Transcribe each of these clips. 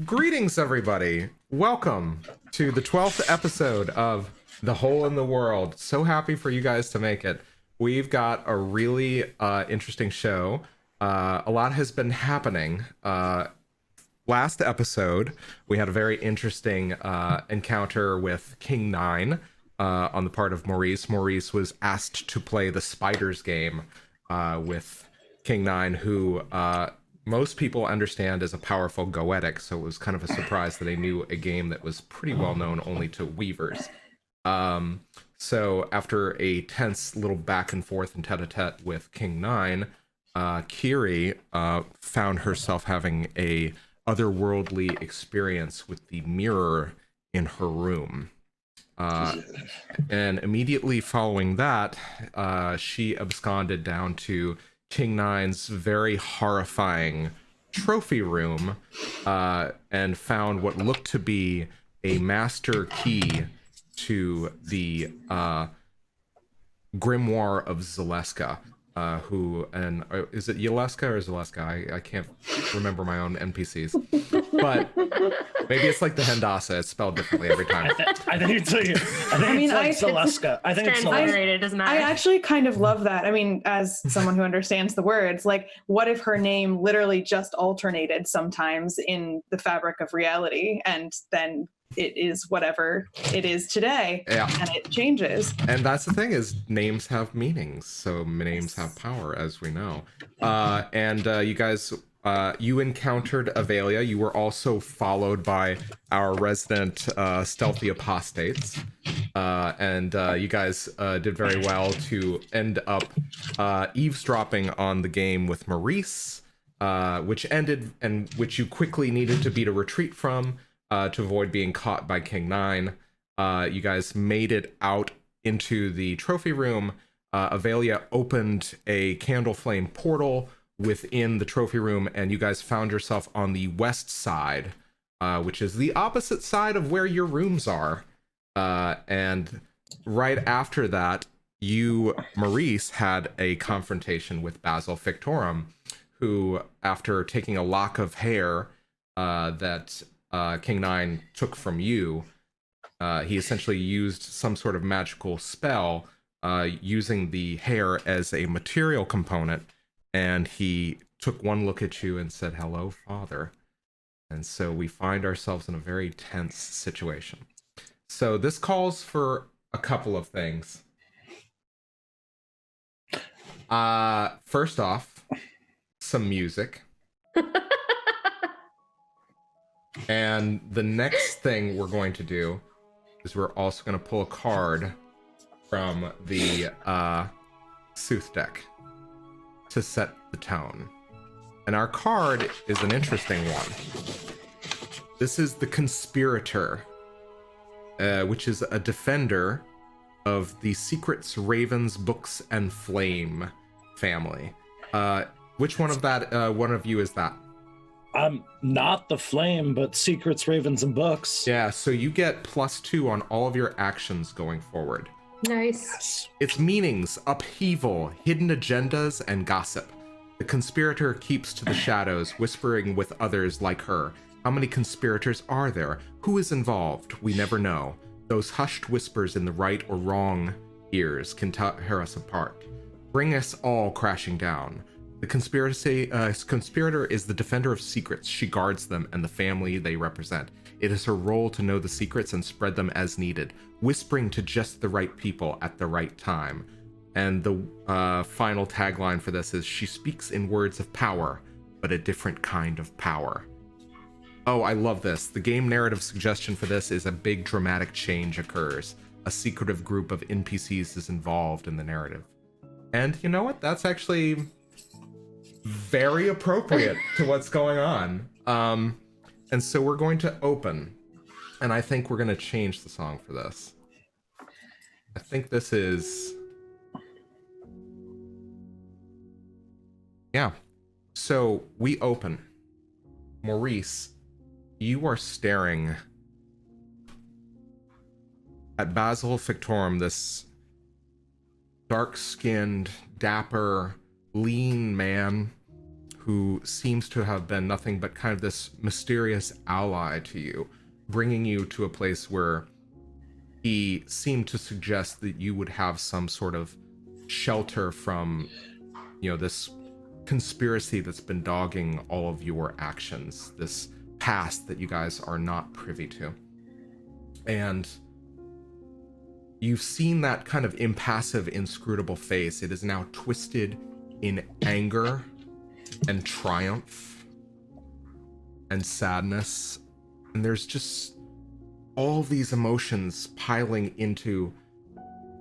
Greetings, everybody. Welcome to the 12th episode of The Hole in the World. So happy for you guys to make it. We've got a really interesting show. A lot has been happening. Last episode, we had a very interesting encounter with King 9 on the part of Maurice. Maurice was asked to play the Spiders game with King 9, who most people understand as a powerful goetic, so it was kind of a surprise that they knew a game that was pretty well known only to weavers. So after a tense little back and forth and tete-a-tete with King 9, Kyrrie found herself having a otherworldly experience with the mirror in her room. And immediately following that, she absconded down to King 9's very horrifying trophy room and found what looked to be a master key to the grimoire of Zeleska. Is it Zeleska or Zeleska? I can't remember my own NPCs, but maybe it's like the Hendasa. It's spelled differently every time. I think it's like Zeleska. I think it's transliterated. It doesn't matter. I actually kind of love that. I mean, as someone who understands the words, like, what if her name literally just alternated sometimes in the fabric of reality, and then it is whatever it is today, and it changes. And that's the thing, is names have meanings, so names have power, as we know. You guys, you encountered Avelia. You were also followed by our resident stealthy apostates, you guys did very well to end up eavesdropping on the game with Maurice, which ended, and which you quickly needed to beat a retreat from, to avoid being caught by King 9. You guys made it out into the trophy room. Avelia opened a candle flame portal within the trophy room, and you guys found yourself on the west side, which is the opposite side of where your rooms are. And right after that, you, Maurice, had a confrontation with Basil Fictorum, who, after taking a lock of hair that King 9 took from you, he essentially used some sort of magical spell using the hair as a material component, and he took one look at you and said, "Hello, father." And so we find ourselves in a very tense situation. So this calls for a couple of things. First off, some music. And the next thing we're going to do is we're also going to pull a card from the Sooth deck to set the tone. And our card is an interesting one. This is the Conspirator, which is a defender of the Secrets, Ravens, Books, and Flame family. Which one of you is that? I'm not the Flame, but Secrets, Ravens, and Books. Yeah, so you get +2 on all of your actions going forward. Nice. Yes. Its meanings: upheaval, hidden agendas, and gossip. The conspirator keeps to the shadows, whispering with others like her. How many conspirators are there? Who is involved? We never know. Those hushed whispers in the right or wrong ears can tear us apart. Bring us all crashing down. The conspirator is the defender of secrets. She guards them and the family they represent. It is her role to know the secrets and spread them as needed, whispering to just the right people at the right time. And the final tagline for this is, she speaks in words of power, but a different kind of power. Oh, I love this. The game narrative suggestion for this is a big dramatic change occurs. A secretive group of NPCs is involved in the narrative. And you know what? That's actually very appropriate to what's going on. And so we're going to open, and I think we're going to change the song for this. I think this is... Yeah. So we open. Maurice, you are staring at Basil Fictorum, this dark-skinned, dapper, lean man who seems to have been nothing but kind of this mysterious ally to you, bringing you to a place where he seemed to suggest that you would have some sort of shelter from, this conspiracy that's been dogging all of your actions, this past that you guys are not privy to. And you've seen that kind of impassive, inscrutable face. It is now twisted in anger and triumph and sadness. And there's just all these emotions piling into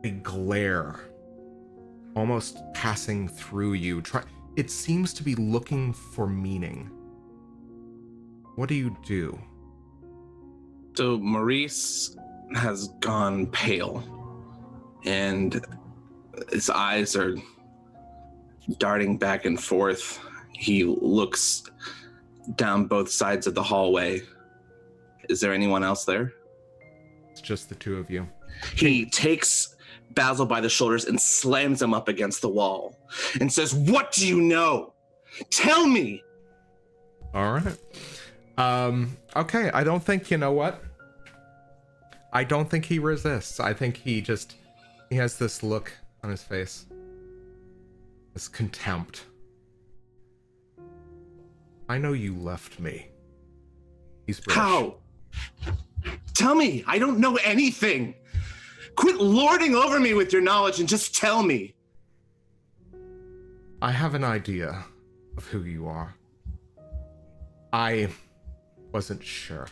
a glare, almost passing through you. It seems to be looking for meaning. What do you do? So Maurice has gone pale, and his eyes are darting back and forth. He looks down both sides of the hallway. Is there anyone else there? It's just the two of you. He takes Basil by the shoulders and slams him up against the wall and says, "What do you know? Tell me!" All right. Okay, I don't think, you know what? I don't think he resists. I think he has this look on his face. This contempt. I know you left me. He's British. How? Tell me. I don't know anything. Quit lording over me with your knowledge and just tell me. I have an idea of who you are. I wasn't sure.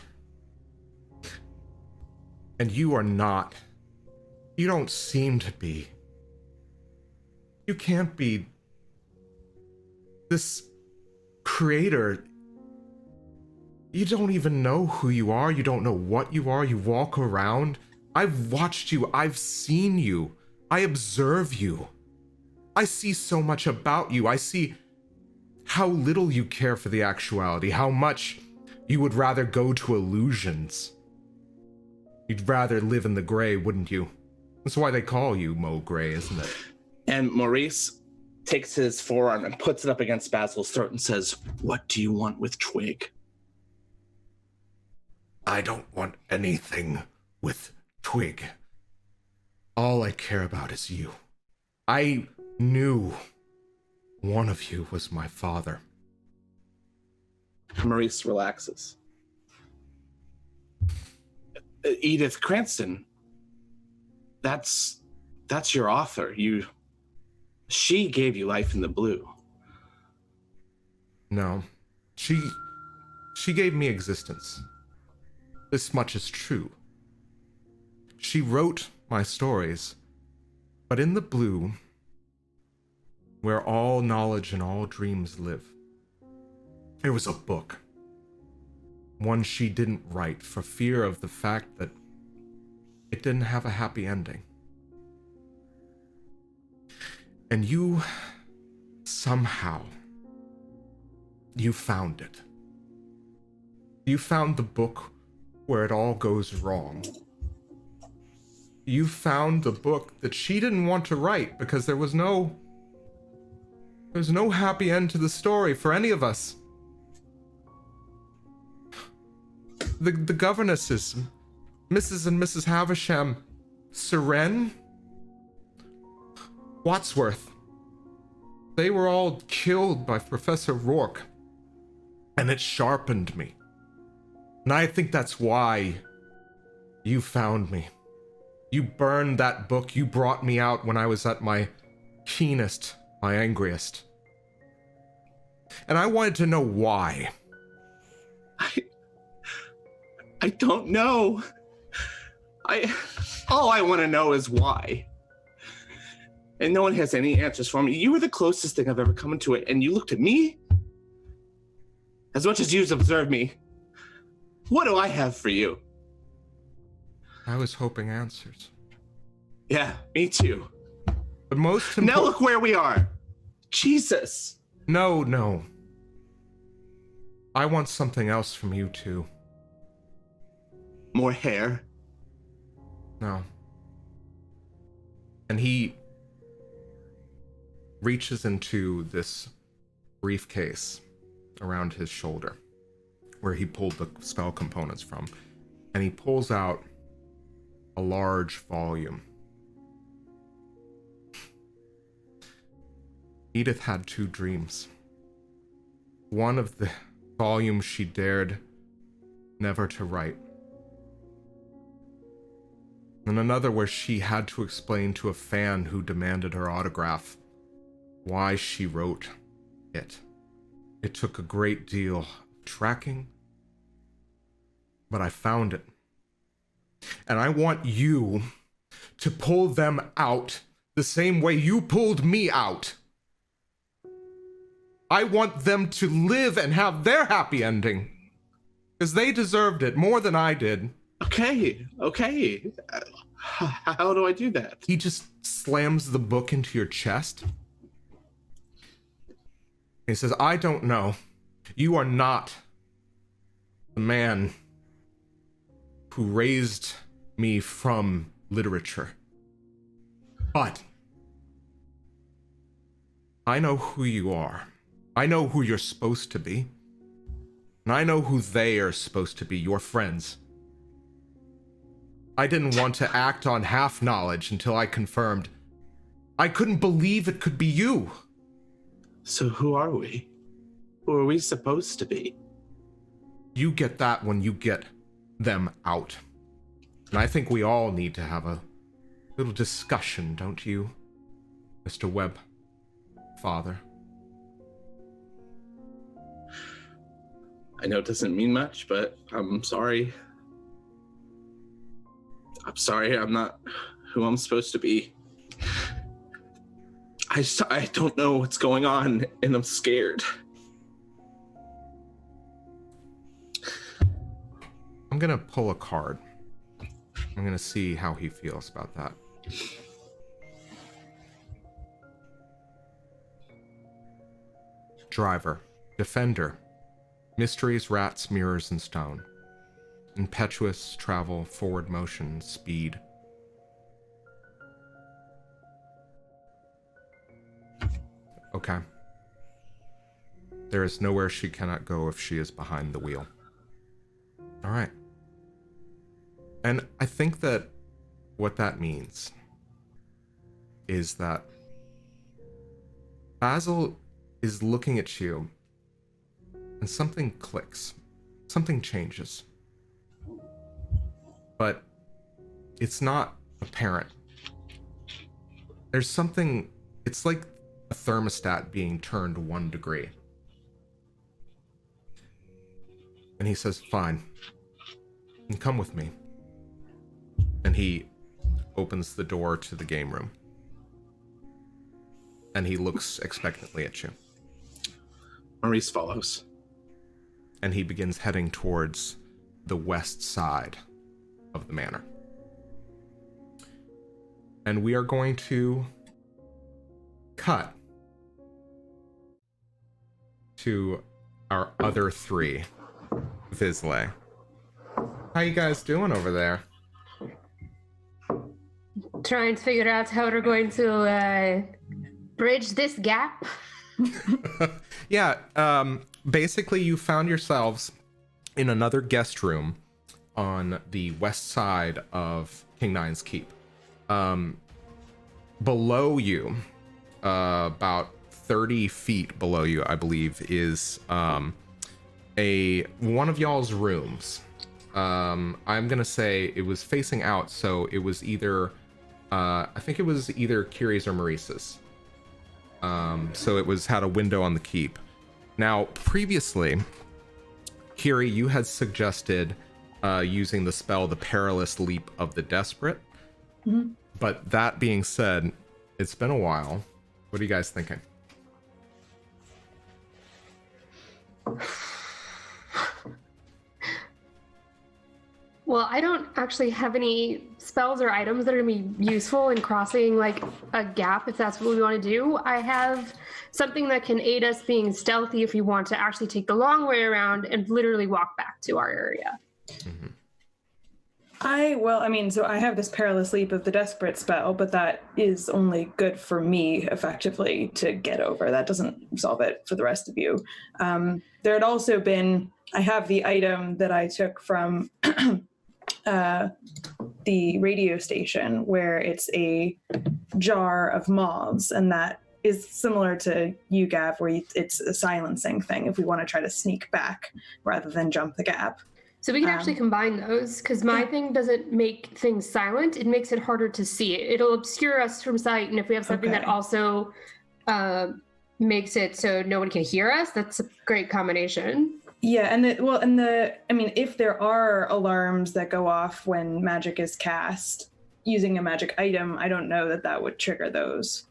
And you are not. You don't seem to be. You can't be this creator. You don't even know who you are. You don't know what you are. You walk around. I've watched you. I've seen you. I observe you. I see so much about you. I see how little you care for the actuality, how much you would rather go to illusions. You'd rather live in the gray, wouldn't you? That's why they call you Mo Gray, isn't it? And Maurice takes his forearm and puts it up against Basil's throat and says, "What do you want with Twigg?" I don't want anything with Twigg. All I care about is you. I knew one of you was my father. Maurice relaxes. Edith Cranston, that's your author. She gave you life in the blue. No, she gave me existence. This much is true. She wrote my stories, but in the blue, where all knowledge and all dreams live, there was a book. One she didn't write for fear of the fact that it didn't have a happy ending. And you, somehow, you found it. You found the book where it all goes wrong. You found the book that she didn't want to write because there's no happy end to the story for any of us. The governesses, Mrs. and Mrs. Havisham, Seren, Wadsworth, they were all killed by Professor Rourke, and it sharpened me. And I think that's why you found me. You burned that book. You brought me out when I was at my keenest, my angriest. And I wanted to know why. I don't know. All I want to know is why. And no one has any answers for me. You were the closest thing I've ever come into it, and you looked at me? As much as you've observed me, what do I have for you? I was hoping answers. Yeah, me too. But most Now look where we are. Jesus. No. I want something else from you too. More hair? No. And he reaches into this briefcase around his shoulder, where he pulled the spell components from, and he pulls out a large volume. Edith had 2 dreams. One of the volumes she dared never to write, and another where she had to explain to a fan who demanded her autograph why she wrote it. It took a great deal of tracking, but I found it. And I want you to pull them out the same way you pulled me out. I want them to live and have their happy ending, because they deserved it more than I did. Okay. How do I do that? He just slams the book into your chest. He says, I don't know. You are not the man who raised me from literature. But I know who you are. I know who you're supposed to be. And I know who they are supposed to be, your friends. I didn't want to act on half knowledge until I confirmed. I couldn't believe it could be you. So who are we? Who are we supposed to be? You get that when you get them out. And I think we all need to have a little discussion, don't you, Mr. Webb, father? I know it doesn't mean much, but I'm sorry. I'm not who I'm supposed to be. I don't know what's going on, and I'm scared. I'm gonna pull a card. I'm gonna see how he feels about that. Driver, defender, mysteries, rats, mirrors, and stone. Impetuous, travel, forward motion, speed. Okay. There is nowhere she cannot go if she is behind the wheel. All right. And I think that what that means is that Basil is looking at you and something clicks. Something changes. But it's not apparent. There's something, it's like a thermostat being turned 1 degree. And he says, fine, and come with me. And he opens the door to the game room. And he looks expectantly at you. Maurice follows. And he begins heading towards the west side of the manor. And we are going to cut to our other 3 vislae. How you guys doing over there? Trying to figure out how we're going to bridge this gap. Yeah, basically you found yourselves in another guest room on the west side of King Nine's Keep. Below you, about 30 feet below you, I believe, is one of y'all's rooms. I'm gonna say it was facing out, so it was either I think it was either Kyrrie's or Maurice's. So it had a window on the keep. Now, previously, Kyrrie, you had suggested using the spell, the Perilous Leap of the Desperate. Mm-hmm. But that being said, it's been a while. What are you guys thinking? Well, I don't actually have any spells or items that are going to be useful in crossing like a gap, if that's what we want to do. I have something that can aid us being stealthy if we want to actually take the long way around and literally walk back to our area. Mm-hmm. So I have this Perilous Leap of the Desperate spell, but that is only good for me, effectively, to get over. That doesn't solve it for the rest of you. There had also been, I have the item that I took from the radio station, where it's a jar of moths, and that is similar to you, Gav, where it's a silencing thing if we want to try to sneak back rather than jump the gap. So we can actually combine those, because my thing doesn't make things silent. It makes it harder to see. It'll obscure us from sight, and if we have something that also makes it so no one can hear us, that's a great combination. Yeah, if there are alarms that go off when magic is cast using a magic item, I don't know that would trigger those.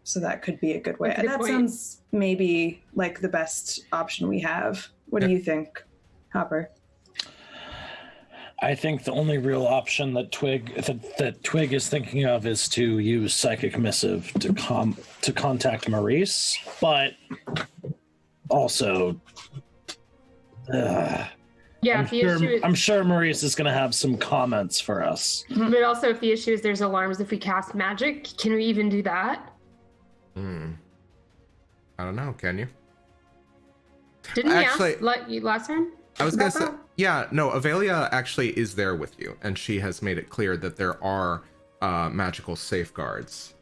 So that could be a good way. That sounds maybe like the best option we have. What do you think, Hopper? I think the only real option that Twigg is thinking of is to use Psychic Missive to contact Maurice, but also, I'm sure Maurice is going to have some comments for us. But also, if the issue is there's alarms if we cast magic, can we even do that? I don't know. Can you? Didn't we ask last time? I was gonna say, yeah, no. Avelia actually is there with you, and she has made it clear that there are magical safeguards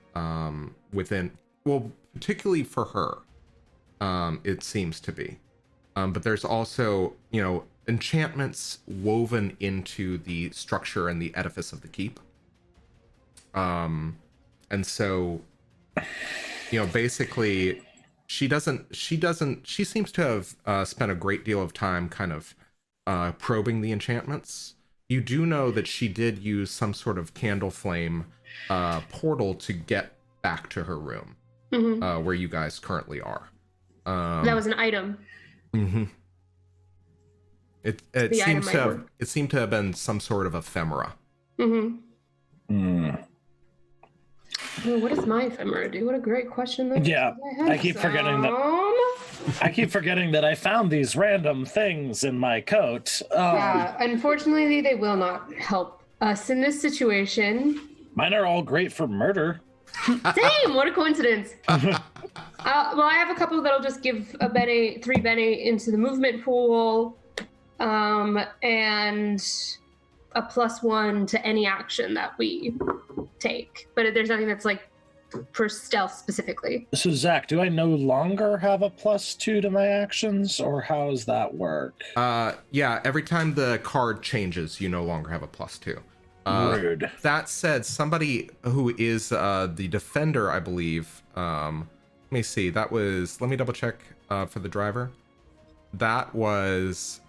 within. Well, particularly for her, it seems to be. But there's also, enchantments woven into the structure and the edifice of the keep. And so, basically, she seems to have spent a great deal of time kind of probing the enchantments. You do know that she did use some sort of candle flame portal to get back to her room, where you guys currently are. That was an item. Mm-hmm. It seemed to have been some sort of ephemera. Well, what does my ephemera do? What a great question. Yeah, I keep forgetting that I found these random things in my coat. Unfortunately, they will not help us in this situation. Mine are all great for murder. Same! What a coincidence. Well, I have a couple that'll just give 3 bene into the movement pool, and a +1 to any action that we take. But there's nothing that's like for stealth specifically. So Zach, do I no longer have a +2 to my actions, or how does that work? Yeah, every time the card changes, you no longer have a +2. Rude. That said, somebody who is the defender, I believe, let me see, let me double check for the driver. That was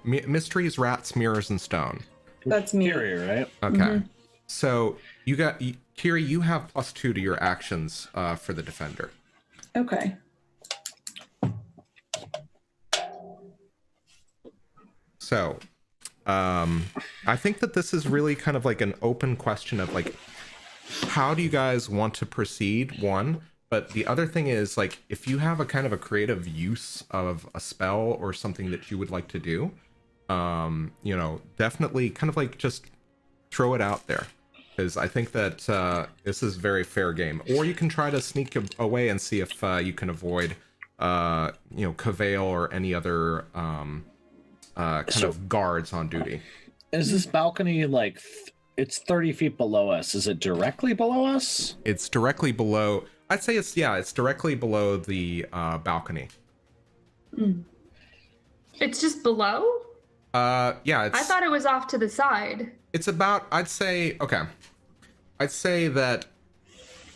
Mysteries, Rats, Mirrors, and Stone. That's me. Kyrrie, right? Okay. So you got, Kyrrie, you have +2 to your actions for the defender. Okay. So, I think that this is really kind of like an open question of like, how do you guys want to proceed? One, but the other thing is like, if you have a kind of a creative use of a spell or something that you would like to do, definitely kind of like just throw it out there, because I think that this is very fair game. Or you can try to sneak away and see if you can avoid, Gavriel or any other kind of guards on duty. Is this balcony like it's 30 feet below us? Is it directly below us? It's directly below. I'd say it's directly below the balcony. It's just below? Yeah. I thought it was off to the side. It's about, I'd say that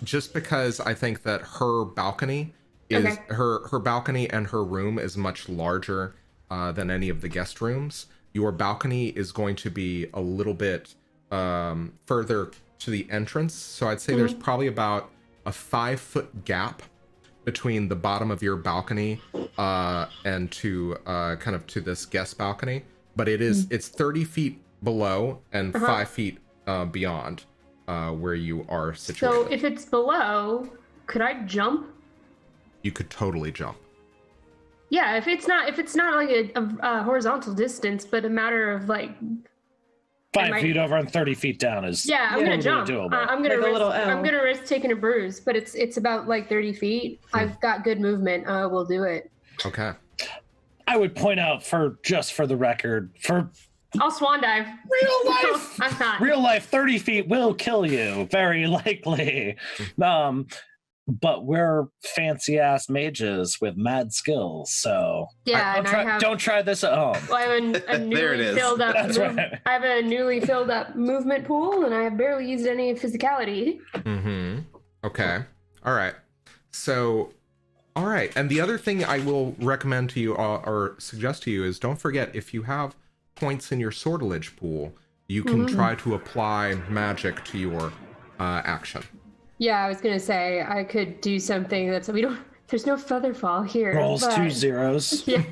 just because I think that her balcony is her balcony and her room is much larger than any of the guest rooms. Your balcony is going to be a little bit further to the entrance. So I'd say there's probably about a 5-foot gap between the bottom of your balcony and to kind of to this guest balcony. But it's 30 feet below and 5 feet beyond where you are situated. So if it's below, could I jump? You could totally jump. Yeah, if it's not like a horizontal distance, but a matter of like 5 feet over and 30 feet down is I'm gonna jump. doable. I'm gonna Like a risk. little L. I'm gonna risk taking a bruise, but it's about like 30 feet. I've got good movement. We'll do it. Okay. I would point out for the record, for I'll swan dive. real life, I'm not. real life, 30 feet will kill you, very likely. But we're fancy ass mages with mad skills, so don't try this at home. Well, I have a There it newly is. filled up. That's right. I have a newly filled up movement pool, and I have barely used any physicality. Mm-hmm. Okay. All right. So, all right. And the other thing I will recommend to you or suggest to you is don't forget, if you have points in your sortilege pool, you can try to apply magic to your action. Yeah, I was gonna say I could do something there's no feather fall here. Rolls but, 2 zeros. Yeah.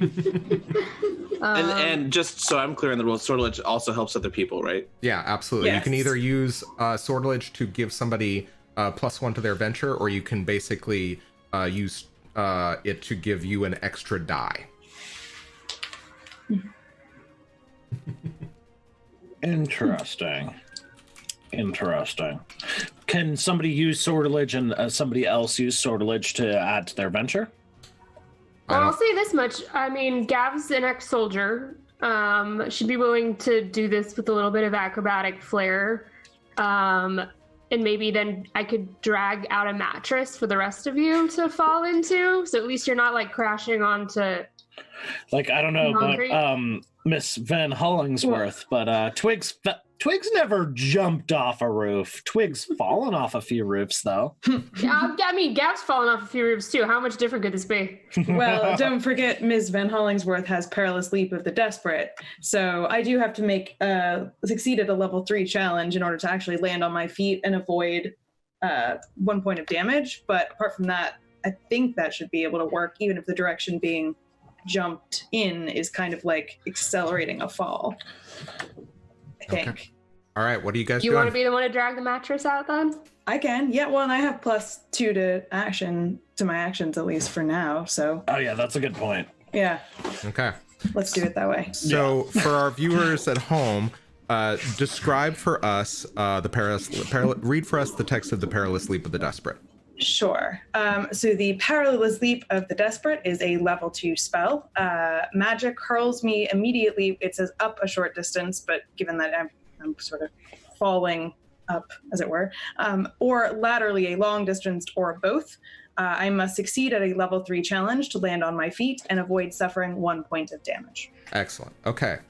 And just so I'm clear on the rules, sortilege also helps other people, right? Yeah, absolutely. Yes. You can either use sortilege to give somebody +1 to their venture, or you can basically use it to give you an extra die. Interesting. Can somebody use sortilege and somebody else use sortilege to add to their venture? Well, I'll say this much. I mean, Gav's an ex-soldier. Should be willing to do this with a little bit of acrobatic flair. And maybe then I could drag out a mattress for the rest of you to fall into. So at least you're not like crashing onto. Like, I don't know, Concrete? but Miss Van Hollingsworth, but Twigg's never jumped off a roof. Twigg's fallen off a few roofs, though. Yeah, I mean, Gav's fallen off a few roofs too. How much different could this be? Well, don't forget Ms. Van Hollingsworth has Perilous Leap of the Desperate. So I do have to succeed at a level 3 challenge in order to actually land on my feet and avoid 1 point of damage. But apart from that, I think that should be able to work, even if the direction being jumped in is kind of like accelerating a fall. I think. Okay. All right, what do you guys You doing? want to be the one to drag the mattress out then? I can. Yeah, well, and I have +2 to my actions, at least for now. So Oh, yeah, that's a good point. yeah, Okay. let's do it that way. So for our viewers at home, describe for us read for us the text of the Perilous Leap of the Desperate. Sure. So the Perilous Leap of the Desperate is a level 2 spell. Magic hurls me immediately. It says up a short distance, but given that I'm sort of falling up, as it were, or laterally a long distance, or both, I must succeed at a level 3 challenge to land on my feet and avoid suffering 1 point of damage. Excellent. Okay.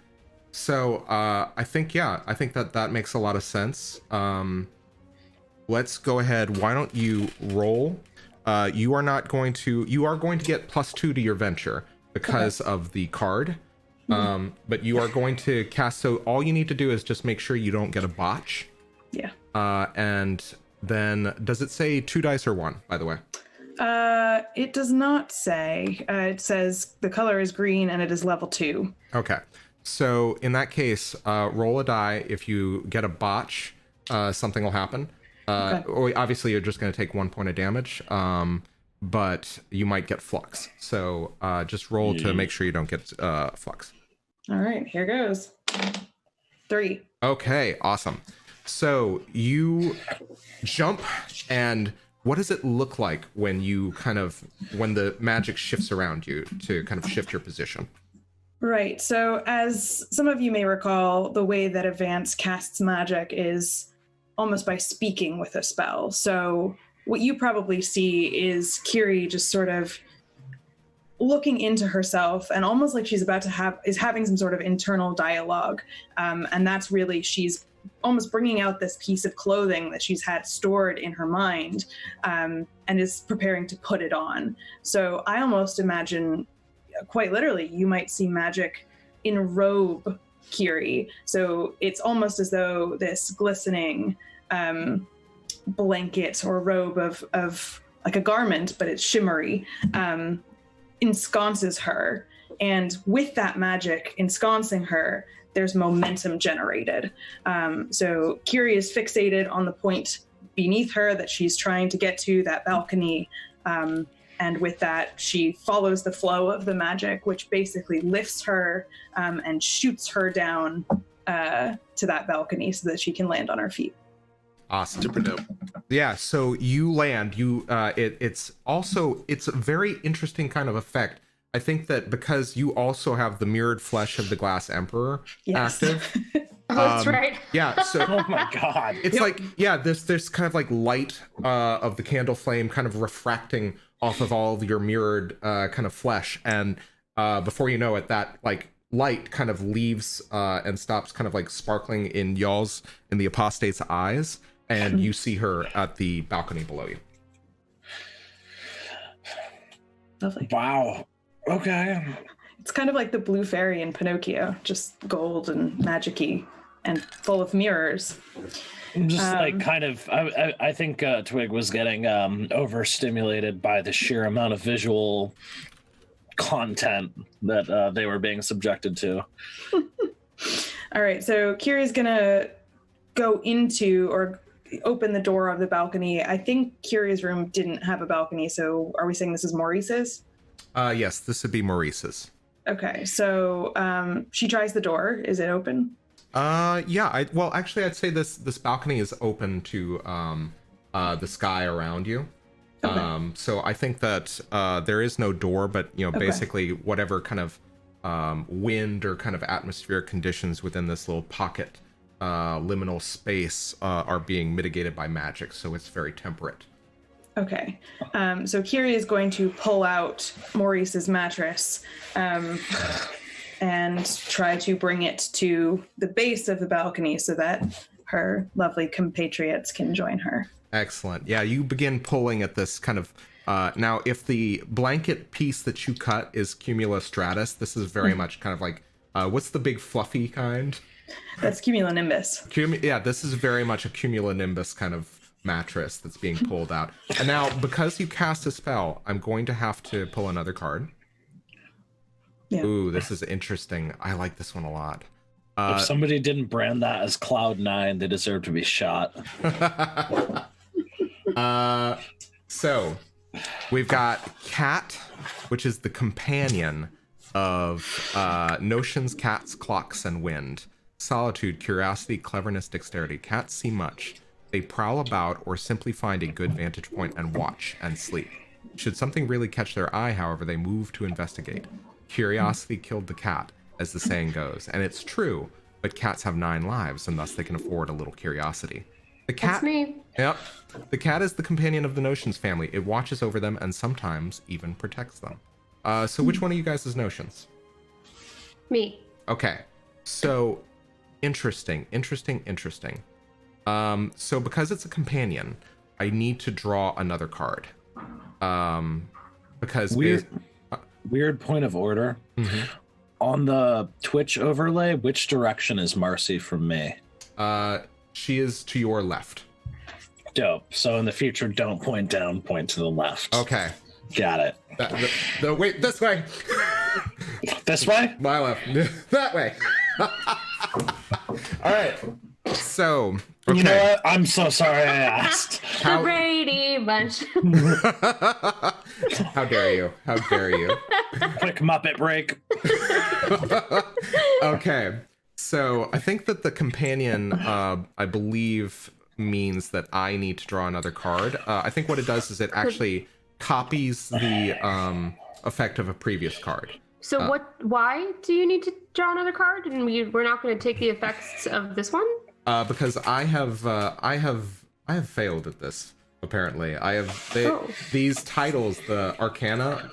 So I think that makes a lot of sense. Let's go ahead. Why don't you roll? You are going to get +2 to your venture because of the card. But you are going to cast, so all you need to do is just make sure you don't get a botch. Yeah. And then, does it say 2 dice or 1, by the way? It does not say. It says the color is green and it is level 2. Okay. So in that case, roll a die. If you get a botch, something will happen. Or obviously you're just going to take 1 point of damage, but you might get flux. So just roll to make sure you don't get flux. All right, here goes. 3. Okay, awesome. So you jump, and what does it look like when the magic shifts around you to kind of shift your position? Right. So as some of you may recall, the way that Advance casts magic is almost by speaking with a spell. So what you probably see is Kyrrie just sort of looking into herself and almost like she's about to is having some sort of internal dialogue. And that's really, she's almost bringing out this piece of clothing that she's had stored in her mind, and is preparing to put it on. So I almost imagine, quite literally, you might see magic enrobe Kyrrie. So it's almost as though this glistening blanket or robe of like a garment, but it's shimmery, ensconces her. And with that magic ensconcing her, there's momentum generated. So Kyrrie is fixated on the point beneath her that she's trying to get to, that balcony. And with that, she follows the flow of the magic, which basically lifts her and shoots her down to that balcony so that she can land on her feet. Awesome. Super dope. Yeah, so you land. It's a very interesting kind of effect. I think that because you also have the mirrored flesh of the Glass Emperor active. Oh, that's right. Yeah, so Oh my god. it's like, yeah, there's kind of like light of the candle flame kind of refracting off of all of your mirrored kind of flesh, and before you know it, that like light kind of leaves and stops kind of like sparkling in the apostate's eyes, and you see her at the balcony below you. Lovely. Wow. Okay. It's kind of like the blue fairy in Pinocchio, just gold and magic-y and full of mirrors. Just like kind of, I think Twigg was getting overstimulated by the sheer amount of visual content that they were being subjected to. All right, so Kyrrie's gonna go into or open the door of the balcony. I think Kyrrie's room didn't have a balcony, so are we saying this is Maurice's? Yes, this would be Maurice's. Okay, so she tries the door. Is it open? Yeah. Well, actually, I'd say this balcony is open to the sky around you. Okay. So I think that there is no door, but basically whatever kind of wind or kind of atmospheric conditions within this little pocket liminal space are being mitigated by magic, so it's very temperate. Okay, so Kyrrie is going to pull out Maurice's mattress and try to bring it to the base of the balcony so that her lovely compatriots can join her. Excellent. Yeah, you begin pulling at this kind of now, if the blanket piece that you cut is cumulostratus, this is very much kind of like what's the big fluffy kind? That's cumulonimbus. Yeah, this is very much a cumulonimbus kind of mattress that's being pulled out. And now, because you cast a spell, I'm going to have to pull another card. Yeah. Ooh, this is interesting. I like this one a lot. If somebody didn't brand that as Cloud9, they deserve to be shot. So we've got Cat, which is the companion of Notions, Cats, Clocks, and Wind. Solitude, Curiosity, Cleverness, Dexterity. Cats see much. They prowl about or simply find a good vantage point and watch and sleep. Should something really catch their eye, however, they move to investigate. Curiosity killed the cat, as the saying goes. And it's true, but cats have 9 lives, and thus they can afford a little curiosity. The cat, that's me. Yep. The cat is the companion of the Notions family. It watches over them and sometimes even protects them. So which one of you guys is Notions? Me. Okay. So interesting. So because it's a companion, I need to draw another card. Because weird point of order. Mm-hmm. On the Twitch overlay, which direction is Marcy from me? She is to your left. Dope. So in the future, don't point down, point to the left. Okay. Got it. Wait, this way. This way? My left. That way. All right. So, okay. You know what? I'm so sorry I asked. The Brady Bunch. How dare you? How dare you? Quick Muppet break. Okay. So I think that the companion, I believe, means that I need to draw another card. I think what it does is it actually copies the effect of a previous card. So why do you need to draw another card? And we're not going to take the effects of this one? Because I have failed at this. Apparently, these titles, the Arcana,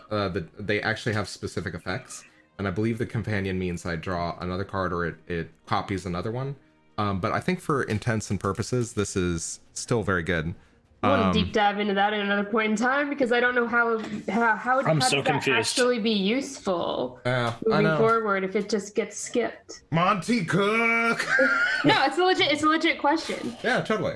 they actually have specific effects, and I believe the companion means I draw another card or it copies another one. But I think for intents and purposes, this is still very good. I want to deep dive into that at another point in time because I don't know how that actually be useful moving forward if it just gets skipped. Monty Cook. No, it's a legit question. Yeah, totally.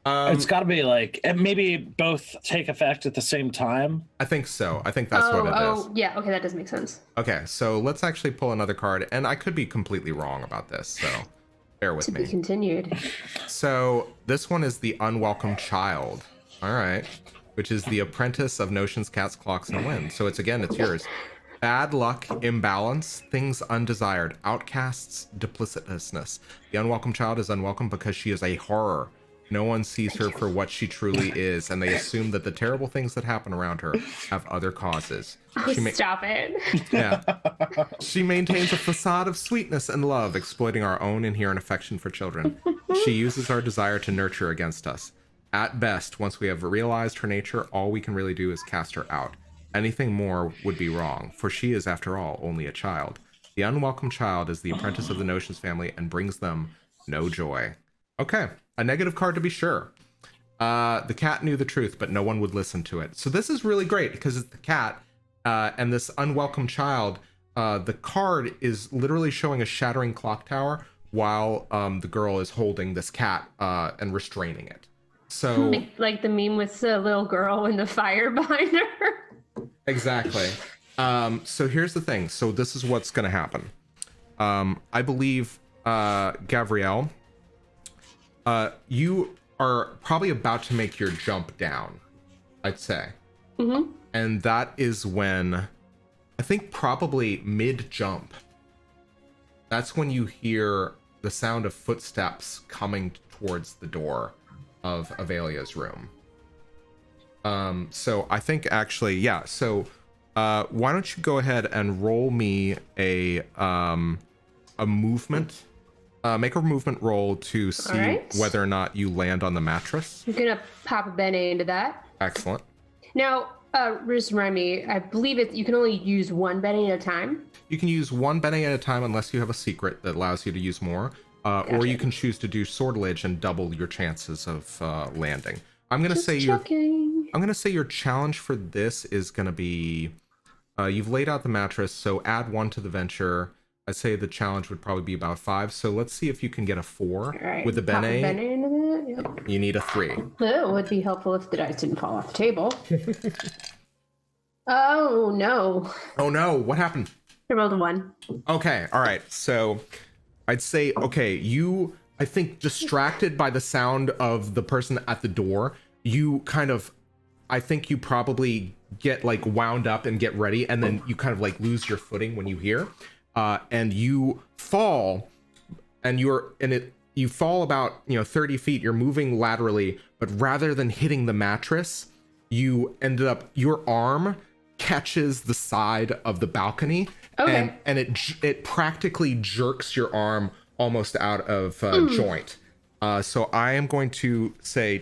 It's got to be like maybe both take effect at the same time. I think so. I think that's what it is. Oh, yeah. Okay, that does make sense. Okay, so let's actually pull another card, and I could be completely wrong about this, so bear with me. To be continued. So this one is the Unwelcome Child. All right, which is the apprentice of Notions, Cats, Clocks, and Wind. So it's yours. Bad luck, imbalance, things undesired, outcasts, duplicitousness. The unwelcome child is unwelcome because she is a horror. No one sees her for what she truly is, and they assume that the terrible things that happen around her have other causes. Oh, stop it. Yeah. She maintains a facade of sweetness and love, exploiting our own inherent affection for children. She uses our desire to nurture against us. At best, once we have realized her nature, all we can really do is cast her out. Anything more would be wrong, for she is, after all, only a child. The unwelcome child is the apprentice of the Notions family and brings them no joy. Okay, a negative card to be sure. The cat knew the truth, but no one would listen to it. So this is really great because it's the cat and this unwelcome child. The card is literally showing a shattering clock tower while the girl is holding this cat and restraining it. So like the meme with the little girl and the fire behind her. Exactly. So here's the thing. So this is what's going to happen. I believe, Gavriel, you are probably about to make your jump down, I'd say. Mm-hmm. And that is when, I think probably mid-jump, that's when you hear the sound of footsteps coming towards the door of Avelia's room. So I think actually, yeah. So, why don't you go ahead and roll me a movement, make a movement roll to see whether or not you land on the mattress. I'm gonna pop a Bene into that. Excellent. Now, just remind me, I believe you can only use one Bene at a time. You can use one Bene at a time unless you have a secret that allows you to use more, or you can choose to do sortilege and double your chances of landing. I'm gonna say your challenge for this is gonna be, you've laid out the mattress, so add 1 to the venture. I'd say the challenge would probably be about 5. So let's see if you can get a 4 with the Bene. Into that. Yep. You need a 3. It would be helpful if the dice didn't fall off the table. Oh no! Oh no! What happened? I rolled a 1. Okay, all right. So I'd say, okay, you, I think, distracted by the sound of the person at the door, you kind of, I think you probably get like wound up and get ready, and then you kind of like lose your footing when you hear, and you fall, and you fall about 30 feet. You're moving laterally, but rather than hitting the mattress, you ended up, your arm catches the side of the balcony, and it practically jerks your arm almost out of joint. So I am going to say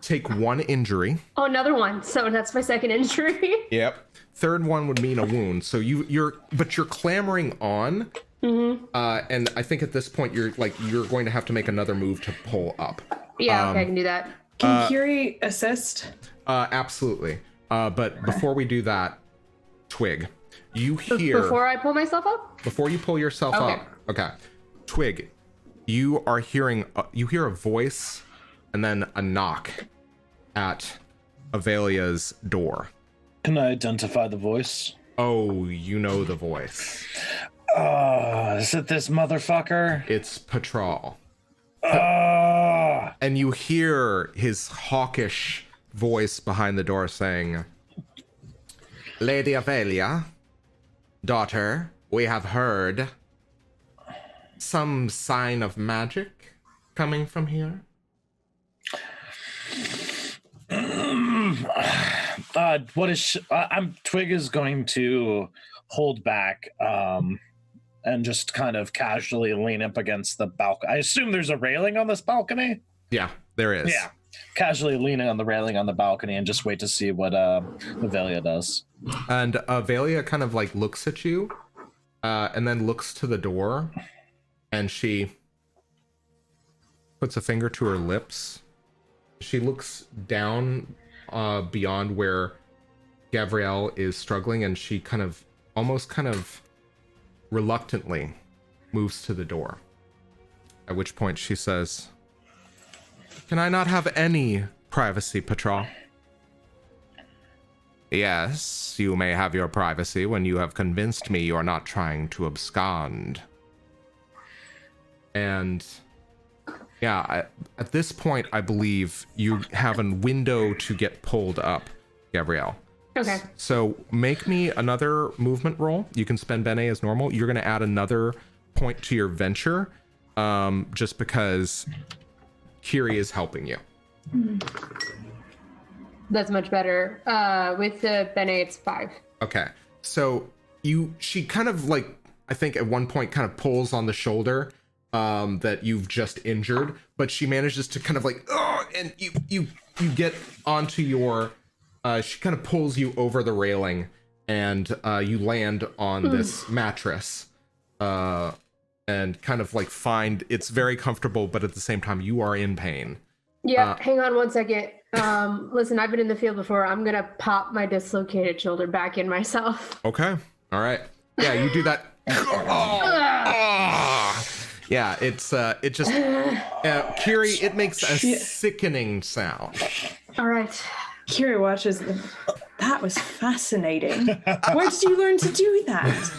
take 1 injury. Oh, another one. So that's my second injury. Yep. Third one would mean a wound. So you're clamoring on. Mm-hmm. And I think at this point you're going to have to make another move to pull up. Yeah, okay, I can do that. Can Kyrrie assist? Absolutely. But before we do that, Twigg, you hear... Before I pull myself up? Before you pull yourself up. Okay. Twigg, you are hearing... you hear a voice and then a knock at Avelia's door. Can I identify the voice? Oh, you know the voice. Is it this motherfucker? It's Patrol. And you hear his hawkish voice behind the door saying, Lady Avelia, daughter, we have heard some sign of magic coming from here. Twigg is going to hold back and just kind of casually lean up against the balcony. I assume there's a railing on this balcony? Yeah, there is. Yeah. Casually leaning on the railing on the balcony and just wait to see what Avelia does. And Avelia kind of like looks at you and then looks to the door, and she puts a finger to her lips. She looks down beyond where Gavriel is struggling, and she almost reluctantly moves to the door. At which point she says, Can I not have any privacy, Patrol? Yes, you may have your privacy when you have convinced me you're not trying to abscond. And yeah, at this point, I believe you have a window to get pulled up, Gavriel. Okay. So make me another movement roll. You can spend Bene as normal. You're going to add another point to your venture, just because Kyrrie is helping you. That's much better. With the Bene, it's 5. Okay. So she kind of like, I think at one point kind of pulls on the shoulder that you've just injured, but she manages to kind of like, and you get onto your, she kind of pulls you over the railing, and you land on this mattress, and kind of like find it's very comfortable, but at the same time you are in pain. Yeah, hang on one second. Listen, I've been in the field before. I'm gonna pop my dislocated shoulder back in myself. Okay. All right. Yeah, you do that. Yeah, it just Kyrrie, it makes a sickening sound. All right. Kyrrie watches them. That was fascinating. Where did you learn to do that?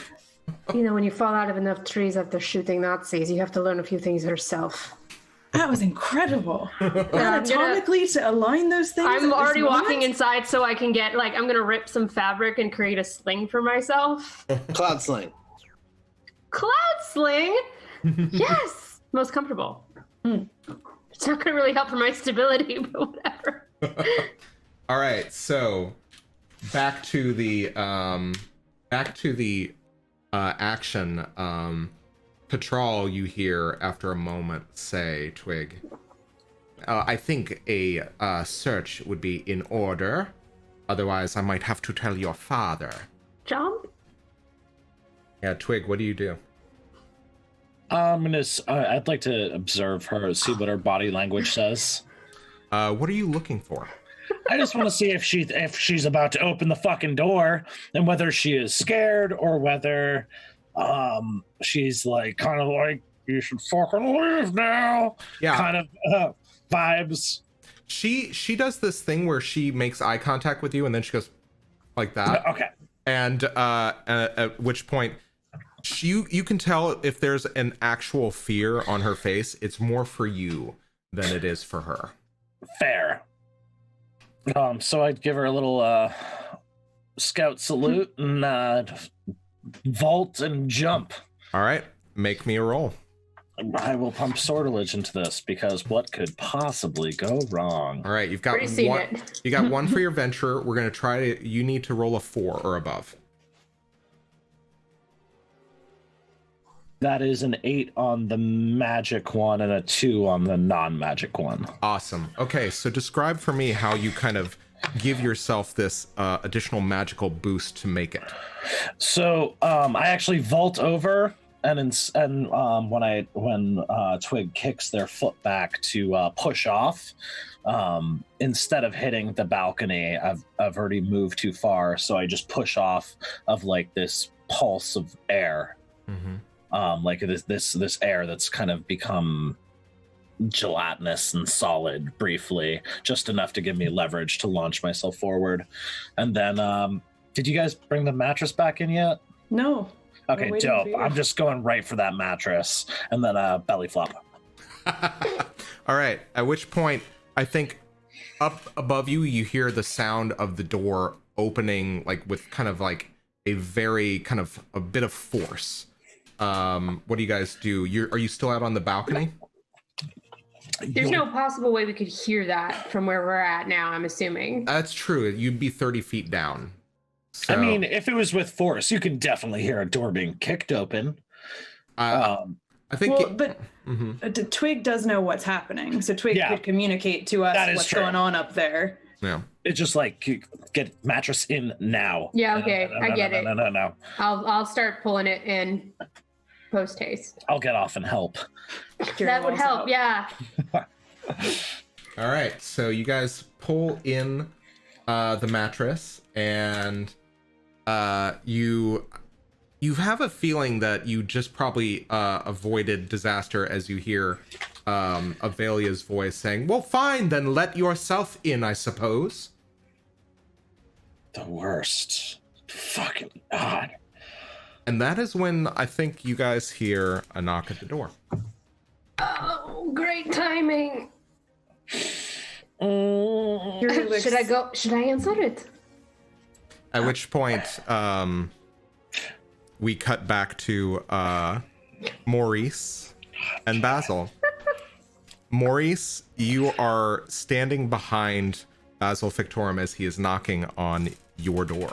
You know, when you fall out of enough trees after shooting Nazis, you have to learn a few things yourself. That was incredible. Anatomically, to align those things. I'm already walking inside so I can get, like, I'm going to rip some fabric and create a sling for myself. Cloud sling. Cloud sling? Yes. Most comfortable. It's not going to really help for my stability, but whatever. All right. So back to the action. Patrol, you hear after a moment say, Twigg, I think a search would be in order. Otherwise, I might have to tell your father. Jump? Yeah, Twigg, what do you do? I'd like to observe her, see what her body language says. What are you looking for? I just want to see if she's about to open the fucking door, and whether she is scared or whether she's like kind of like, you should fucking leave now. Yeah, kind of vibes. She does this thing where she makes eye contact with you, and then she goes like that. Okay. And at which point you can tell if there's an actual fear on her face. It's more for you than it is for her. Fair. So I'd give her a little scout salute and vault and jump. All right, make me a roll. I will pump sortilege into this, because what could possibly go wrong? All right, you've got one. You got one for your venture. We're gonna try to. You need to roll a 4 or above. That is an 8 on the magic one and a 2 on the non-magic one. Awesome. Okay, so describe for me how you kind of give yourself this additional magical boost to make it. So I actually vault over, and when Twigg kicks their foot back to push off, instead of hitting the balcony, I've already moved too far, so I just push off of like this pulse of air. Mm-hmm. Like this air that's kind of become gelatinous and solid briefly, just enough to give me leverage to launch myself forward. And then, did you guys bring the mattress back in yet? No. Okay, dope. I'm just going right for that mattress, and then belly flop. All right. At which point, I think up above you, you hear the sound of the door opening, like with kind of like a very kind of a bit of force. What do you guys do? Are you still out on the balcony? There's no possible way we could hear that from where we're at now, I'm assuming. That's true. You'd be 30 feet down. So, I mean, if it was with force, you can definitely hear a door being kicked open. I think. Well, but Twigg does know what's happening, so Twigg could communicate to us what's going on up there. Yeah. It's just like, get mattress in now. Yeah, okay. I get it. No. I'll start pulling it in post haste. I'll get off and help. That would help, yeah. All right, so you guys pull in the mattress, and you have a feeling that you just probably avoided disaster as you hear Avelia's voice saying, well, fine, then let yourself in, I suppose. The worst. Fucking God. And that is when I think you guys hear a knock at the door. Oh, great timing. Should I answer it? At which point, we cut back to Maurice and Basil. Maurice, you are standing behind Basil Fictorum as he is knocking on your door.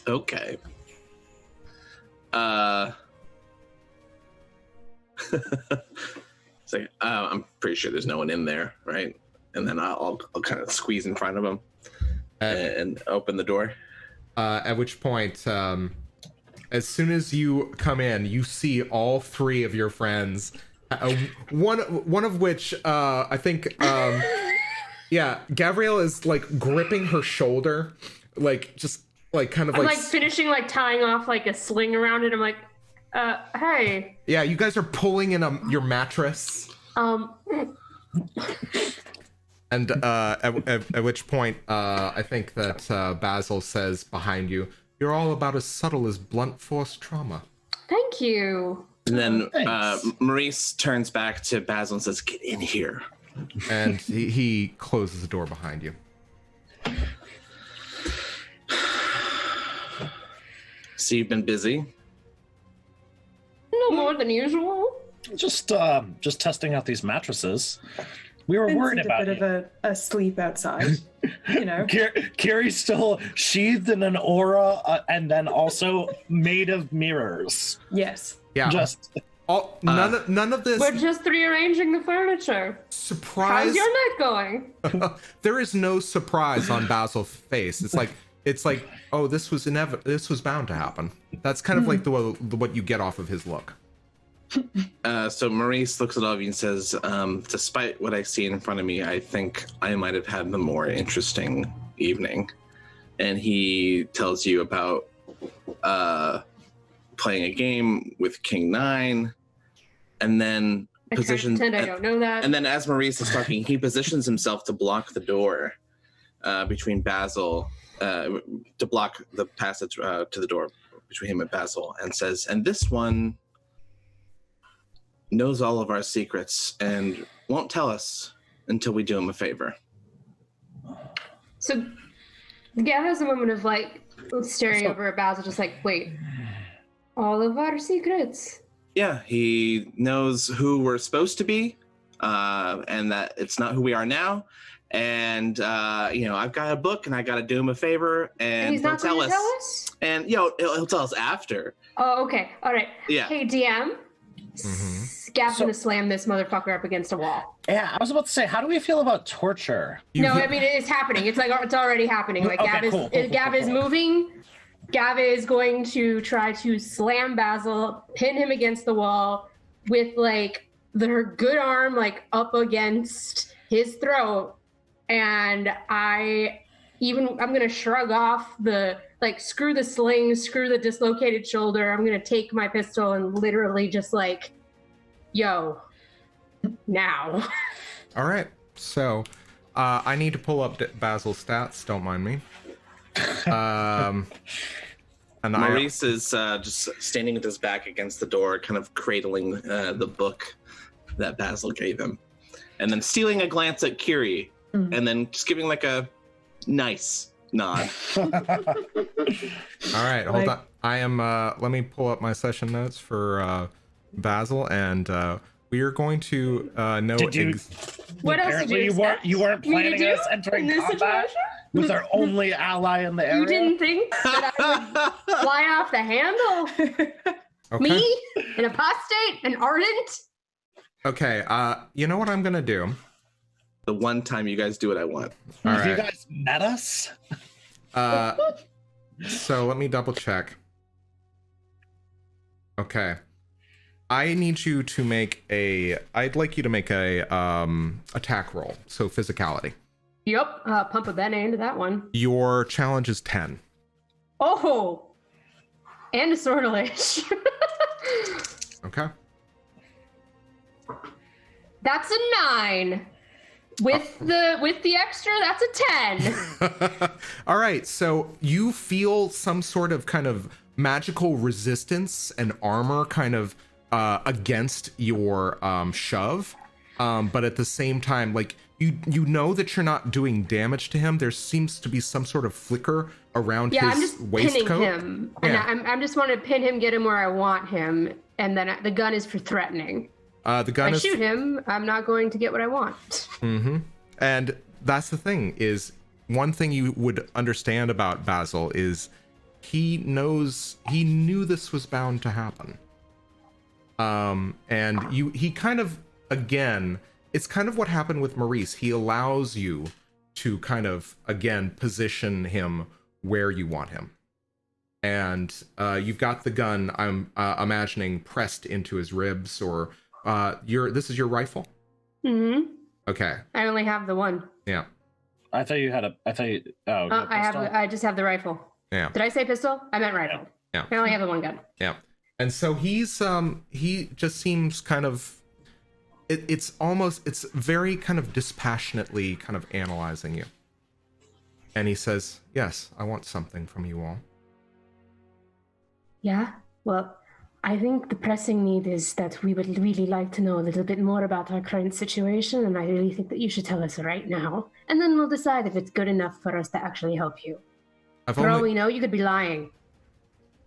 Okay. It's like, I'm pretty sure there's no one in there, right? And then I'll kind of squeeze in front of him and open the door. At which point, as soon as you come in, you see all three of your friends. One of which I think, yeah, Gavriel is like gripping her shoulder, like just like kind of I'm like finishing like tying off like a sling around it. I'm like, hey. Yeah, you guys are pulling in your mattress. And at which point, I think that Basil says behind you, "You're all about as subtle as blunt force trauma." Thank you. And then Maurice turns back to Basil and says, "Get in here." And he closes the door behind you. So you've been busy? No more than usual. Just testing out these mattresses. We were worried about a bit of a sleep outside, you know. Kyrrie's still sheathed in an aura, and then also made of mirrors. Yes. Yeah. None of this. We're just rearranging the furniture. Surprise. How's your night going? There is no surprise on Basil's face. It's like, oh, this was This was bound to happen. That's kind of like what you get off of his look. So Maurice looks at all of you and says, despite what I see in front of me, I think I might have had the more interesting evening. And he tells you about playing a game with King 9, and then positions. I don't know that. And then as Maurice is talking, he positions himself to block the door between Basil, to block the passage to the door between him and Basil, and says, "And this one knows all of our secrets and won't tell us until we do him a favor." So Gav has a moment of like staring over at Basil, just like, wait, all of our secrets? Yeah, he knows who we're supposed to be, and that it's not who we are now. And I've got a book, and I got to do him a favor, and he's not going to tell us. And he'll tell us after. Oh, okay, all right. Yeah. Hey, DM. Gav's gonna slam this motherfucker up against a wall. Yeah, I was about to say, how do we feel about torture? I mean, it's happening. It's like it's already happening. Like Gav is moving. Gav is going to try to slam Basil, pin him against the wall with like her good arm like up against his throat, and I'm gonna shrug off the like screw the sling, screw the dislocated shoulder. I'm gonna take my pistol and literally just like, yo, now. All right, so I need to pull up Basil's stats. Don't mind me. And Maurice is just standing with his back against the door, kind of cradling the book that Basil gave him, and then stealing a glance at Kyrrie, and then just giving like a nice nod. All right, hold on. I am. Let me pull up my session notes for Basil, and we are going to know. What else did you weren't planning us entering combat with our only ally in the area? You didn't think that I would fly off the handle? Okay. Me, an apostate, an ardent. Okay. You know what I'm gonna do? The one time you guys do what I want. All Have right. you guys met us? So let me double check. Okay. I'd like you to make a attack roll. So physicality. Yep. Pump a Bene into that one. Your challenge is 10. Oh. And a sortilege. Okay. That's a 9. With the extra, that's a 10. All right, so you feel some sort of kind of magical resistance and armor kind of against your shove, but at the same time, like you know that you're not doing damage to him. There seems to be some sort of flicker around his I'm just waistcoat. pinning him. Yeah. And I'm just want to pin him, get him where I want him, and then the gun is for threatening. The gun I is... shoot him, I'm not going to get what I want. Mm-hmm. And that's the thing, is one thing you would understand about Basil is he knew this was bound to happen. And he kind of, again, it's kind of what happened with Maurice. He allows you to kind of, again, position him where you want him. And you've got the gun, I'm imagining, pressed into his ribs, or this is your rifle? Mm-hmm. Okay. I only have the one. Yeah. I I just have the rifle. Yeah. Did I say pistol? I meant rifle. Yeah. I only have the one gun. Yeah. And so he just seems kind of, it's very kind of dispassionately kind of analyzing you. And he says, yes, I want something from you all. Yeah? Well, I think the pressing need is that we would really like to know a little bit more about our current situation, and I really think that you should tell us right now. And then we'll decide if it's good enough for us to actually help you. For all we know, you could be lying.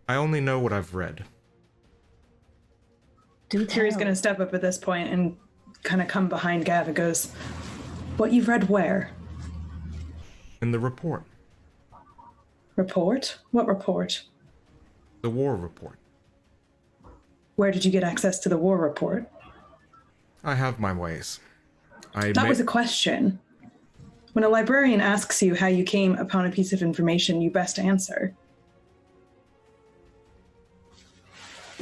I only know what I've read. Kyrrie's going to step up at this point and kind of come behind Gav and goes, what you've read where? In the report. Report? What report? The war report. Where did you get access to the war report? I have my ways. That was a question. When a librarian asks you how you came upon a piece of information, you best answer.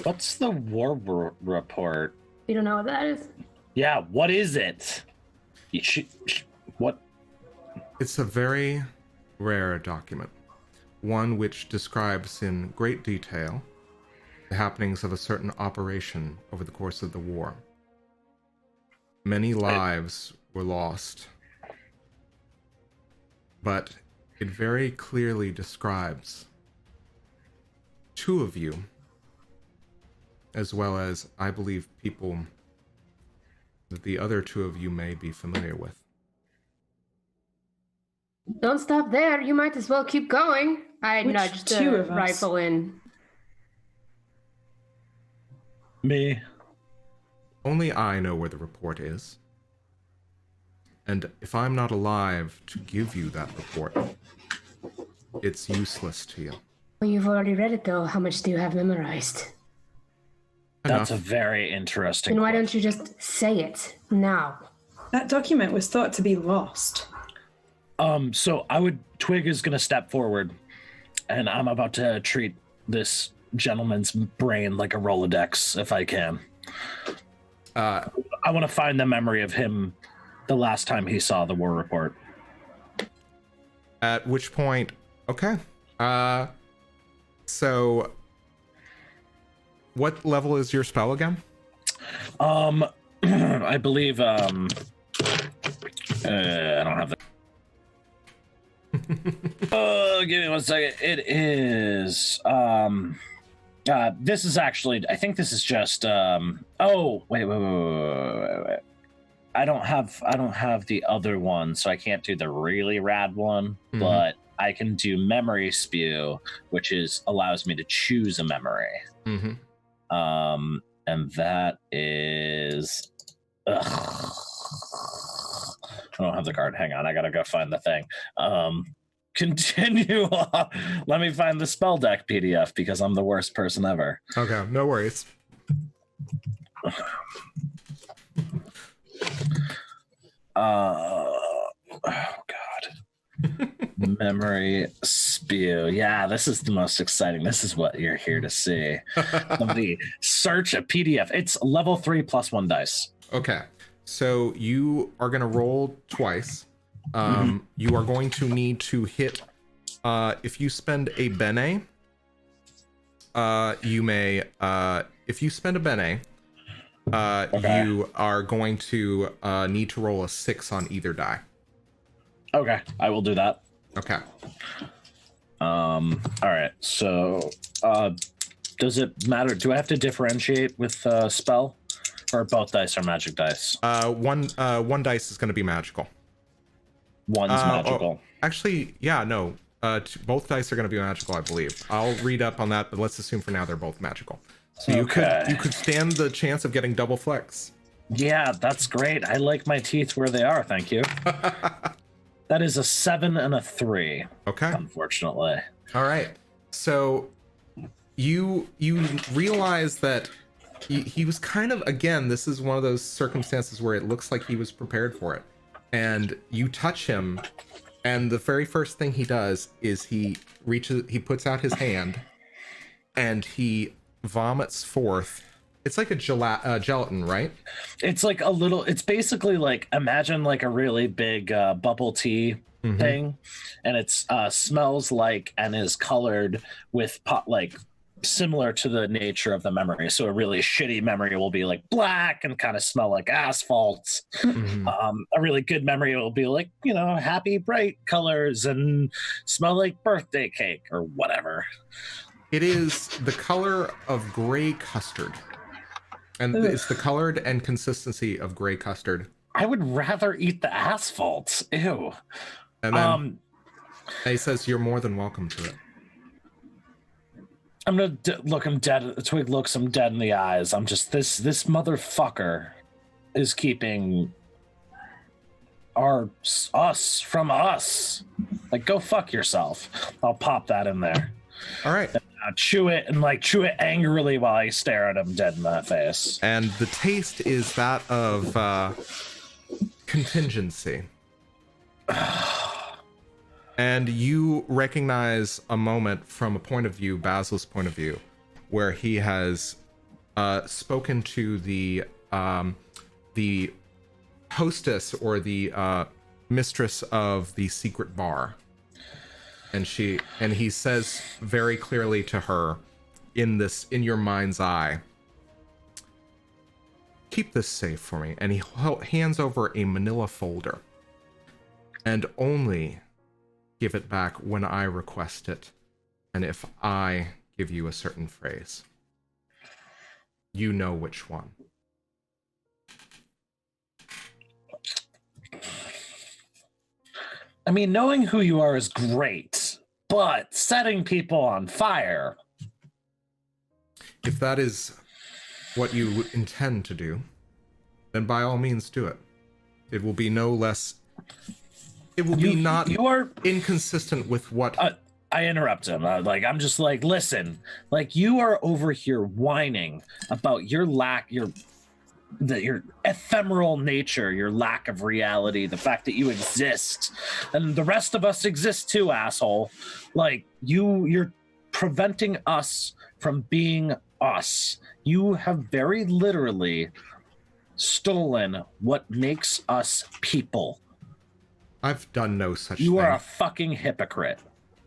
What's the war report? You don't know what that is? Yeah, what is it? What? It's a very rare document. One which describes in great detail the happenings of a certain operation over the course of the war. Many lives were lost, but it very clearly describes two of you, as well as, I believe, people that the other two of you may be familiar with. Don't stop there. You might as well keep going. I nudged the rifle in. Me. Only I know where the report is. And if I'm not alive to give you that report, it's useless to you. Well, you've already read it, though. How much do you have memorized? That's a very interesting Then why don't you just say it now? That document was thought to be lost. So Twigg is going to step forward, and I'm about to treat this gentleman's brain like a Rolodex, if I can. I want to find the memory of him the last time he saw the war report. At which point, okay. So what level is your spell again? I believe, I don't have the... give me 1 second. It is, this is actually, I think this is just, wait. I don't have the other one, so I can't do the really rad one, but I can do memory spew, which allows me to choose a memory. And that is, I don't have the card. Hang on, I gotta go find the thing. Continue on. Let me find the spell deck PDF because I'm the worst person ever. Okay, no worries. Oh God. Memory spew. Yeah, this is the most exciting. This is what you're here to see. Somebody search a PDF. It's level 3 plus 1 dice. Okay, so you are going to roll twice. You are going to need to hit, if you spend a bene, you may, if you spend a bene, you are going to need to roll a 6 on either die. Okay, I will do that. Okay. All right, so does it matter? Do I have to differentiate with spell, or both dice are magic dice? One dice is going to be magical. One's magical. Actually, yeah, no. Both dice are going to be magical, I believe. I'll read up on that, but let's assume for now they're both magical. So you could stand the chance of getting double flex. Yeah, that's great. I like my teeth where they are, thank you. That is a 7 and a 3. Okay. Unfortunately. All right. So you realize that he was kind of, again, this is one of those circumstances where it looks like he was prepared for it. And you touch him, and the very first thing he does is he puts out his hand, and he vomits forth. It's like a gelatin, right? It's like a little, it's basically like, imagine like a really big bubble tea thing. And it's smells like and is colored with like similar to the nature of the memory. So a really shitty memory will be like black and kind of smell like asphalt. A really good memory will be like, happy, bright colors and smell like birthday cake or whatever. It is the color of gray custard. And it's the colored and consistency of gray custard. I would rather eat the asphalt. Ew. And then he says, "You're more than welcome to it." I'm gonna look him dead. Twig looks him dead in the eyes. I'm just this motherfucker is keeping us from us. Like, go fuck yourself. I'll pop that in there. All right. Chew it angrily while I stare at him dead in the face. And the taste is that of contingency. And you recognize a moment from a point of view, Basil's point of view, where he has spoken to the hostess or the mistress of the secret bar. And he says very clearly to her, in your mind's eye, "Keep this safe for me." And he hands over a manila folder. "And only give it back when I request it, and if I give you a certain phrase. You know which one." I mean, knowing who you are is great, but setting people on fire. If that is what you intend to do, then by all means do it. It will be no less. It will be not inconsistent with what. I interrupt him. I'm just like, listen, like, you are over here whining about your ephemeral nature, your lack of reality, the fact that you exist, and the rest of us exist too, asshole. Like, you're preventing us from being us. You have very literally stolen what makes us people. I've done no such thing. You are a fucking hypocrite.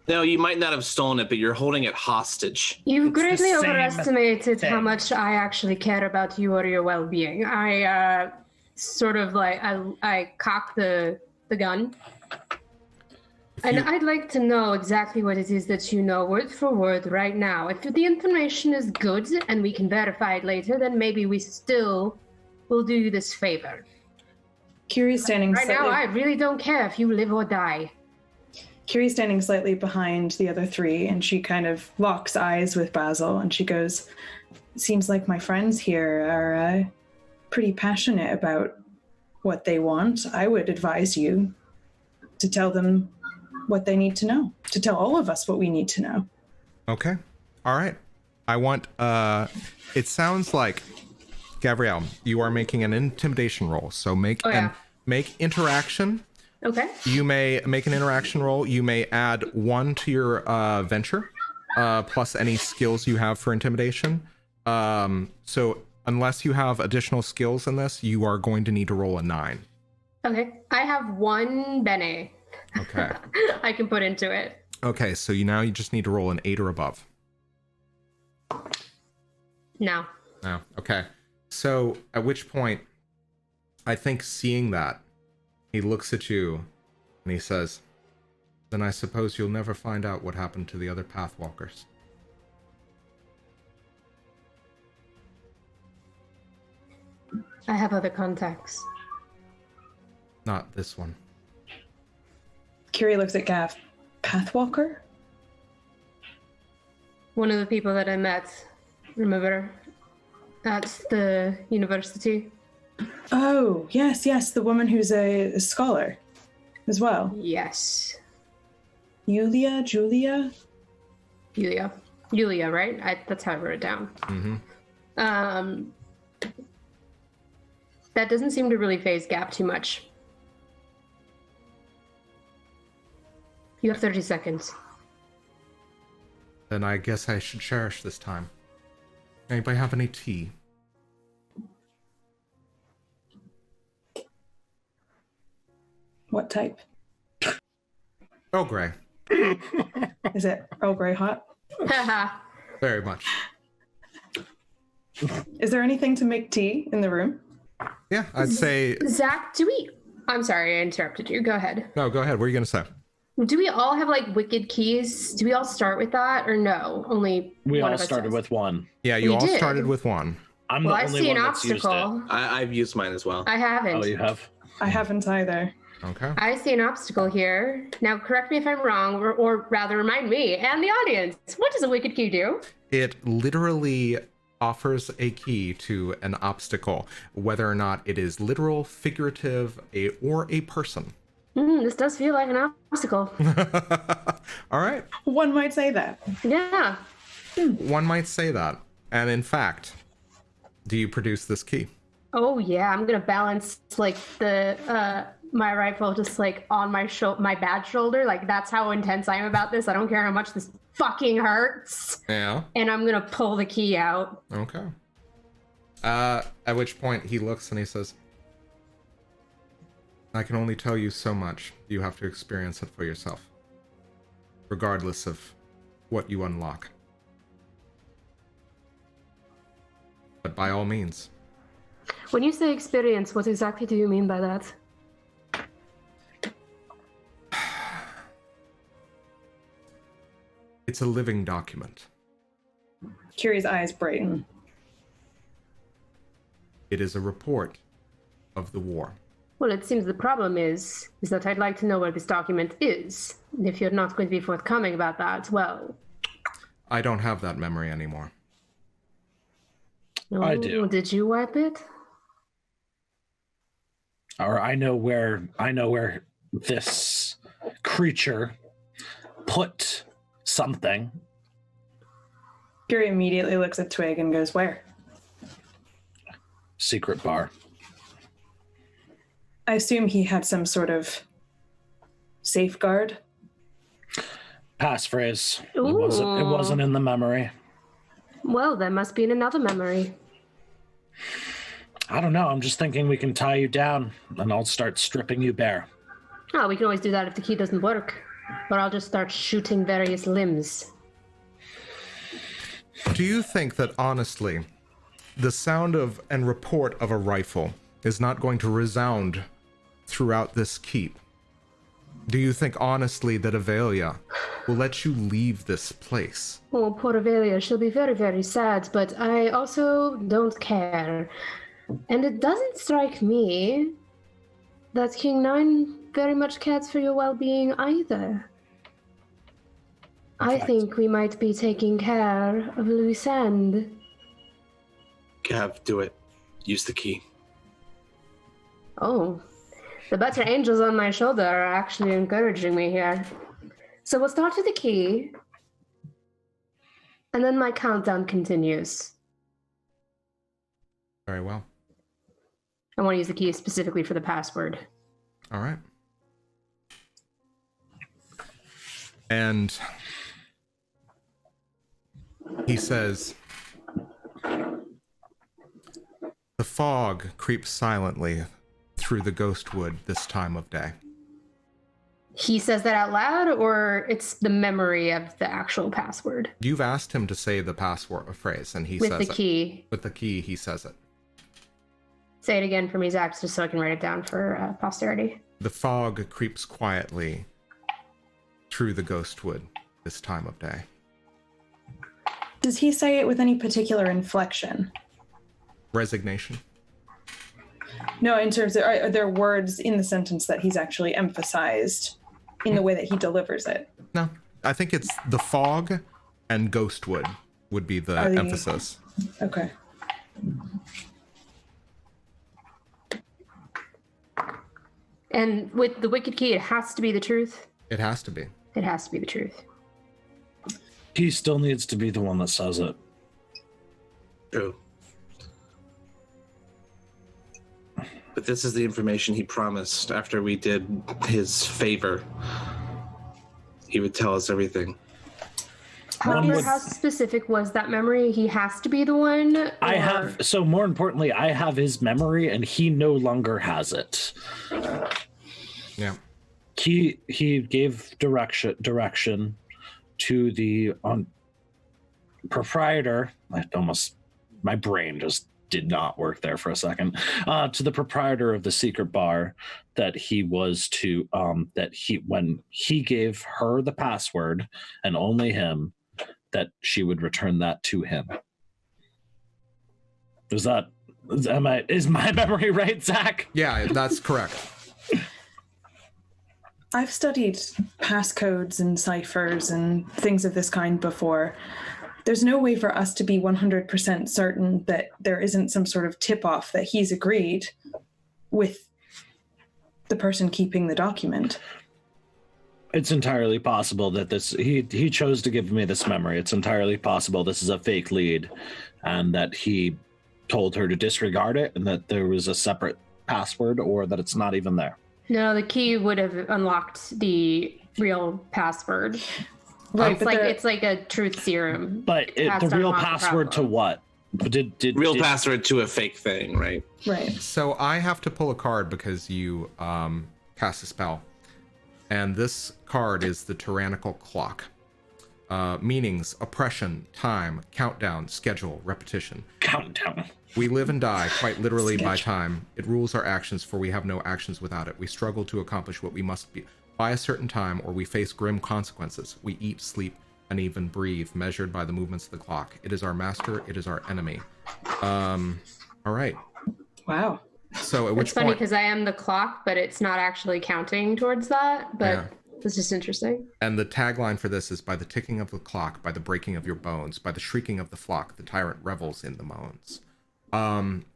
No, you might not have stolen it, but you're holding it hostage. You greatly overestimated how much I actually care about you or your well-being. I I cock the gun. And I'd like to know exactly what it is that you know word for word right now. If the information is good and we can verify it later, then maybe we still will do you this favor. Kyrrie standing right now, I really don't care if you live or die. Kyrrie standing slightly behind the other three, and she kind of locks eyes with Basil, and she goes, "Seems like my friends here are pretty passionate about what they want. I would advise you to tell them what they need to know, to tell all of us what we need to know." Okay. All right. I want, it sounds like, Gavriel, you are making an intimidation roll. So make interaction. Okay. You may make an interaction roll. You may add 1 to your venture, plus any skills you have for intimidation. So unless you have additional skills in this, you are going to need to roll a 9. Okay. I have 1 bene. Okay. I can put into it. Okay, so you just need to roll an 8 or above. No. No. Okay. So at which point, I think seeing that, he looks at you and he says, "Then I suppose you'll never find out what happened to the other Pathwalkers." I have other contacts. Not this one. Kyrrie looks at Gav. Pathwalker? One of the people that I met, remember, at the university. Oh, yes, the woman who's a scholar as well. Yes. Julia, right? That's how I wrote it down. Mm-hmm. That doesn't seem to really phase Gap too much. You have 30 seconds. Then I guess I should cherish this time. Anybody have any tea? What type? Earl Grey. Is it Earl Grey hot? Very much. Is there anything to make tea in the room? Yeah, I'd say... Zach, I'm sorry, I interrupted you. Go ahead. No, go ahead. What are you going to say? Do we all have, like, wicked keys? Do we all start with that, or no? Only we one all of us started does? with one. Yeah, you all started with one. I'm well, the I only see one an that's used obstacle. it. I've used mine as well. I haven't. Oh, you have? I haven't either. Okay. I see an obstacle here. Now, correct me if I'm wrong, or rather remind me and the audience, what does a wicked key do? It literally offers a key to an obstacle, whether or not it is literal, figurative, or a person. This does feel like an obstacle. All right. One might say that. Yeah. One might say that. And in fact, do you produce this key? Oh yeah, I'm gonna balance like the my rifle just like on my bad shoulder. Like that's how intense I am about this. I don't care how much this fucking hurts. Yeah. And I'm gonna pull the key out. Okay. At which point he looks and he says, I can only tell you so much. You have to experience it for yourself, regardless of what you unlock. But by all means. When you say experience, what exactly do you mean by that? It's a living document. Kyrie's eyes brighten. It is a report of the war. Well, it seems the problem is that I'd like to know where this document is. And if you're not going to be forthcoming about that, well... I don't have that memory anymore. Oh, I do. Did you wipe it? Or I know where this creature put something. Kyrrie immediately looks at Twigg and goes, where? Secret bar. I assume he had some sort of safeguard. Passphrase. It wasn't in the memory. Well, there must be in another memory. I don't know. I'm just thinking we can tie you down and I'll start stripping you bare. Oh, we can always do that if the key doesn't work. Or I'll just start shooting various limbs. Do you think that, honestly, the sound of and report of a rifle is not going to resound throughout this keep? Do you think, honestly, that Avelia will let you leave this place? Oh, poor Avelia. She'll be very, very sad, but I also don't care. And it doesn't strike me that King Nine very much cares for your well-being either. I think we might be taking care of loose end. Gav, do it. Use the key. Oh, the better angels on my shoulder are actually encouraging me here. So we'll start with the key, and then my countdown continues. Very well. I want to use the key specifically for the password. All right. And he says, the fog creeps silently through the ghost wood this time of day. He says that out loud, or it's the memory of the actual password? You've asked him to say the password phrase, and he says it. With the key. With the key, he says it. Say it again for me, Zach, just so I can write it down for posterity. The fog creeps quietly through the ghost wood this time of day. Does he say it with any particular inflection? Resignation. No, in terms of, are there words in the sentence that he's actually emphasized in the way that he delivers it. No, I think it's the fog and ghostwood would be the emphasis. Okay. And with the wicked key, it has to be the truth. It has to be. It has to be the truth. He still needs to be the one that says it. True. But this is the information he promised after we did his favor. He would tell us everything. How specific was that memory? He has to be the one? So more importantly, I have his memory and he no longer has it. Yeah. He gave direction to the proprietor. My brain just did not work there for a second. To the proprietor of the secret bar that he was to when he gave her the password and only him, that she would return that to him. Is my memory right, Zach? Yeah, that's correct. I've studied passcodes and ciphers and things of this kind before. There's no way for us to be 100% certain that there isn't some sort of tip-off that he's agreed with the person keeping the document. It's entirely possible that he chose to give me this memory. It's entirely possible this is a fake lead and that he told her to disregard it and that there was a separate password or that it's not even there. No, the key would have unlocked the real password. Right, it's like a truth serum. But the real password to what? Real password to a fake thing, right? Right. So I have to pull a card because you cast a spell. And this card is the Tyrannical Clock. Meanings: oppression, time, countdown, schedule, repetition. Countdown. We live and die, quite literally, by time. It rules our actions, for we have no actions without it. We struggle to accomplish what we must be by a certain time, or we face grim consequences. We eat, sleep, and even breathe, measured by the movements of the clock. It is our master, it is our enemy. All right. Wow. So at which It's funny because I am the clock, but it's not actually counting towards that. But yeah. It's just interesting. And the tagline for this is: by the ticking of the clock, by the breaking of your bones, by the shrieking of the flock, the tyrant revels in the moans.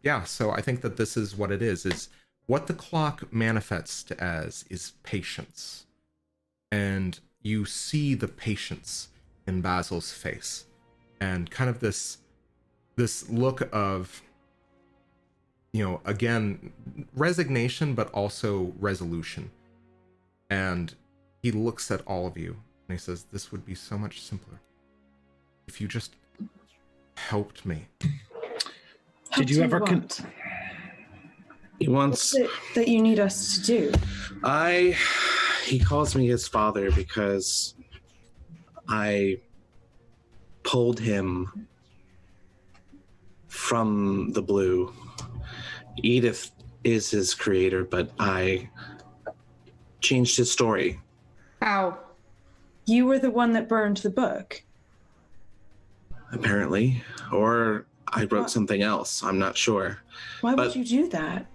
Yeah, so I think that this is what it is what the clock manifests as is patience. And you see the patience in Basil's face and kind of this look of, again, resignation, but also resolution. And he looks at all of you and he says, this would be so much simpler if you just helped me. Did you ever... He wants... What is it that you need us to do? He calls me his father because I pulled him from the blue. Edith is his creator, but I changed his story. How? You were the one that burned the book. Apparently. Or I wrote something else. I'm not sure. Why would you do that?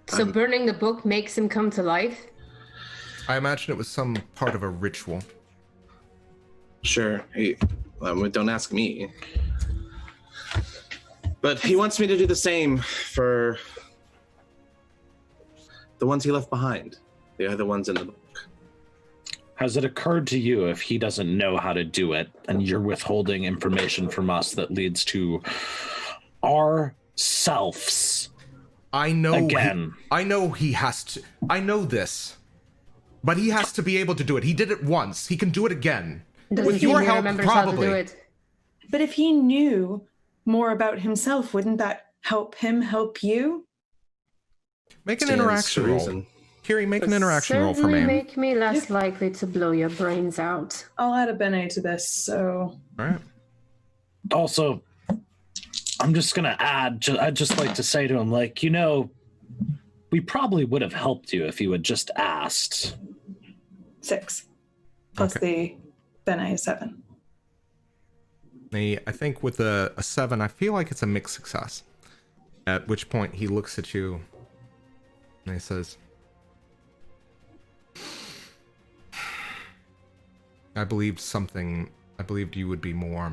So burning the book makes him come to life? I imagine it was some part of a ritual. Sure. Don't ask me. But he wants me to do the same for the ones he left behind. The other ones in the book. Has it occurred to you if he doesn't know how to do it and you're withholding information from us that leads to our selves? I know. Again. I know he has to. I know this. But he has to be able to do it. He did it once. He can do it again. With your help, probably. But if he knew more about himself, wouldn't that help him help you? Make an interaction roll. Kyrrie, make an interaction roll for me. Make me less likely to blow your brains out. I'll add a Bene to this, so... All right. Also, I'm just going to add, I'd just like to say to him, we probably would have helped you if you had just asked. 6. Plus the Bene 7. I think with a 7, I feel like it's a mixed success. At which point he looks at you and he says, I believed you would be more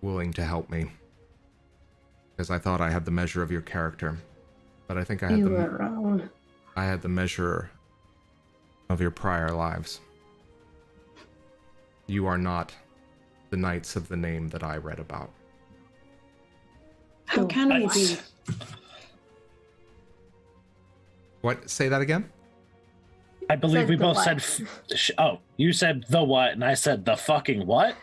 willing to help me. Because I thought I had the measure of your character. But I think I had the measure of your prior lives. You are not the knights of the name that I read about. How can we be? What? Say that again? I believe we both said... you said the what, and I said the fucking what?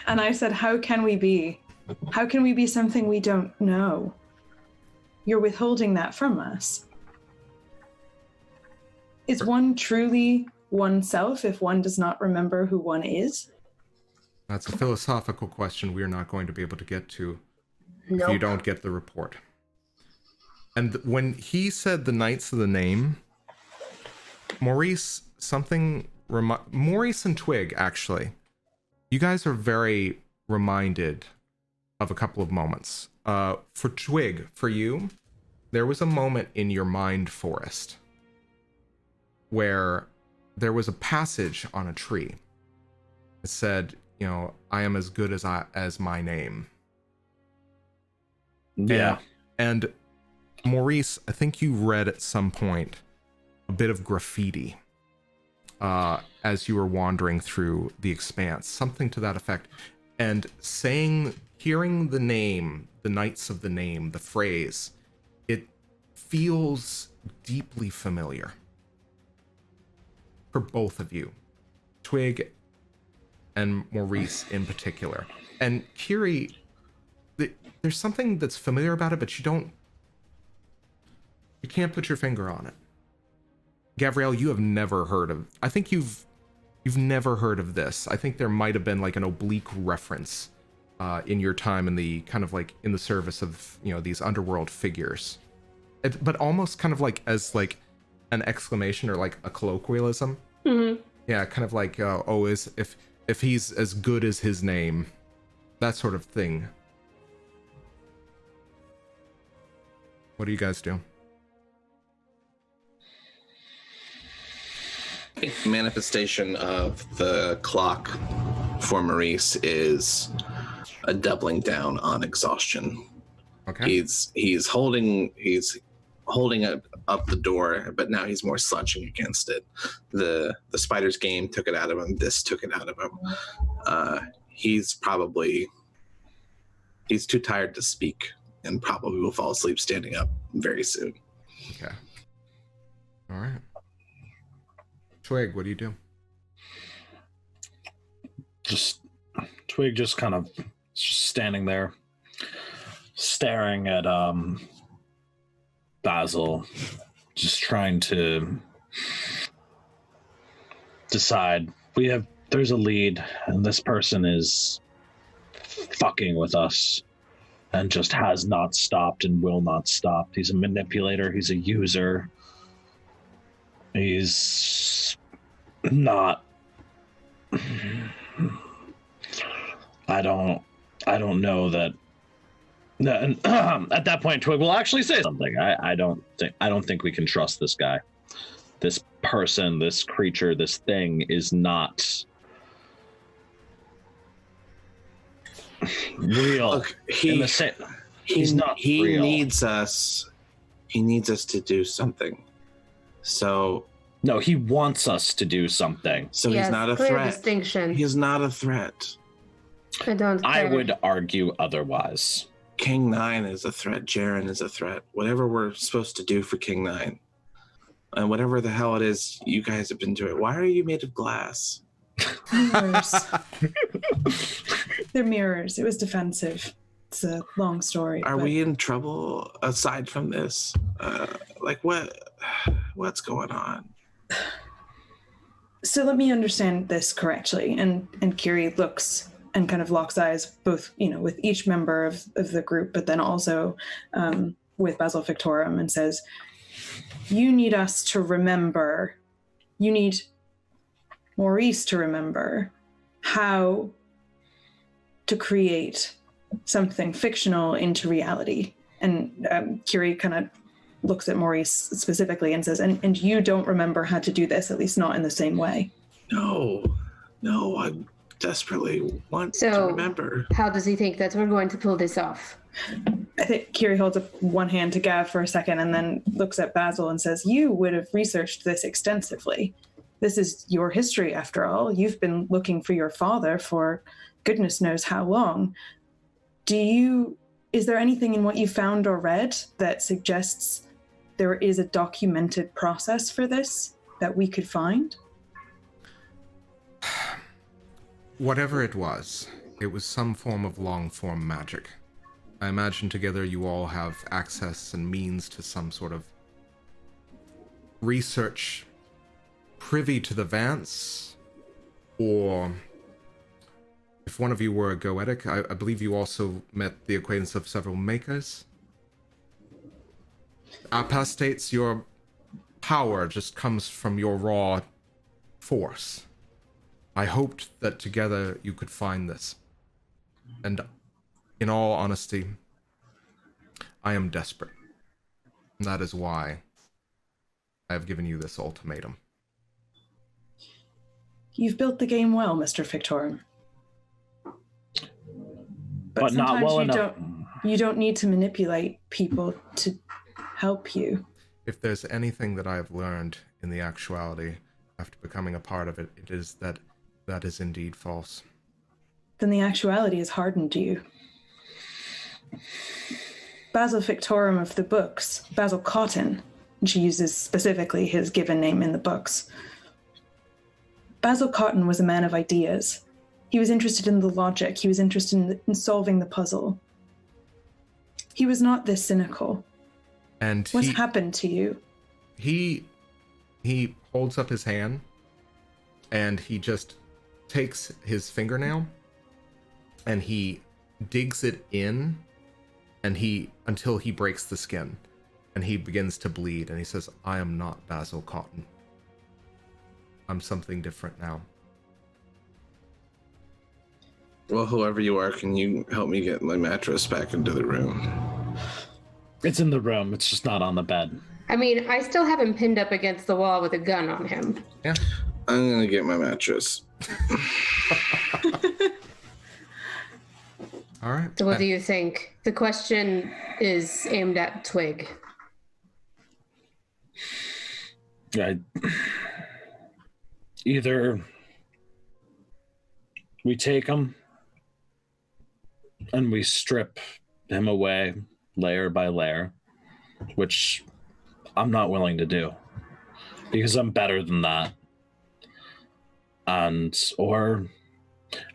And I said, how can we be? How can we be something we don't know? You're withholding that from us. Is one truly oneself if one does not remember who one is? That's a philosophical question we're not going to be able to get to if you don't get the report. And when he said the Knights of the Name, Maurice and Twigg, actually, you guys are very reminded of a couple of moments. For Twigg, for you, there was a moment in your mind forest where there was a passage on a tree. It said, I am as good as my name. Yeah. And Maurice, I think you read at some point a bit of graffiti as you were wandering through the expanse, something to that effect. And hearing the name, the Knights of the Name, the phrase, it feels deeply familiar for both of you, Twigg and Maurice in particular. And Kyrrie, there's something that's familiar about it, but you can't put your finger on it. Gavriel, you have never heard of... I think you've never heard of this. I think there might have been like an oblique reference in your time in the kind of like in the service of, these underworld figures. But almost kind of like as like an exclamation or like a colloquialism. Mm-hmm. Yeah, kind of like, if he's as good as his name, that sort of thing. What do you guys do? Manifestation of the clock for Maurice is a doubling down on exhaustion. Okay. He's holding it up the door, but now he's more slouching against it. The spider's game took it out of him. This took it out of him. He's too tired to speak and probably will fall asleep standing up very soon. Okay. All right. Twigg, what do you do? Twigg just kind of standing there, staring at Basil, just trying to decide. There's a lead, and this person is fucking with us and just has not stopped and will not stop. He's a manipulator. He's a user. He's not... I don't know that... At that point, Twigg will actually say something. I don't think we can trust this guy. This person, this creature, this thing is not real. Look, he's not he real. needs us to do something. So no, he wants us to do something. So he's not a threat. Distinction. He's not a threat. I would argue otherwise. King 9 is a threat. Jaren is a threat. Whatever we're supposed to do for King 9, and whatever the hell it is you guys have been doing. Why are you made of glass? Mirrors. They're mirrors. It was defensive. It's a long story. Are we in trouble aside from this? What's going on? So let me understand this correctly. And Kyrrie looks and kind of locks eyes both, with each member of the group, but then also with Basil Fictorum, and says, you need us to remember, you need Maurice to remember how to create something fictional into reality. And Kyrrie kind of looks at Maurice specifically and says, and you don't remember how to do this, at least not in the same way. No, No, I desperately want to remember. How does he think that we're going to pull this off? I think Kyrrie holds up one hand to Gav for a second and then looks at Basil and says, you would have researched this extensively. This is your history, after all. You've been looking for your father for goodness knows how long. Is there anything in what you found or read that suggests there is a documented process for this that we could find? Whatever it was some form of long-form magic. I imagine together you all have access and means to some sort of research privy to the Vance, or if one of you were a goetic, I believe you also met the acquaintance of several makers. Apostates, your power just comes from your raw force. I hoped that together you could find this. And in all honesty, I am desperate. And that is why I have given you this ultimatum. You've built the game well, Mr. Fictorum. But not well enough. You don't need to manipulate people to help you. If there's anything that I have learned in the actuality after becoming a part of it, it is that that is indeed false. Then the actuality has hardened you. Basil Fictorum of the books, Basil Cotton, and she uses specifically his given name in the books. Basil Cotton was a man of ideas. He was interested in the logic. He was interested in solving the puzzle. He was not this cynical. And what's happened to you? He holds up his hand, and he just takes his fingernail, and he digs it in, and until he breaks the skin, and he begins to bleed, and he says, I am not Basil Cotton. I'm something different now. Well, whoever you are, can you help me get my mattress back into the room? It's in the room. It's just not on the bed. I mean, I still have him pinned up against the wall with a gun on him. Yeah. I'm going to get my mattress. All right. So what do you think? The question is aimed at Twigg. Either we take him and we strip him away layer by layer, which I'm not willing to do because I'm better than that. Or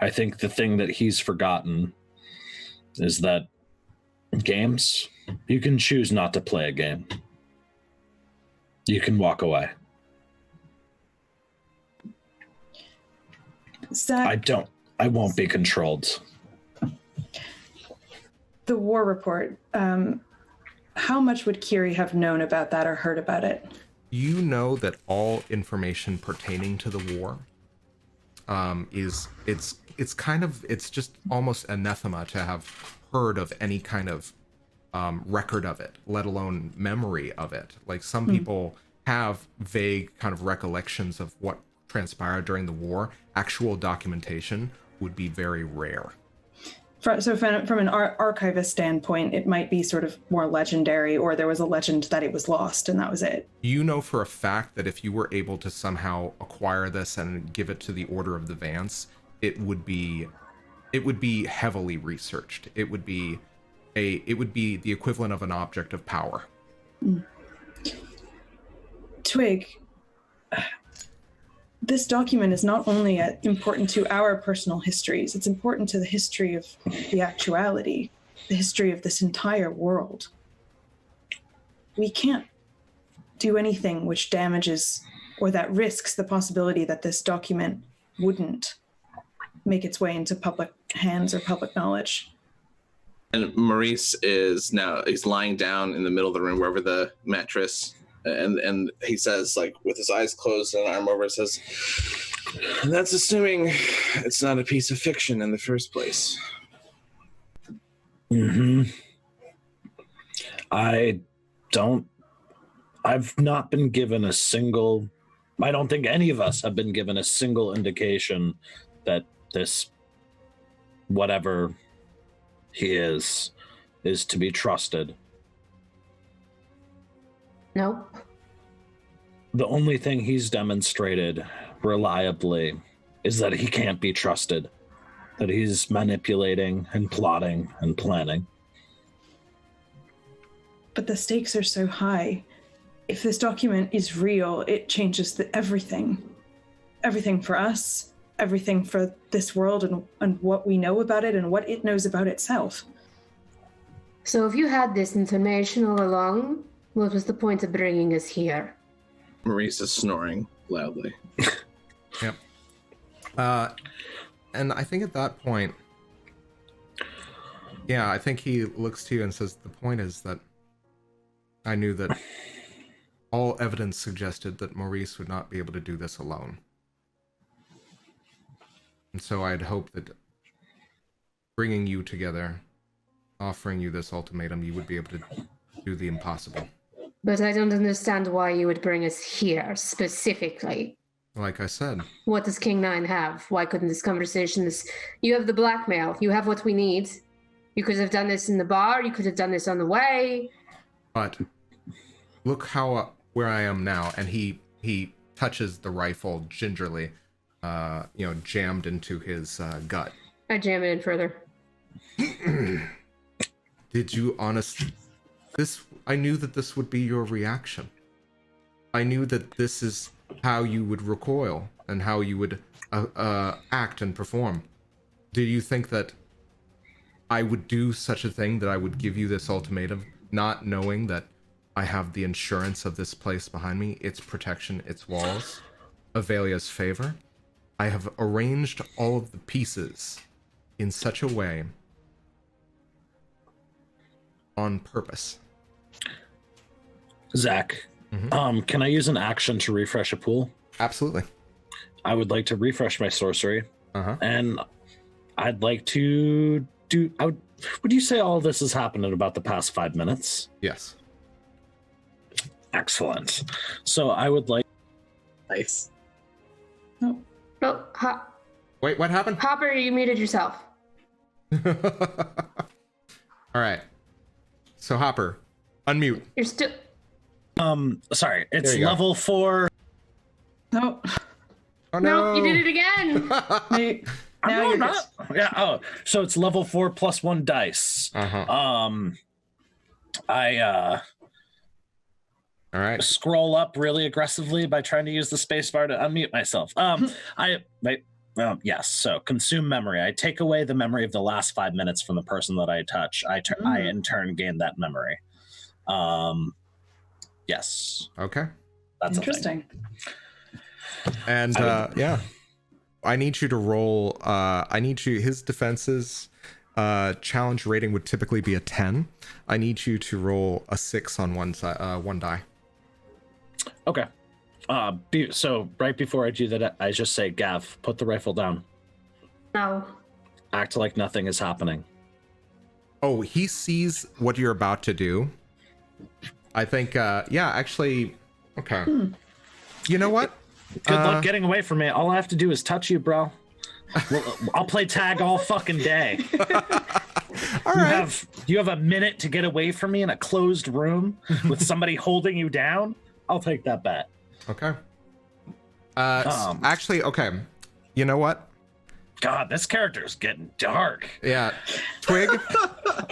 I think the thing that he's forgotten is that games, you can choose not to play a game. You can walk away. I won't be controlled. The war report, how much would Kyrrie have known about that or heard about it? You know that all information pertaining to the war it's just almost anathema to have heard of any kind of record of it, let alone memory of it. Like some people have vague kind of recollections of what transpired during the war. Actual documentation would be very rare. So from an archivist standpoint, it might be sort of more legendary, or there was a legend that it was lost and that was it. You know for a fact that if you were able to somehow acquire this and give it to the Order of the Vance, it would be heavily researched. It would be the equivalent of an object of power. Twigg, this document is not only important to our personal histories, it's important to the history of the actuality, the history of this entire world. We can't do anything which damages or that risks the possibility that this document wouldn't make its way into public hands or public knowledge. And Maurice is lying down in the middle of the room, wherever the mattress, and he says, like, with his eyes closed and an arm over, says, and that's assuming it's not a piece of fiction in the first place. I've not been given a single I don't think any of us have been given a single indication that this, whatever he is to be trusted. Nope. The only thing he's demonstrated reliably is that he can't be trusted, that he's manipulating and plotting and planning. But the stakes are so high. If this document is real, it changes everything. Everything for us, everything for this world and what we know about it and what it knows about itself. So if you had this information all along, what was the point of bringing us here? Maurice is snoring loudly. Yep. And I think at that point, yeah, I think he looks to you and says, the point is that I knew that all evidence suggested that Maurice would not be able to do this alone. And so I'd hoped that bringing you together, offering you this ultimatum, you would be able to do the impossible. But I don't understand why you would bring us here specifically. Like I said. What does King 9 have? Why couldn't this conversation... You have the blackmail. You have what we need. You could have done this in the bar. You could have done this on the way. But look how where I am now. And he touches the rifle gingerly, jammed into his gut. I jam it in further. Did you I knew that this would be your reaction. I knew that this is how you would recoil and how you would act and perform. Do you think that I would do such a thing, that I would give you this ultimatum, not knowing that I have the insurance of this place behind me, its protection, its walls, Avelia's favor? I have arranged all of the pieces in such a way on purpose. Zach, can I use an action to refresh a pool? Absolutely. I would like to refresh my sorcery. And I'd like to would you say all this has happened in about the past 5 minutes? Yes. Excellent. So I would like... Nice. Oh, wait, what happened? Hopper, you muted yourself. All right. So Hopper, unmute. You're still... sorry, it's level 4. No. Oh no, you did it again. Now you're not. Yeah. Oh, so it's level 4 plus 1 dice. All right. Scroll up really aggressively by trying to use the spacebar to unmute myself. Yes. So consume memory. I take away the memory of the last 5 minutes from the person that I touch. I in turn gain that memory. Yes. Okay. That's interesting. And yeah, I need you to roll. His defenses challenge rating would typically be a 10. I need you to roll a 6 on one side, one die. Okay. So right before I do that, I just say, Gav, put the rifle down. No. Act like nothing is happening. Oh, he sees what you're about to do. I think, actually, okay. You know what? Good luck getting away from me. All I have to do is touch you, bro. I'll play tag all fucking day. All right. You have a minute to get away from me in a closed room with somebody holding you down? I'll take that bet. Okay. Actually, okay. You know what? God, this character's getting dark. Yeah. Twigg.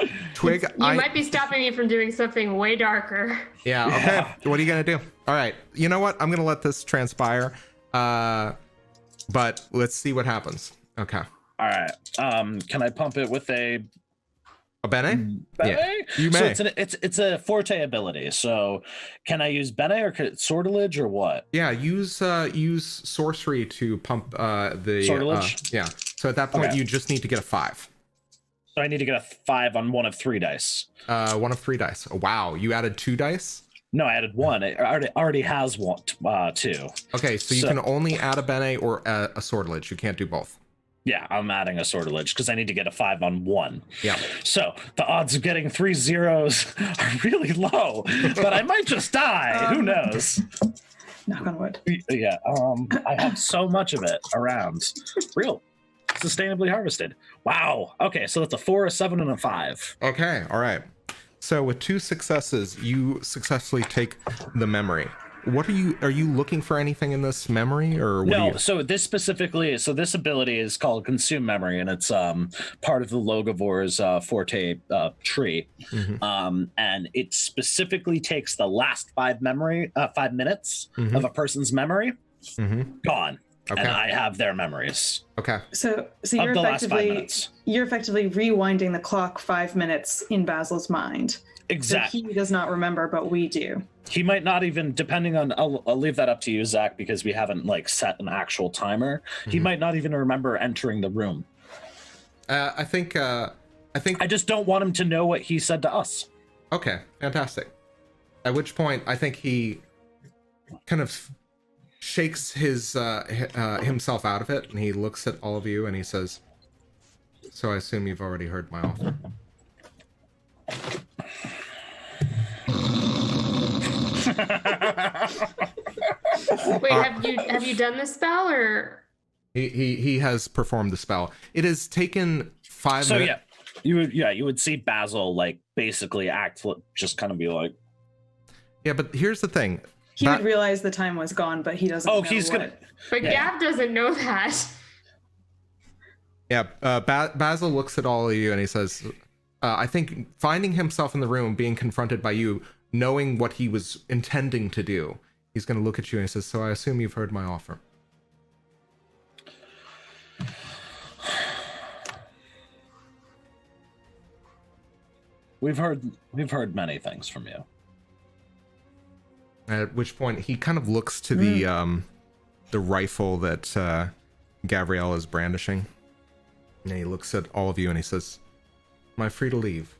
You might be stopping me from doing something way darker. Yeah, okay. What are you going to do? All right. You know what? I'm going to let this transpire. But let's see what happens. Okay. All right. Can I pump it with a Bene? Bene? Yeah, you may. So it's a forte ability. So can I use Bene or sortilege or what? Yeah, use sorcery to pump the sortilege. Yeah. So at that point, you just need to get a 5. So I need to get a 5 on one of 3 dice. 1 of 3 dice. Oh, wow, you added 2 dice? No, I added 1. It already has 2. Okay, so you can only add a Bene or a sortilege. You can't do both. Yeah, I'm adding a sortilege because I need to get a 5 on 1. Yeah. So the odds of getting 3 zeros are really low, but I might just die. Who knows? Knock on wood. Yeah, I have so much of it around. Real. Sustainably harvested. Wow. Okay, so that's a 4, a 7, and a 5. Okay, all right. So with 2 successes, you successfully take the memory. What are you looking for anything in this memory, or what? No, so this specifically, this ability is called Consume Memory, and it's part of the Logovor's Forte tree. Mm-hmm. And it specifically takes the last 5 minutes of a person's memory, gone. Okay. And I have their memories. Okay. So you're effectively rewinding the clock 5 minutes in Basil's mind. Exactly. So he does not remember, but we do. He might not even, depending on, I'll leave that up to you, Zach, because we haven't set an actual timer. He might not even remember entering the room. I think I just don't want him to know what he said to us. Okay, fantastic. At which point, I think he kind of shakes his himself out of it, and he looks at all of you, and he says, "So I assume you've already heard my offer." Wait, have you done this spell, or he has performed the spell? It has taken 5 minutes. You would see Basil basically act, just kind of be like, yeah, but here's the thing. He would realize the time was gone, but he doesn't know But Gav doesn't know that. Yeah, Basil looks at all of you and he says, I think finding himself in the room, being confronted by you, knowing what he was intending to do, he's going to look at you and he says, "So I assume you've heard my offer." We've heard many things from you. At which point he kind of looks to the rifle that Gavriel is brandishing, and he looks at all of you and he says, "Am I free to leave?"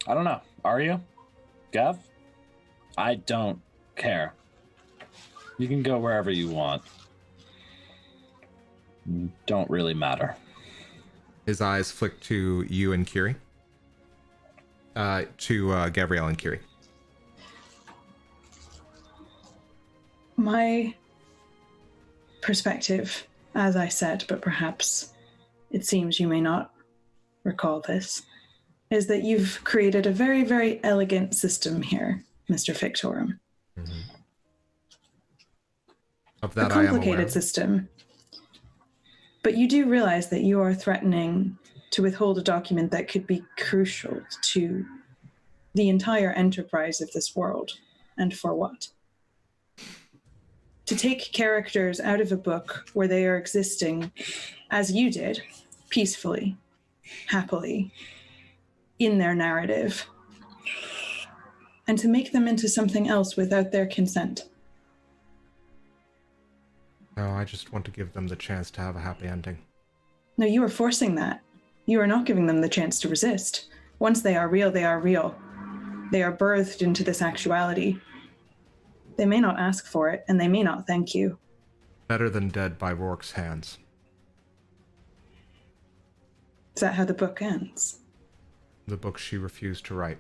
I don't know. Are you, Gav? I don't care. You can go wherever you want. Don't really matter. His eyes flick to you and Kyrrie. To Gavriel and Kyrrie. My perspective, as I said, but perhaps it seems you may not recall this, is that you've created a very, very elegant system here, Mr. Fictorum. Mm-hmm. Of that, a complicated system. But you do realize that you are threatening to withhold a document that could be crucial to the entire enterprise of this world. And for what? To take characters out of a book where they are existing, as you did, peacefully, happily, in their narrative, and to make them into something else without their consent. No, I just want to give them the chance to have a happy ending. No, you are forcing that. You are not giving them the chance to resist. Once they are real, they are real. They are birthed into this actuality. They may not ask for it, and they may not thank you. Better than dead by Rourke's hands. Is that how the book ends? The book she refused to write.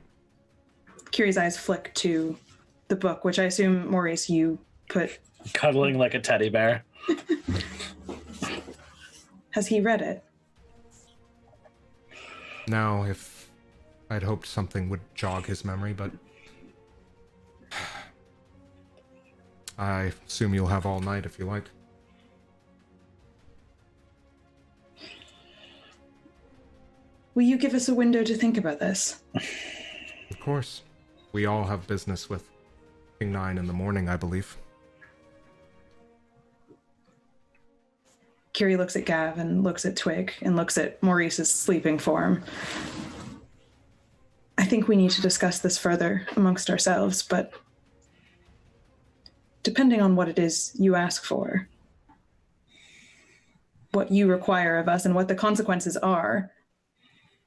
Kyrrie's eyes flick to the book, which I assume, Maurice, you put... Cuddling like a teddy bear. Has he read it? No, if I'd hoped something would jog his memory, but I assume you'll have all night if you like. Will you give us a window to think about this? Of course. We all have business with King 9 in the morning, I believe. Kyrrie looks at Gav and looks at Twigg and looks at Maurice's sleeping form. I think we need to discuss this further amongst ourselves, but depending on what it is you ask for, what you require of us, and what the consequences are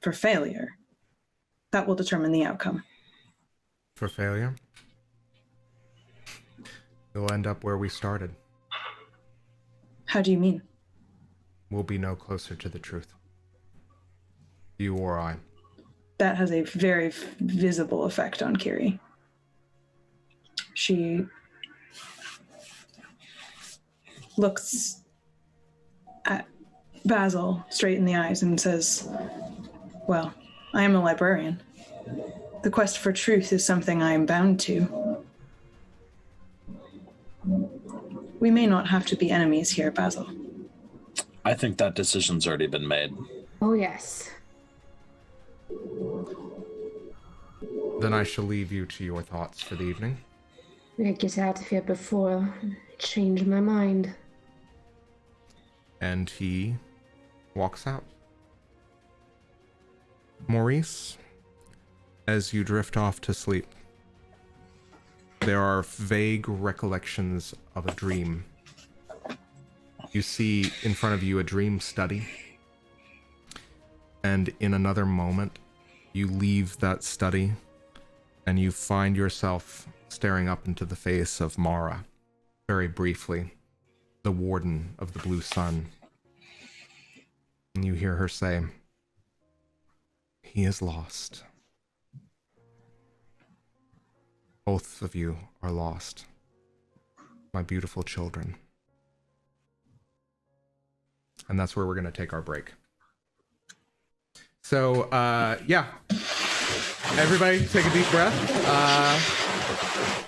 for failure, that will determine the outcome. For failure? We'll end up where we started. How do you mean? We'll be no closer to the truth. You or I. that has a very visible effect on Kyrrie. She looks at Basil straight in the eyes and says, well, I am a librarian. The quest for truth is something I am bound to. We may not have to be enemies here, Basil. I think that decision's already been made. Oh, yes. Then I shall leave you to your thoughts for the evening. I get out of here before I change my mind. And he walks out. Maurice, as you drift off to sleep, there are vague recollections of a dream. You see in front of you a dream study, and in another moment, you leave that study, and you find yourself staring up into the face of Mara, very briefly, the warden of the Blue Sun. And you hear her say, "He is lost. Both of you are lost, my beautiful children." And that's where we're going to take our break. So, yeah. Everybody take a deep breath.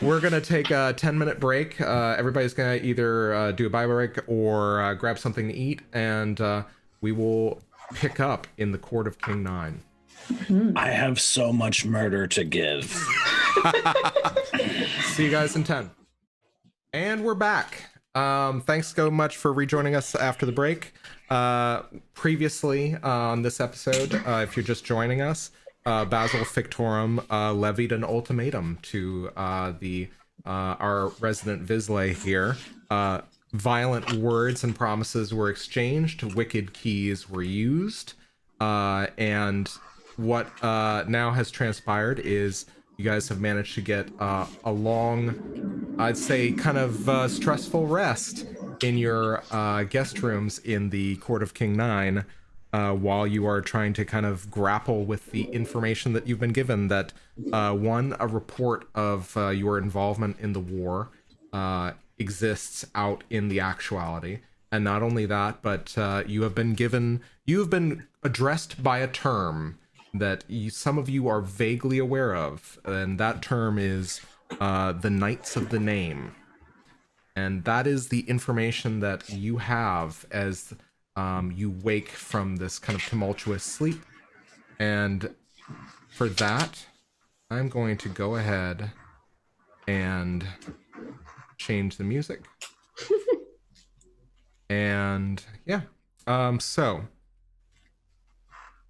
We're going to take a 10-minute break. Everybody's going to either do a bio break or grab something to eat, and we will pick up in the Court of King 9. I have so much murder to give. See you guys in 10. And we're back. Thanks so much for rejoining us after the break. Previously on this episode, if you're just joining us, Basil Fictorum levied an ultimatum to our resident vislae here. Violent words and promises were exchanged, wicked keys were used, and what now has transpired is you guys have managed to get a long, I'd say, kind of stressful rest in your guest rooms in the Court of King 9, while you are trying to kind of grapple with the information that you've been given, that one, a report of your involvement in the war exists out in the actuality, and not only that, but you have been addressed by a term that some of you are vaguely aware of, and that term is the Knights of the Name. And that is the information that you have as you wake from this kind of tumultuous sleep. And for that, I'm going to go ahead and change the music. And yeah, so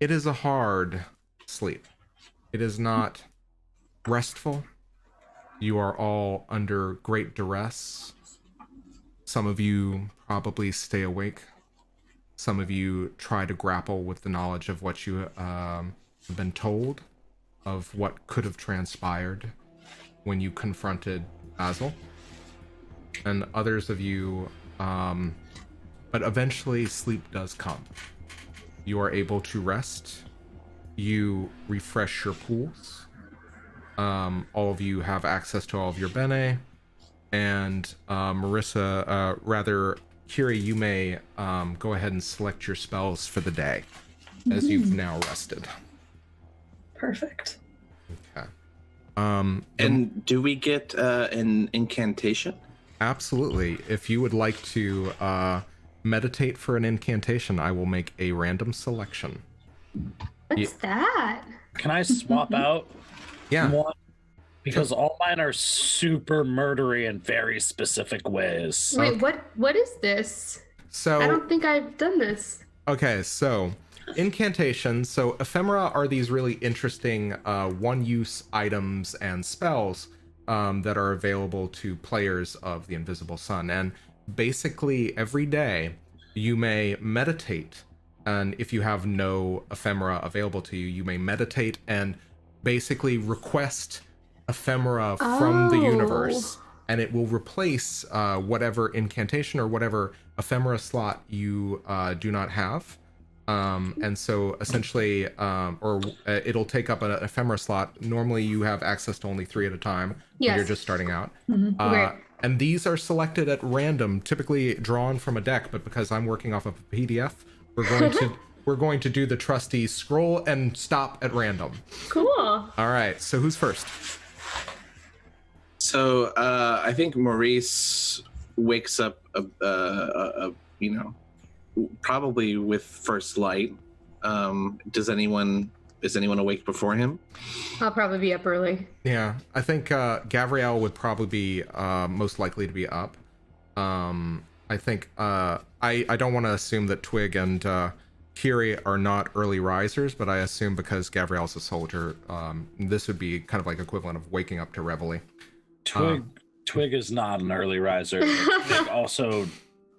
it is a hard sleep. It is not restful. You are all under great duress. Some of you probably stay awake. Some of you try to grapple with the knowledge of what you have been told, of what could have transpired when you confronted Basil. And others of you, but eventually sleep does come. You are able to rest. You refresh your pools. All of you have access to all of your bene. And Kyrrie, you may go ahead and select your spells for the day, as you've now rested. Perfect. Okay. And do we get an incantation? Absolutely. If you would like to meditate for an incantation, I will make a random selection. What's that? Can I swap out one? Because all mine are super murdery in very specific ways. Wait, what is this? So I don't think I've done this. Okay, so incantations. So ephemera are these really interesting one-use items and spells that are available to players of the Invisible Sun. And basically every day you may meditate, and if you have no ephemera available to you, you may meditate and basically request ephemera from the universe, and it will replace whatever incantation or whatever ephemera slot you do not have. And so essentially, it'll take up an ephemera slot. Normally you have access to only 3 at a time when you're just starting out. Great. And these are selected at random, typically drawn from a deck, but because I'm working off of a PDF, we're going to do the trusty scroll and stop at random. Cool. All right, so who's first? So I think Maurice wakes up, probably with first light. Is anyone awake before him? I'll probably be up early. Yeah, I think Gavriel would probably be most likely to be up. I think I don't want to assume that Twigg and Kyrrie are not early risers, but I assume because Gavriel's a soldier, this would be kind of like equivalent of waking up to reveille. Twigg is not an early riser. Twigg also.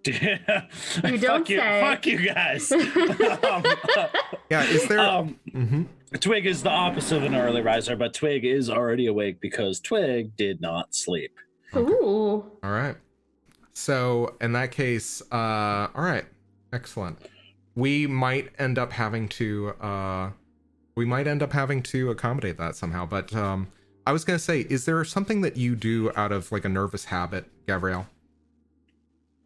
You don't say. Fuck you guys. Yeah, is there? Twigg is the opposite of an early riser, but Twigg is already awake because Twigg did not sleep. Okay. Ooh. All right. So in that case, all right, excellent. We might end up having to accommodate that somehow. But I was gonna say, is there something that you do out of like a nervous habit, Gavriel?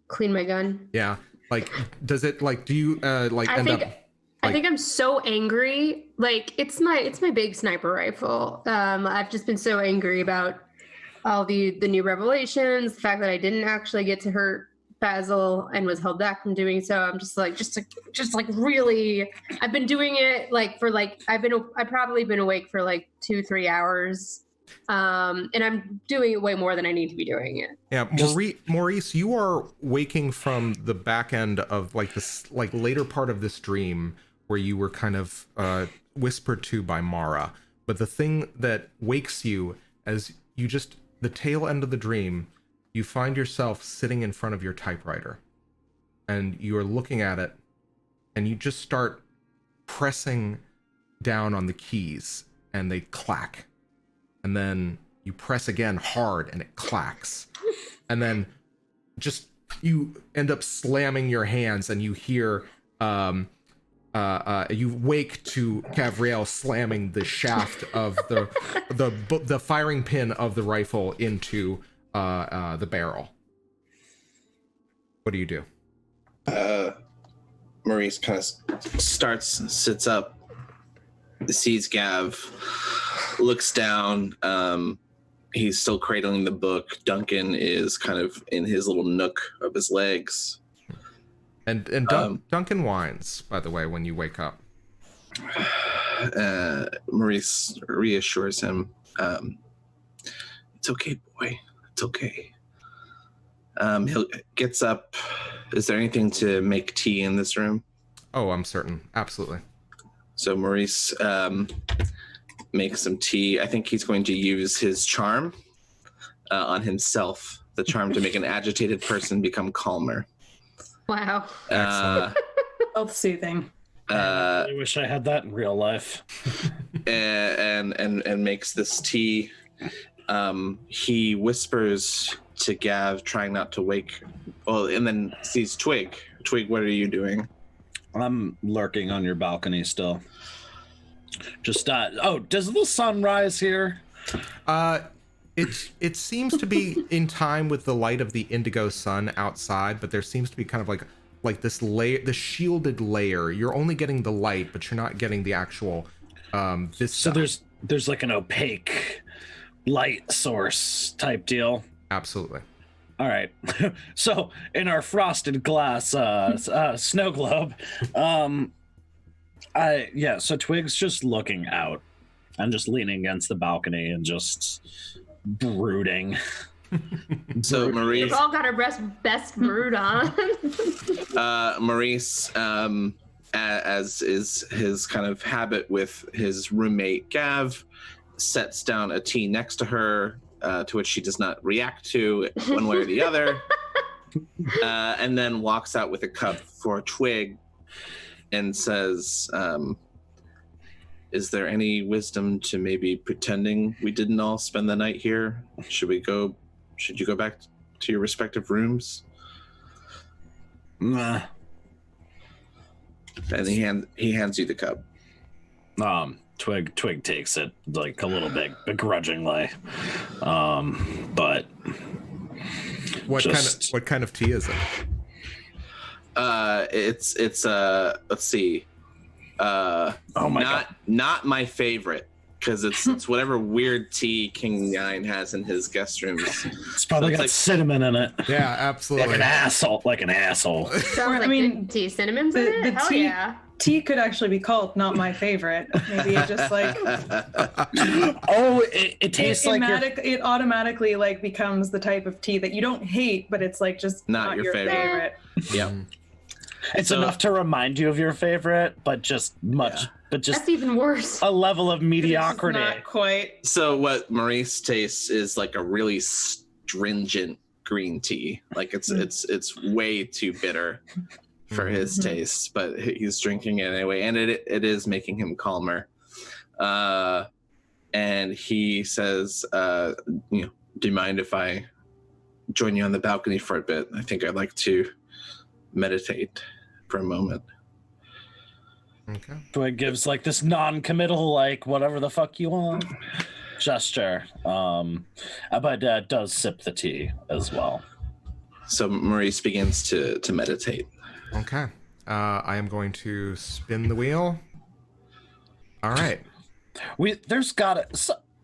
Clean my gun. Yeah. Like, does it like? Do you like? I think I'm so angry. Like it's my big sniper rifle. I've just been so angry about all the new revelations, the fact that I didn't actually get to hurt Basil and was held back from doing so. I'm just really. I've been doing it I've probably been awake for like 2-3 hours. And I'm doing it way more than I need to be doing it. Yeah, Maurice, you are waking from the back end of like this, like later part of this dream where you were kind of whispered to by Mara. But the thing that wakes you as you the tail end of the dream, you find yourself sitting in front of your typewriter, and you are looking at it, and you just start pressing down on the keys, and they clack. And then you press again hard and it clacks. And then just you end up slamming your hands and you hear you wake to Gavriel slamming the shaft of the firing pin of the rifle into the barrel. What do you do? Maurice kind of sits up, sees Gav, looks down. He's still cradling the book. Duncan is kind of in his little nook of his legs. And Duncan whines, by the way, when you wake up. Maurice reassures him, it's okay, boy. It's okay. He gets up. Is there anything to make tea in this room? Oh, I'm certain. Absolutely. So Maurice makes some tea. I think he's going to use his charm on himself. The charm to make an agitated person become calmer. Wow. Both soothing. I wish I had that in real life. and makes this tea. He whispers to Gav, trying not to wake. Oh, and then sees Twigg. Twigg, what are you doing? I'm lurking on your balcony still. Just does the sun rise here? It seems to be in time with the light of the indigo sun outside, but there seems to be kind of like this layer, the shielded layer. You're only getting the light, but you're not getting the actual this. So there's like an opaque light source type deal. Absolutely. All right. So in our frosted glass snow globe, so Twigg's just looking out and just leaning against the balcony and just brooding. So Maurice, we've all got our best brood on. Maurice, as is his kind of habit with his roommate Gav, sets down a tea next to her, to which she does not react to one way or the other, and then walks out with a cup for Twigg and says, is there any wisdom to maybe pretending we didn't all spend the night here? Should you go back to your respective rooms? Nah. And he hands you the cup. Twig takes it like a little bit begrudgingly, but what kind of tea is it? It's let's see, not my favorite, because it's whatever weird tea King 9 has in his guest rooms. It's probably got cinnamon in it. Yeah, absolutely. Like an asshole. Sounds like tea. Cinnamon's in it? Hell yeah. Tea could actually be called not my favorite. Maybe it just like it tastes like it automatically like becomes the type of tea that you don't hate, but it's like just not your favorite. Yeah. It's enough to remind you of your favorite, but just that's even worse. A level of mediocrity. Not quite. So what Maurice tastes is like a really stringent green tea. Like it's way too bitter for his taste, but he's drinking it anyway, and it is making him calmer. And he says, do you mind if I join you on the balcony for a bit? I think I'd like to meditate for a moment. Okay. Twig gives like this non-committal, like whatever the fuck you want gesture, but does sip the tea as well. So Maurice begins to meditate. Okay. I am going to spin the wheel. All right.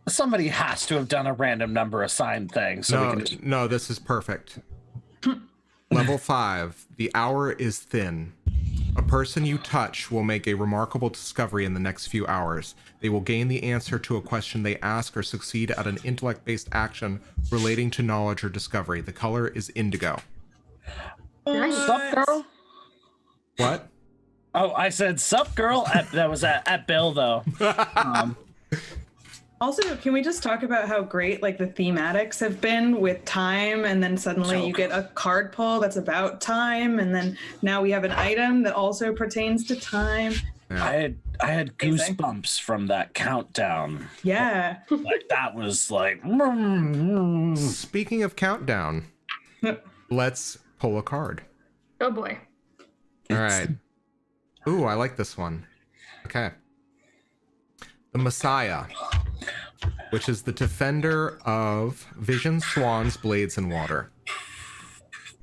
Somebody has to have done a random number assigned thing. No, this is perfect. Level 5. The hour is thin. A person you touch will make a remarkable discovery in the next few hours. They will gain the answer to a question they ask or succeed at an intellect-based action relating to knowledge or discovery. The color is indigo. Sup, girl? What? Oh, I said sup, girl. That was at Bill, though. Also, can we just talk about how great like the thematics have been with time, and then suddenly you get a card pull that's about time, and then now we have an item that also pertains to time. Yeah. I had goosebumps from that countdown. Yeah. Like that was like. Speaking of countdown, let's pull a card. Oh boy. All right. Ooh, I like this one. Okay. The Messiah, which is the defender of vision, swans, blades, and water.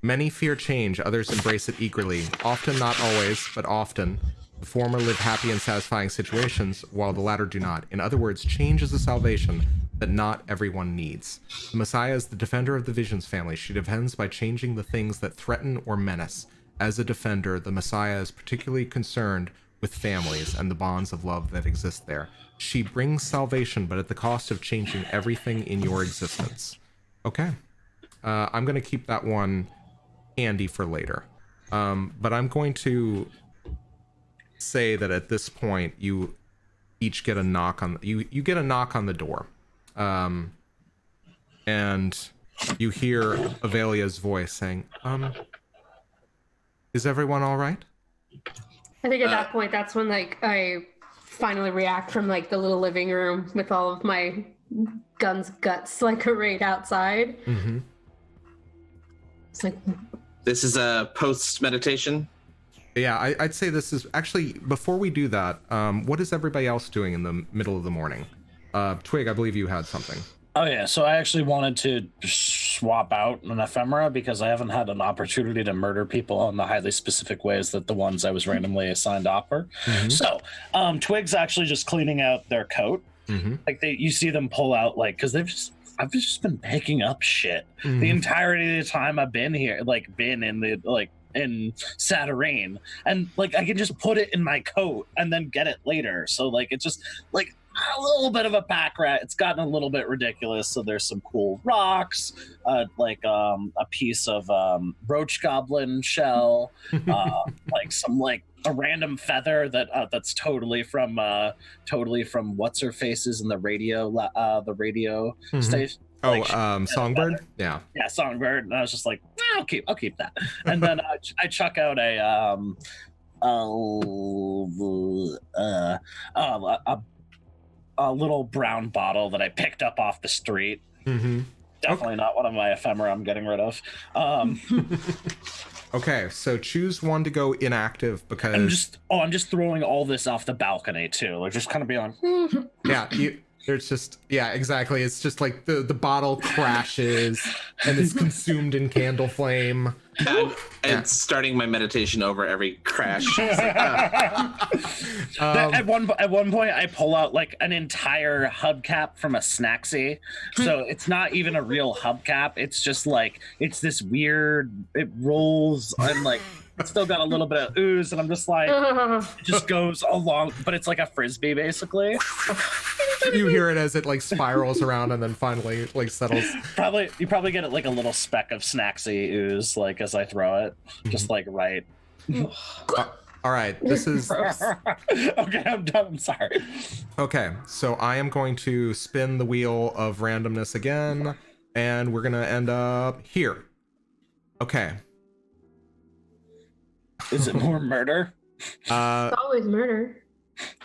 Many fear change, others embrace it eagerly. Often, not always, but often. The former live happy and satisfying situations, while the latter do not. In other words, change is a salvation that not everyone needs. The Messiah is the defender of the Visions family. She defends by changing the things that threaten or menace. As a defender, the Messiah is particularly concerned with families and the bonds of love that exist there. She brings salvation, but at the cost of changing everything in your existence. Okay. I'm going to keep that one handy for later. But I'm going to say that at this point, you each get a knock on... You get a knock on the door. And you hear Avelia's voice saying, is everyone all right? I think at that point, that's when like I finally react from like the little living room with all of my guts like arrayed outside. Mm-hmm. It's like this is a post meditation. Yeah, I'd say this is actually before we do that. What is everybody else doing in the middle of the morning? Twig, I believe you had something. Oh yeah, so I actually wanted to swap out an ephemera because I haven't had an opportunity to murder people in the highly specific ways that the ones I was randomly assigned offer. Mm-hmm. So Twig's actually just cleaning out their coat. Mm-hmm. Like you see them pull out like because I've just been picking up shit the entirety of the time I've been here, like been in the like in Saturain, and like I can just put it in my coat and then get it later. So like it's just like a little bit of a pack rat. It's gotten a little bit ridiculous. So there's some cool rocks, like a piece of roach goblin shell, like some like a random feather that's totally from what's her faces in the radio station. Oh, like, Songbird. Yeah, Songbird. And I was just like, I'll keep that. And then I chuck out a little brown bottle that I picked up off the street. Mm-hmm. Definitely not one of my ephemera I'm getting rid of. Okay, so choose one to go inactive because I'm just throwing all this off the balcony too. Like just kind of being like, yeah, there's just exactly. It's just like the bottle crashes and it's consumed in candle flame. And starting my meditation over every crash. At one point, I pull out like an entire hubcap from a Snacksy. So it's not even a real hubcap. It's just like it's this weird. It rolls and like it's still got a little bit of ooze, and I'm just like, it just goes along, but it's like a frisbee basically. You hear it as it like spirals around and then finally like settles. You probably get it like a little speck of Snacksy ooze like as I throw it, just like right. All right, this is okay. I'm done. I'm sorry. Okay, so I am going to spin the wheel of randomness again, and we're gonna end up here. Okay. Is it more murder? It's always murder.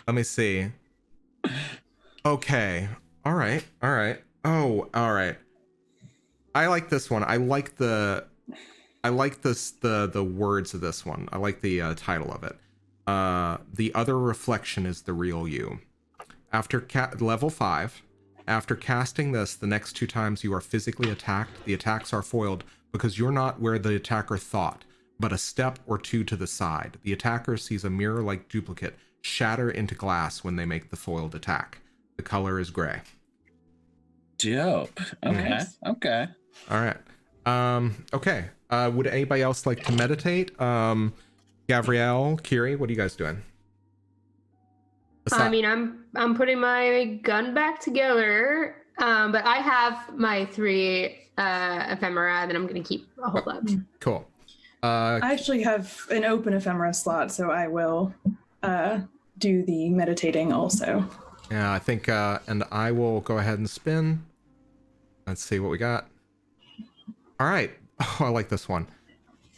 Let me see. Okay. All right. Oh, all right. I like this one. I like the words of this one. I like the title of it. The other reflection is the real you. After level 5, after casting this, the next 2 times you are physically attacked, the attacks are foiled because you're not where the attacker thought, but a step or 2 to the side. The attacker sees a mirror-like duplicate shatter into glass when they make the foiled attack. The color is gray. Dope. Okay. Nice. Okay. All right. Okay. Would anybody else like to meditate? Gavriel, Kyrrie, what are you guys doing? I mean, I'm putting my gun back together, but I have my 3 ephemera that I'm going to keep a hold of. Cool. I actually have an open ephemera slot, so I will do the meditating also. Yeah, I think, and I will go ahead and spin. Let's see what we got. All right. Oh, I like this one.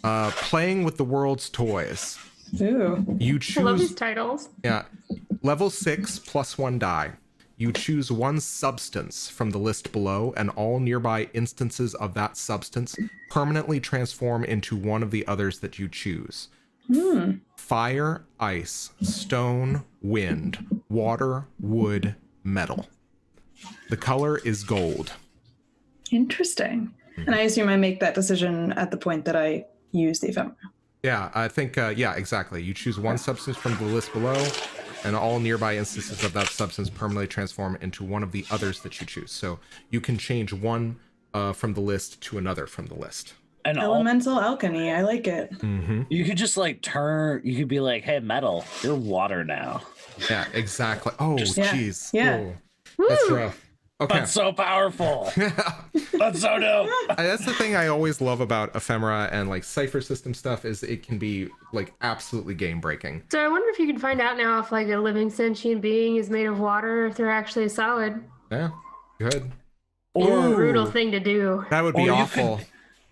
Playing with the world's toys. Ooh. You choose. I love these titles. Yeah. Level 6 plus 1 die. You choose one substance from the list below, and all nearby instances of that substance permanently transform into one of the others that you choose. Fire, ice, stone, wind, water, wood, metal. The color is gold. Interesting. And I assume I make that decision at the point that I use the ephemera. Yeah, I think, yeah, exactly. You choose one substance from the list below, and all nearby instances of that substance permanently transform into one of the others that you choose. So you can change one from the list to another from the list. And elemental alchemy, I like it. Mm-hmm. You could just like you could be like, hey, metal, you're water now. Yeah, exactly. Oh, jeez. Yeah. Oh, that's rough. Okay. That's so powerful. That's so dope. That's the thing I always love about ephemera and like cipher system stuff is it can be like absolutely game breaking. So I wonder if you can find out now if like a living sentient being is made of water, or if they're actually solid. Yeah, good. It's a brutal thing to do. That would be awful.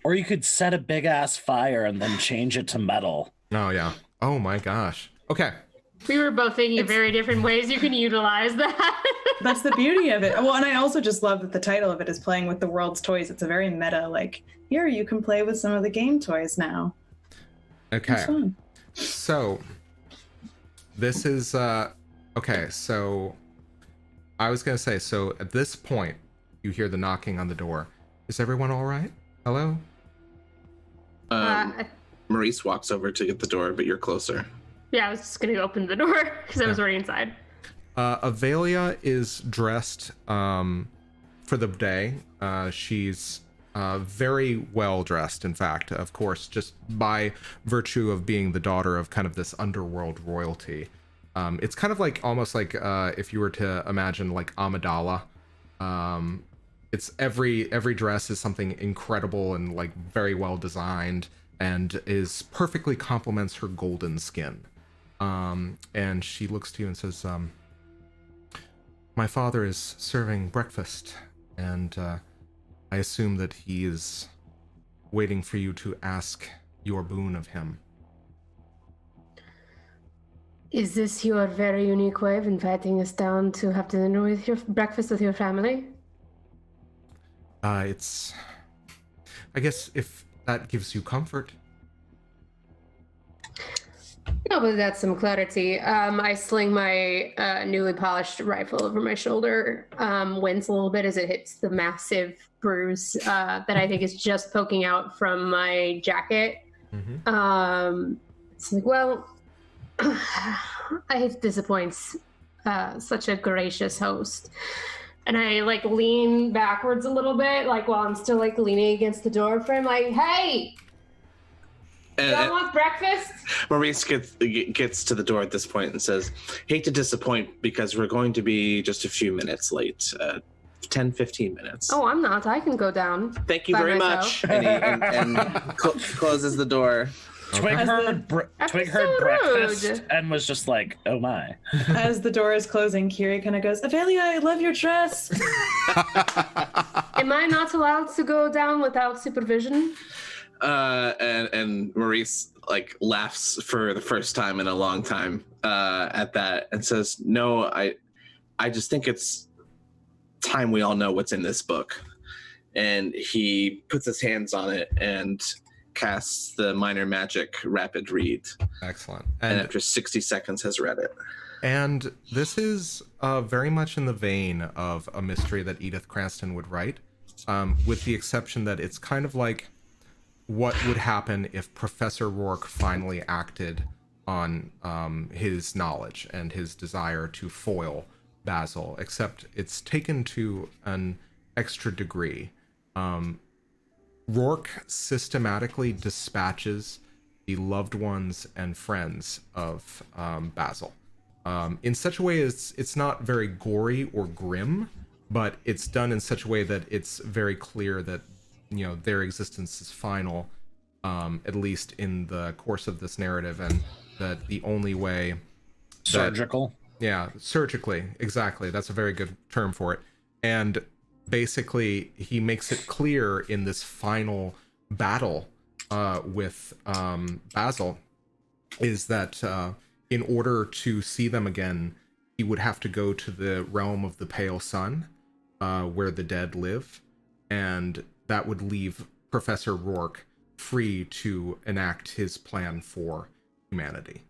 Or you could set a big ass fire and then change it to metal. Oh yeah. Oh my gosh. Okay. We were both thinking of very different ways you can utilize that. That's the beauty of it. Well, and I also just love that the title of it is Playing with the World's Toys. It's a very meta, like, here you can play with some of the game toys now. Okay. So this is okay, so I was gonna say, so at this point you hear the knocking on the door. Is everyone all right? Hello? Maurice walks over to get the door, but you're closer. Yeah, I was just gonna open the door because I was already inside. Avelia is dressed for the day. She's very well dressed, in fact, of course, just by virtue of being the daughter of kind of this underworld royalty. It's kind of like almost like if you were to imagine like Amidala. It's every dress is something incredible and like very well designed and is perfectly complements her golden skin. And she looks to you and says, my father is serving breakfast, and I assume that he is waiting for you to ask your boon of him. Is this your very unique way of inviting us down to have dinner with your breakfast with your family? It's, I guess if that gives you comfort. No, but that's some clarity. I sling my newly polished rifle over my shoulder, wince a little bit as it hits the massive bruise that I think is just poking out from my jacket. Mm-hmm. It's like, well, it disappoints such a gracious host. And I like lean backwards a little bit, like while I'm still like leaning against the door frame, like, hey! You all want breakfast? Maurice gets to the door at this point and says, hate to disappoint because we're going to be just a few minutes late. 10, 15 minutes. Oh, I'm not. I can go down. Thank you very much. And he closes the door. Twigg heard breakfast and was just like, oh my. As the door is closing, Kyrrie kind of goes, Avelia, I love your dress. Am I not allowed to go down without supervision? And Maurice like laughs for the first time in a long time at that and says, no, I just think it's time we all know what's in this book. And he puts his hands on it and casts the minor magic rapid read. Excellent. And after 60 seconds has read it. And this is very much in the vein of a mystery that Edith Cranston would write, with the exception that it's kind of like what would happen if Professor Rourke finally acted on his knowledge and his desire to foil Basil, except it's taken to an extra degree. Rourke systematically dispatches the loved ones and friends of Basil in such a way as it's not very gory or grim, but it's done in such a way that it's very clear that their existence is final, at least in the course of this narrative, and that the only way surgical. Yeah, surgically, exactly. That's a very good term for it. And basically, he makes it clear in this final battle with Basil is that in order to see them again, he would have to go to the realm of the Pale Sun, where the dead live, and that would leave Professor Rourke free to enact his plan for humanity,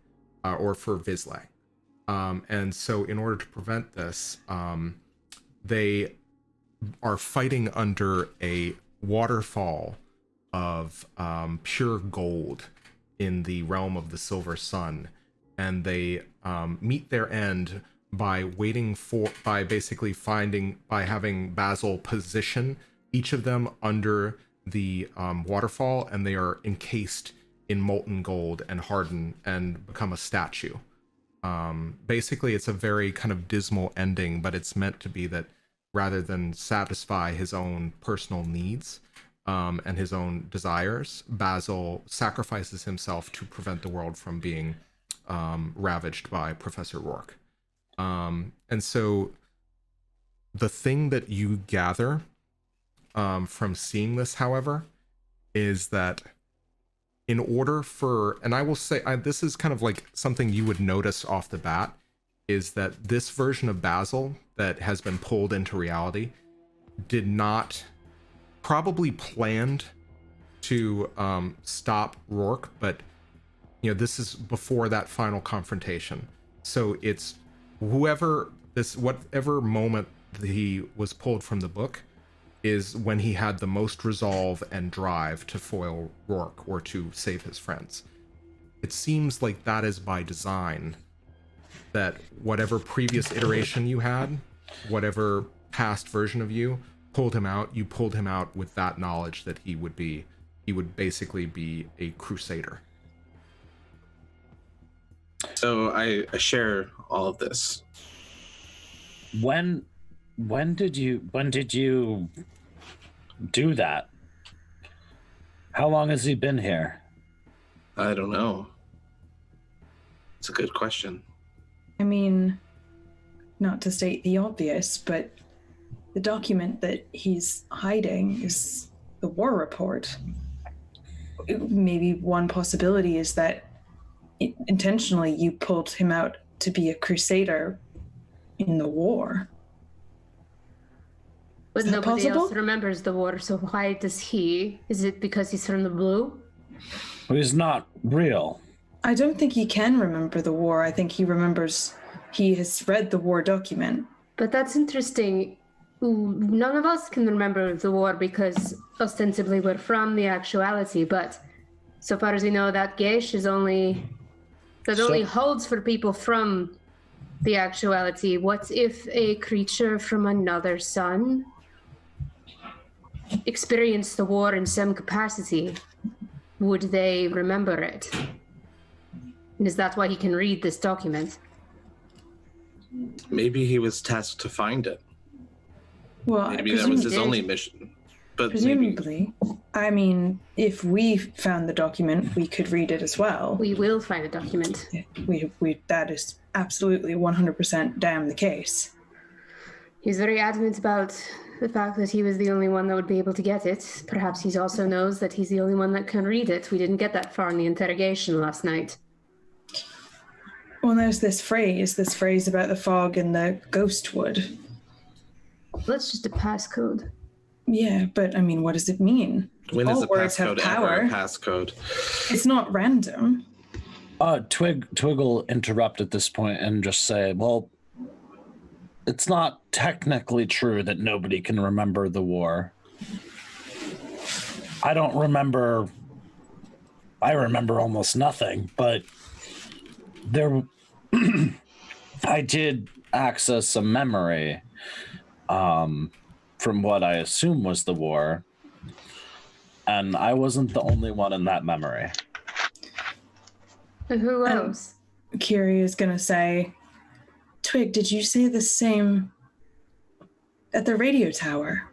or for vislae. And so in order to prevent this, they are fighting under a waterfall of pure gold in the realm of the Silver Sun, and they meet their end by having Basil position each of them under the waterfall, and they are encased in molten gold and harden and become a statue. Basically, it's a very kind of dismal ending, but it's meant to be that rather than satisfy his own personal needs and his own desires, Basil sacrifices himself to prevent the world from being ravaged by Professor Rourke. And so the thing that you gather from seeing this, however, is that in order for, and I will say, this is kind of like something you would notice off the bat, is that this version of Basil that has been pulled into reality did not, probably planned to stop Rourke, but this is before that final confrontation. So it's whatever moment he was pulled from the book is when he had the most resolve and drive to foil Rourke or to save his friends. It seems like that is by design, that whatever previous iteration you had, whatever past version of you pulled him out with that knowledge that he would basically be a crusader. So I share all of this. When did you do that? How long has he been here? I don't know. It's a good question. I mean, not to state the obvious, but the document that he's hiding is the war report. Maybe one possibility is that intentionally you pulled him out to be a crusader in the war. But nobody else remembers the war, so why does he? Is it because he's from the blue? Well, he's not real. I don't think he can remember the war. I think he has read the war document. But that's interesting. None of us can remember the war because ostensibly we're from the actuality, but so far as we know, that geisha is only holds for people from the actuality. What if a creature from another sun experienced the war in some capacity? Would they remember it? And is that why he can read this document? Maybe he was tasked to find it. Well, maybe that was his only mission. But presumably, I mean, if we found the document, we could read it as well. We will find the document. We that is absolutely 100% damn the case. He's very adamant about the fact that he was the only one that would be able to get it. Perhaps he also knows that he's the only one that can read it. We didn't get that far in the interrogation last night. Well, there's this phrase about the fog and the ghost wood. That's just a passcode. Yeah, but I mean, what does it mean? When is a passcode ever a passcode? It's not random. Twigg will interrupt at this point and just say, well, it's not technically true that nobody can remember the war. I remember almost nothing, but I did access some memory from what I assume was the war, and I wasn't the only one in that memory. Who else? Kyrrie is going to say, Twigg, did you say the same at the radio tower?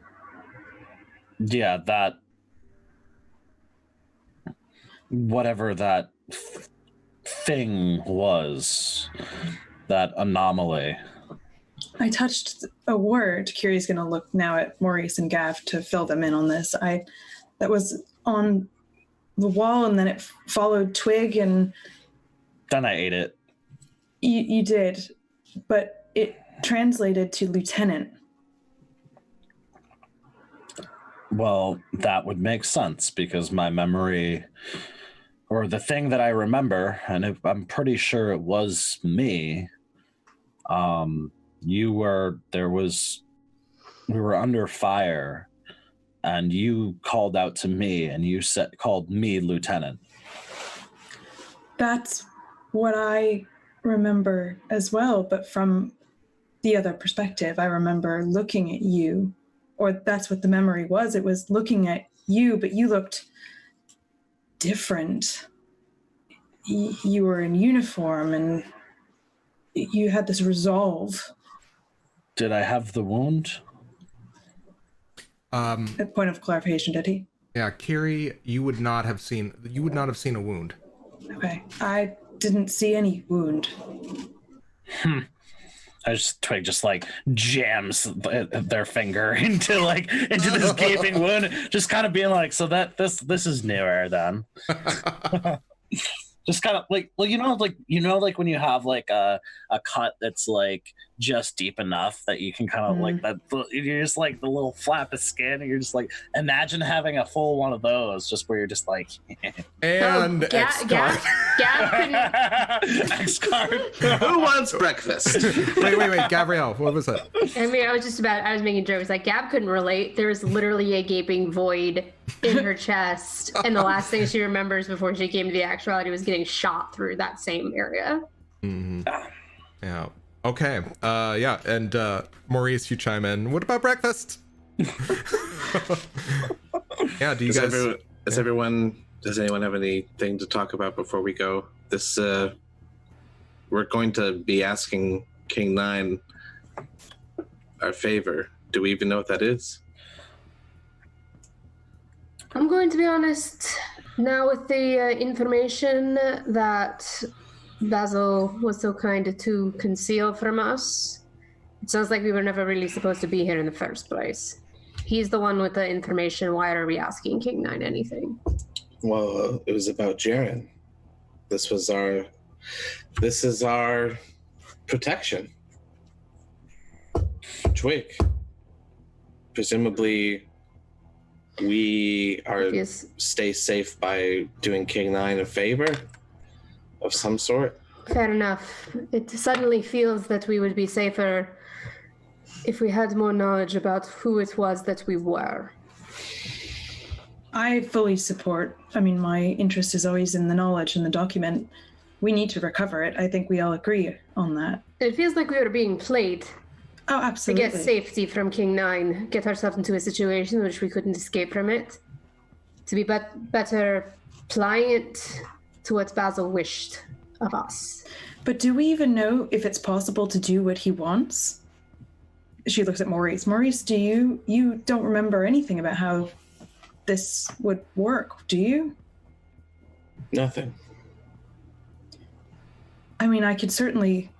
Yeah, that... whatever that thing was, that anomaly. I touched a word. Kyrie's going to look now at Maurice and Gav to fill them in on this. That was on the wall, and then it followed Twigg, and then I ate it. You did, but it translated to lieutenant. Well, that would make sense because my memory, or the thing that I remember, and I'm pretty sure it was me. We were under fire, and you called out to me, and you called me lieutenant. That's what I remember as well, but from the other perspective, I remember looking at you, or that's what the memory was. It was looking at you, but you looked different. You were in uniform, and you had this resolve. Did I have the wound? A point of clarification, did he? Yeah, Kyrrie, you would not have seen a wound. Okay, I didn't see any wound. Twigg just like jams their finger into this gaping wound, just kind of being like, so that this is newer then. Just kind of like, well, like when you have like a cut that's like just deep enough that you can kind of like that, you're just like the little flap of skin, and you're just like, imagine having a full one of those, just where you're just like, and X-card. X-card. Who wants breakfast? Wait, Gavriel, what was it? I mean, I was making jokes. Like, Gab couldn't relate. There was literally a gaping void in her chest, and the last thing she remembers before she came to the actuality was getting shot through that same area. Mm-hmm. Yeah. Okay. Yeah. And Maurice, you chime in. What about breakfast? Yeah. Do you guys? Does anyone have anything to talk about before we go? This we're going to be asking King 9 our favor. Do we even know what that is? I'm going to be honest. Now with the information that Basil was so kind to conceal from us, it sounds like we were never really supposed to be here in the first place. He's the one with the information. Why are we asking King 9 anything? Well, it was about Jaren. This is our protection. Twigg. Presumably, we stay safe by doing King 9 a favor. of some sort. Fair enough. It suddenly feels that we would be safer if we had more knowledge about who it was that we were. I fully support. I mean, my interest is always in the knowledge and the document. We need to recover it. I think we all agree on that. It feels like we were being played. Oh, absolutely. To get safety from King 9, get ourselves into a situation in which we couldn't escape from it. To be better applying it to what Basil wished of us. But do we even know if it's possible to do what he wants? She looks at Maurice. Maurice, do you don't remember anything about how this would work, do you? Nothing. I mean, I could certainly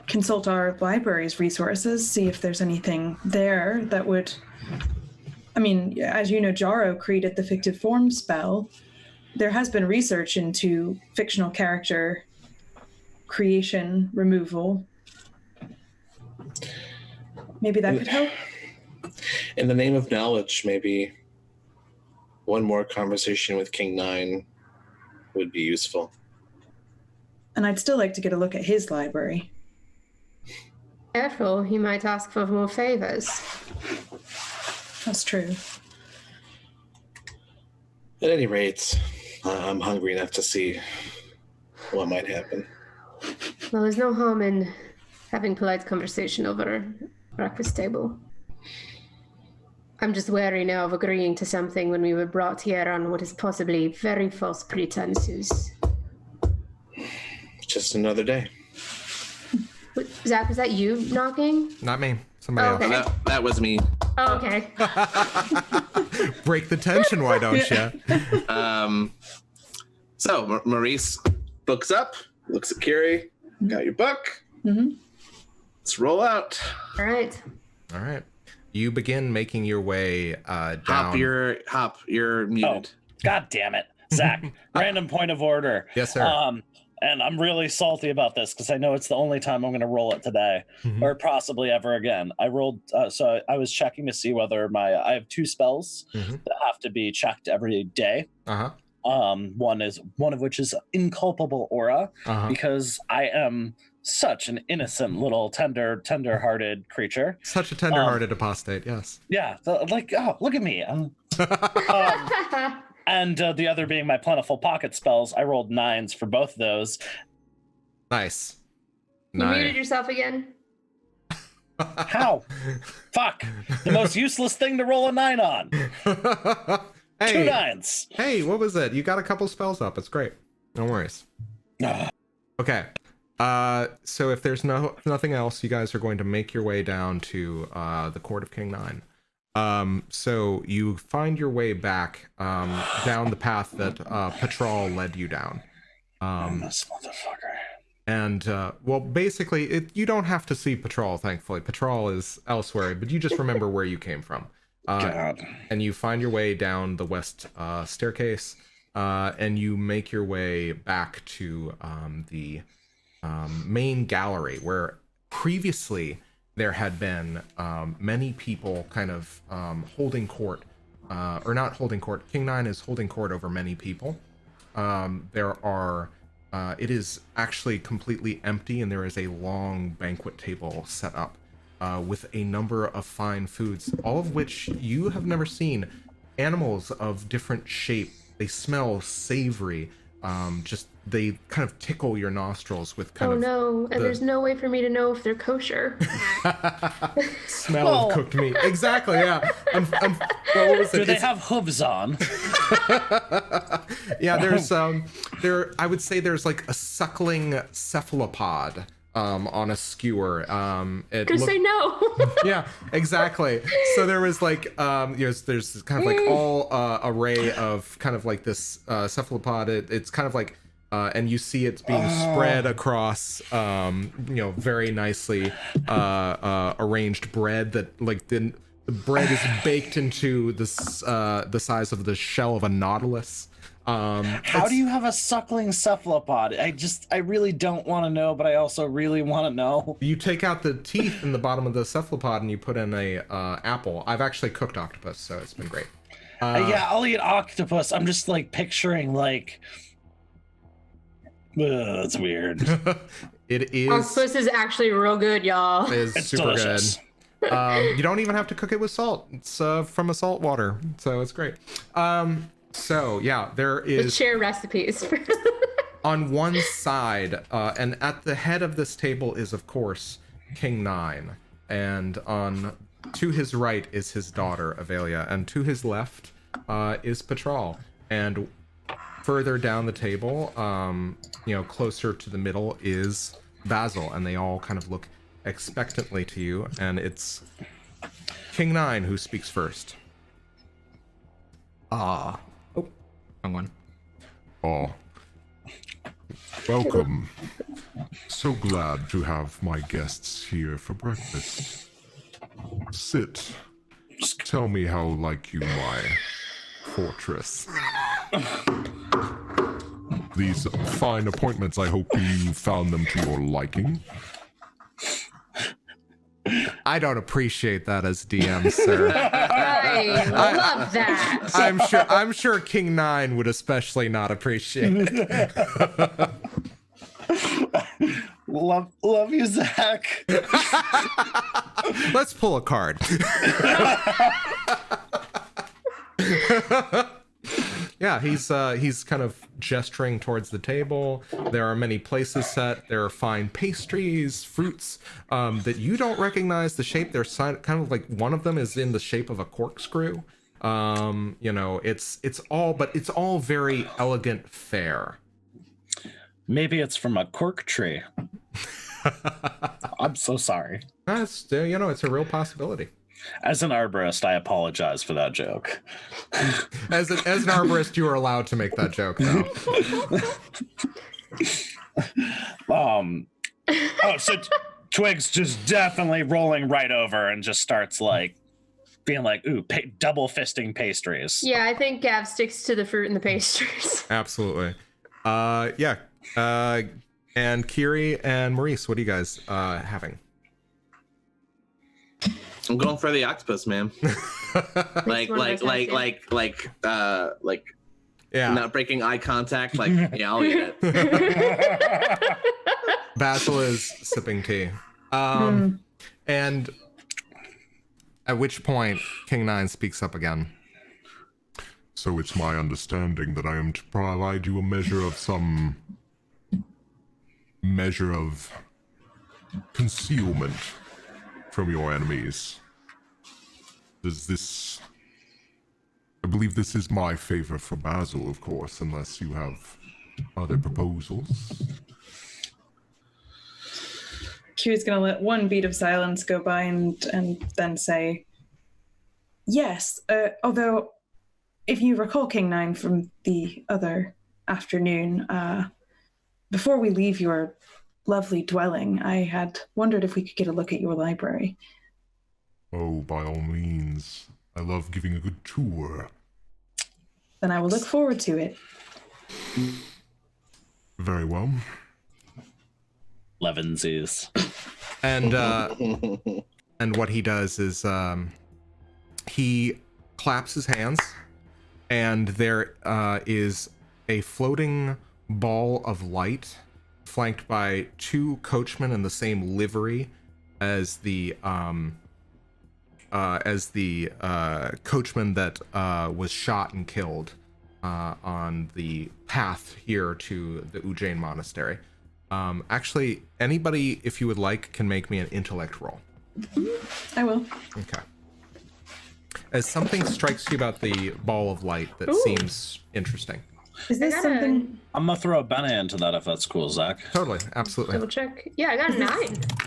consult our library's resources, see if there's anything there that would... I mean, as you know, Jaro created the fictive form spell. There has been research into fictional character creation, removal. Maybe that could help? In the name of knowledge, maybe one more conversation with King 9 would be useful. And I'd still like to get a look at his library. Careful, he might ask for more favors. That's true. At any rate, I'm hungry enough to see what might happen. Well, there's no harm in having polite conversation over a breakfast table. I'm just wary now of agreeing to something when we were brought here on what is possibly very false pretenses. Just another day. Zach, was that you knocking? Not me. Somebody else. That was me. Oh, okay. Break the tension, why don't you? So Maurice looks up, looks at Kyrrie. Got your book. Mm-hmm. Let's roll out. All right. You begin making your way down. Hop, you're muted. Oh, God damn it. Zach, random point of order. Yes, sir. And I'm really salty about this because I know it's the only time I'm going to roll it today, or possibly ever again. I rolled, so I was checking to see whether I have 2 spells that have to be checked every day. One of which is inculpable aura, because I am such an innocent little tender-hearted creature. Such a tender-hearted apostate, yes. Yeah, like, oh, look at me. And the other being my plentiful pocket spells. I rolled 9s for both of those. Nice. You muted yourself again? How? Fuck. The most useless thing to roll a 9 on. Hey, 2 9s. Hey, what was it? You got a couple spells up. It's great. No worries. Okay. So if there's nothing else, you guys are going to make your way down to the Court of King 9. So you find your way back down the path that Patrol led you down. This motherfucker. And well, basically, you don't have to see Patrol. Thankfully, Patrol is elsewhere, but you just remember where you came from. God. And you find your way down the west staircase, and you make your way back to the main gallery where previously there had been many people kind of holding court, or not holding court. King 9 is holding court over many people. It is actually completely empty, and there is a long banquet table set up with a number of fine foods, all of which you have never seen. Animals of different shape. They smell savory. They kind of tickle your nostrils with kind of... Oh no, and there's no way for me to know if they're kosher. Smell of cooked meat. Exactly, yeah. Well, what was it? Do they have hooves on? Yeah, there's I would say there's like a suckling cephalopod on a skewer. Say no. Yeah, exactly. So there was like there's kind of like all array of kind of like this cephalopod. It's kind of like and you see it's being spread across very nicely arranged bread that like the bread is baked into the size of the shell of a nautilus. How do you have a suckling cephalopod? I really don't want to know, but I also really want to know. You take out the teeth in the bottom of the cephalopod and you put in a apple. I've actually cooked octopus, so it's been great. Yeah, I'll eat octopus. I'm just like picturing like That's weird. It is. Octopus is actually real good, y'all. It's super delicious. good. You don't even have to cook it with salt. It's from a salt water, so it's great. So yeah, there Let's is share recipes. on one side, and at the head of this table is of course King Nine, and to his right is his daughter Avelia, and to his left is Patral, and further down the table, closer to the middle is Basil, and they all kind of look expectantly to you, and it's King Nine who speaks first. Oh, wrong one. Oh, welcome. So glad to have my guests here for breakfast. Sit. Tell me how like you my fortress. These fine appointments, I hope you found them to your liking. I don't appreciate that as DM, sir. I love that. I'm sure King Nine would especially not appreciate it. Love you, Zach. Let's pull a card. Yeah, he's kind of gesturing towards the table. There are many places set. There are fine pastries, fruits that you don't recognize the shape. They're kind of like one of them is in the shape of a corkscrew. It's all very elegant fare. Maybe it's from a cork tree. I'm so sorry. It's a real possibility. As an arborist, I apologize for that joke. As an arborist, you are allowed to make that joke, though. So Twig's just definitely rolling right over and just starts like being like, ooh, double fisting pastries. Yeah, I think Gav sticks to the fruit and the pastries. Absolutely. Yeah. And Kyrrie and Maurice, what are you guys having? I'm going for the octopus, man. like, yeah. Not breaking eye contact. Like, yeah, I'll eat it. Basil is sipping tea. And at which point King Nine speaks up again. So it's my understanding that I am to provide you a measure of concealment from your enemies. I believe this is my favor for Basil, of course, unless you have other proposals. Kyrie's going to let one beat of silence go by and then say, yes, although if you recall, King Nine, from the other afternoon, before we leave your lovely dwelling, I had wondered if we could get a look at your library. Oh, by all means. I love giving a good tour. Then I will look forward to it. Very well. Levensies. And what he does is he claps his hands, and there is a floating ball of light flanked by two coachmen in the same livery as the coachman that was shot and killed on the path here to the Ujjain Monastery. Actually, anybody, if you would like, can make me an intellect roll. I will. Okay. As something strikes you about the ball of light that seems interesting. Is this something? I'm gonna throw a Bene into that if that's cool, Zach. Totally, absolutely. Double check. Yeah, I got a 9.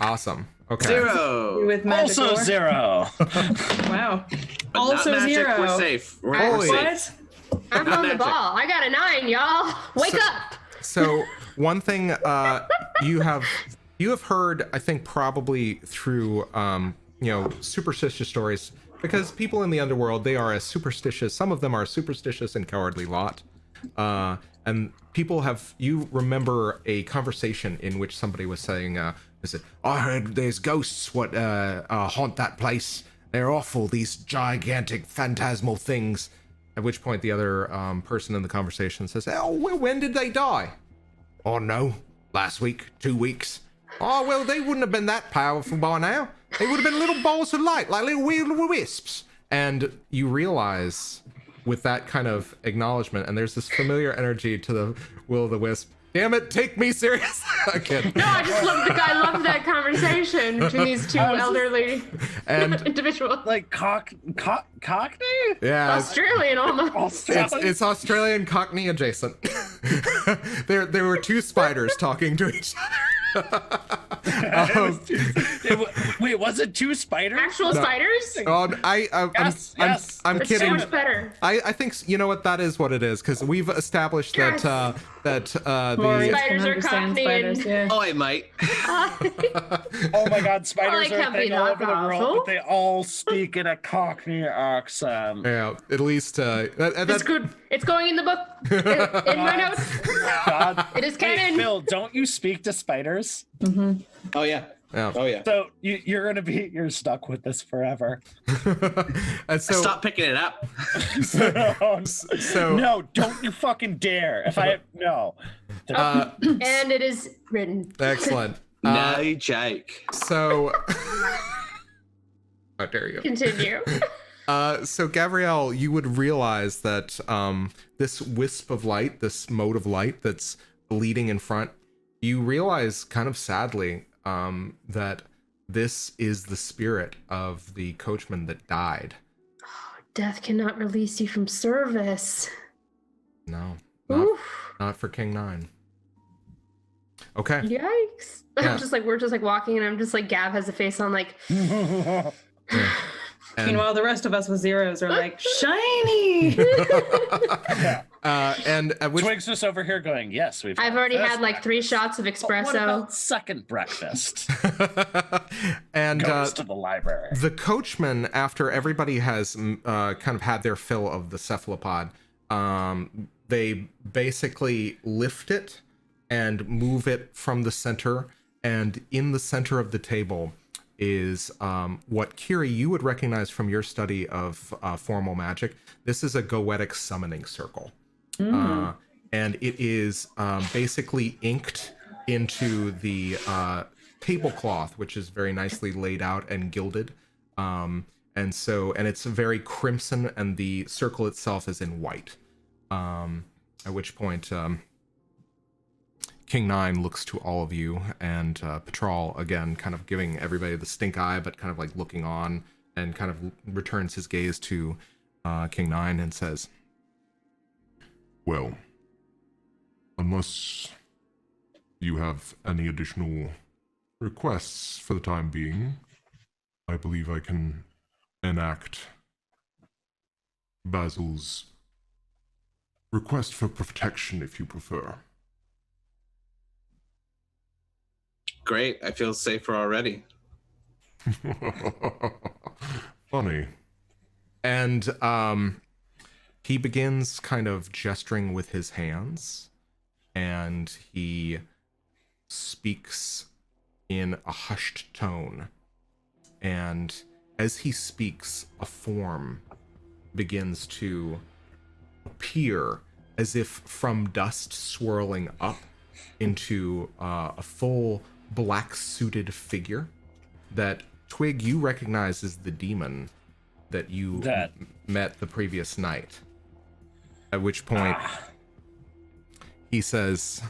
Awesome. Okay. 0. With magic Also lore? 0. Wow. But Also not magic, 0. We're safe. We're Holy. safe. What? I'm Not on the magic. ball. I got a 9, y'all. Wake up. So one thing you have heard, I think, probably through superstitious stories, because people in the underworld, they are as superstitious. Some of them are a superstitious and cowardly lot. And you remember a conversation in which somebody was saying, I heard there's ghosts what haunt that place. They're awful, these gigantic phantasmal things. At which point the other person in the conversation says, oh, well, when did they die? Oh no, last week, 2 weeks. Oh, well, they wouldn't have been that powerful by now. They would have been little balls of light, like little wisps. And you realize with that kind of acknowledgement, and there's this familiar energy to the will-o'-the-wisp. Damn it, take me serious. Again. No, I love that conversation between these two elderly and individuals. Like Cockney? Yeah. Australian almost. It's Australian Cockney adjacent. there were 2 spiders talking to each other. Wait, was it 2 spiders? Actual spiders? I'm It's kidding. so much better. I think you know what that is. What it is, because we've established Yes. that Maurice the Spiders can are understand Cockney spiders, and- yeah. Oh, I might. Oh my god, spiders Well, are it a can't be thing all that over the world, powerful. but they all speak in a Cockney accent. yeah, at least It's good. It's going in the book. In my notes. God. It is Wait, canon. Phil, don't you speak to spiders? Oh yeah. Yeah. Oh yeah. So you're stuck with this forever. And so Stop picking it up. so No, don't you fucking dare. No. And it is written. excellent. No joke. So how dare you? Continue. So Gavriel, you would realize that this wisp of light, this mote of light that's leading in front, you realize kind of sadly that this is the spirit of the coachman that died. Death cannot release you from service. No, Oof. not for King 9. Okay. Yikes. Yeah. We're just like walking and I'm just like, Gav has a face on like, And, Meanwhile, the rest of us with zeros are like, shiny! and at which Twig's just over here going, yes, I've already had like 3 shots of What espresso. about second breakfast? and Goes to the library. the coachman, after everybody has kind of had their fill of the cephalopod, they basically lift it and move it from the center, and in the center of the table is what Kyrrie you would recognize from your study of formal magic. This is a goetic summoning circle, and it is basically inked into the tablecloth, which is very nicely laid out and gilded, and it's very crimson, and the circle itself is in white. At which point King 9 looks to all of you, and Patral, again, kind of giving everybody the stink eye, but kind of like looking on, and kind of returns his gaze to King 9 and says, Well, unless you have any additional requests for the time being, I believe I can enact Basil's request for protection if you prefer. Great. I feel safer already. Funny. and he begins kind of gesturing with his hands, and he speaks in a hushed tone, and as he speaks, a form begins to appear as if from dust swirling up into a full black-suited figure that Twigg you recognize as the demon that you met the previous night. At which point he says,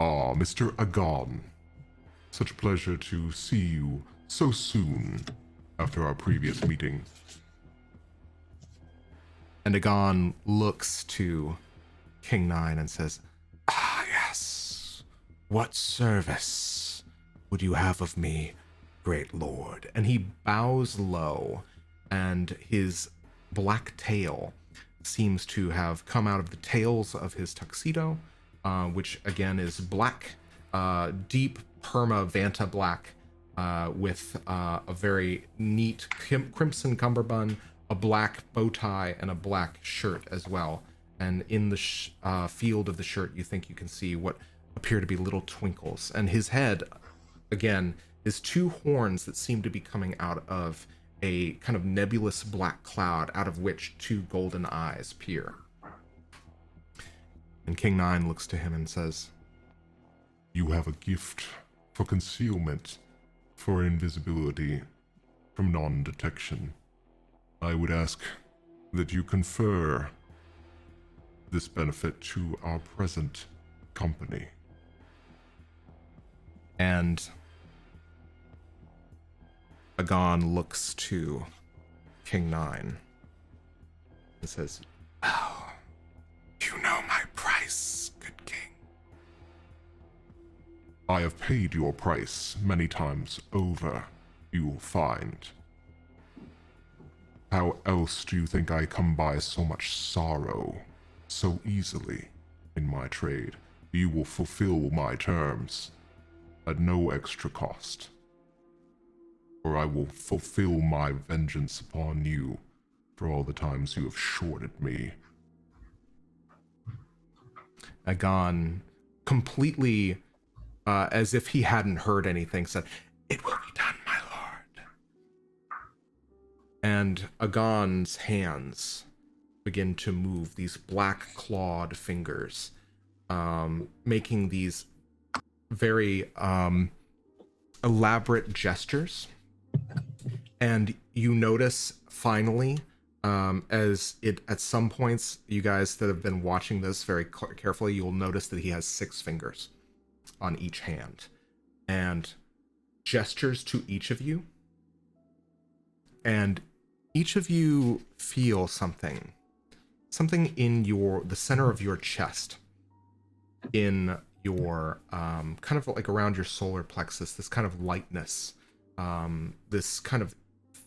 Mr. Agon, such a pleasure to see you so soon after our previous meeting. and Agon looks to King 9 and says, yes, what service would you have of me, great lord? And he bows low, and his black tail seems to have come out of the tails of his tuxedo, which again is black, deep perma vanta black, with a very neat crimson cummerbund, a black bow tie, and a black shirt as well. And in the field of the shirt, you think you can see what appear to be little twinkles. And his head, again, is 2 horns that seem to be coming out of a kind of nebulous black cloud, out of which 2 golden eyes peer. And King Nine looks to him and says, "You have a gift for concealment, for invisibility, from non-detection. I would ask that you confer this benefit to our present company." And Agon looks to King Nine and says, "Oh, you know my price, good king." "I have paid your price many times over, you will find. How else do you think I come by so much sorrow so easily in my trade? You will fulfill my terms at no extra cost, or I will fulfill my vengeance upon you for all the times you have shorted me." Agon, completely as if he hadn't heard anything, said, "It will be done, my lord." And Agon's hands begin to move, these black clawed fingers, making these very elaborate gestures. And you notice finally, as it at some points, you guys that have been watching this very carefully, you'll notice that he has 6 fingers on each hand, and gestures to each of you, and each of you feel something in the center of your chest, in your kind of like around your solar plexus, this kind of lightness, this kind of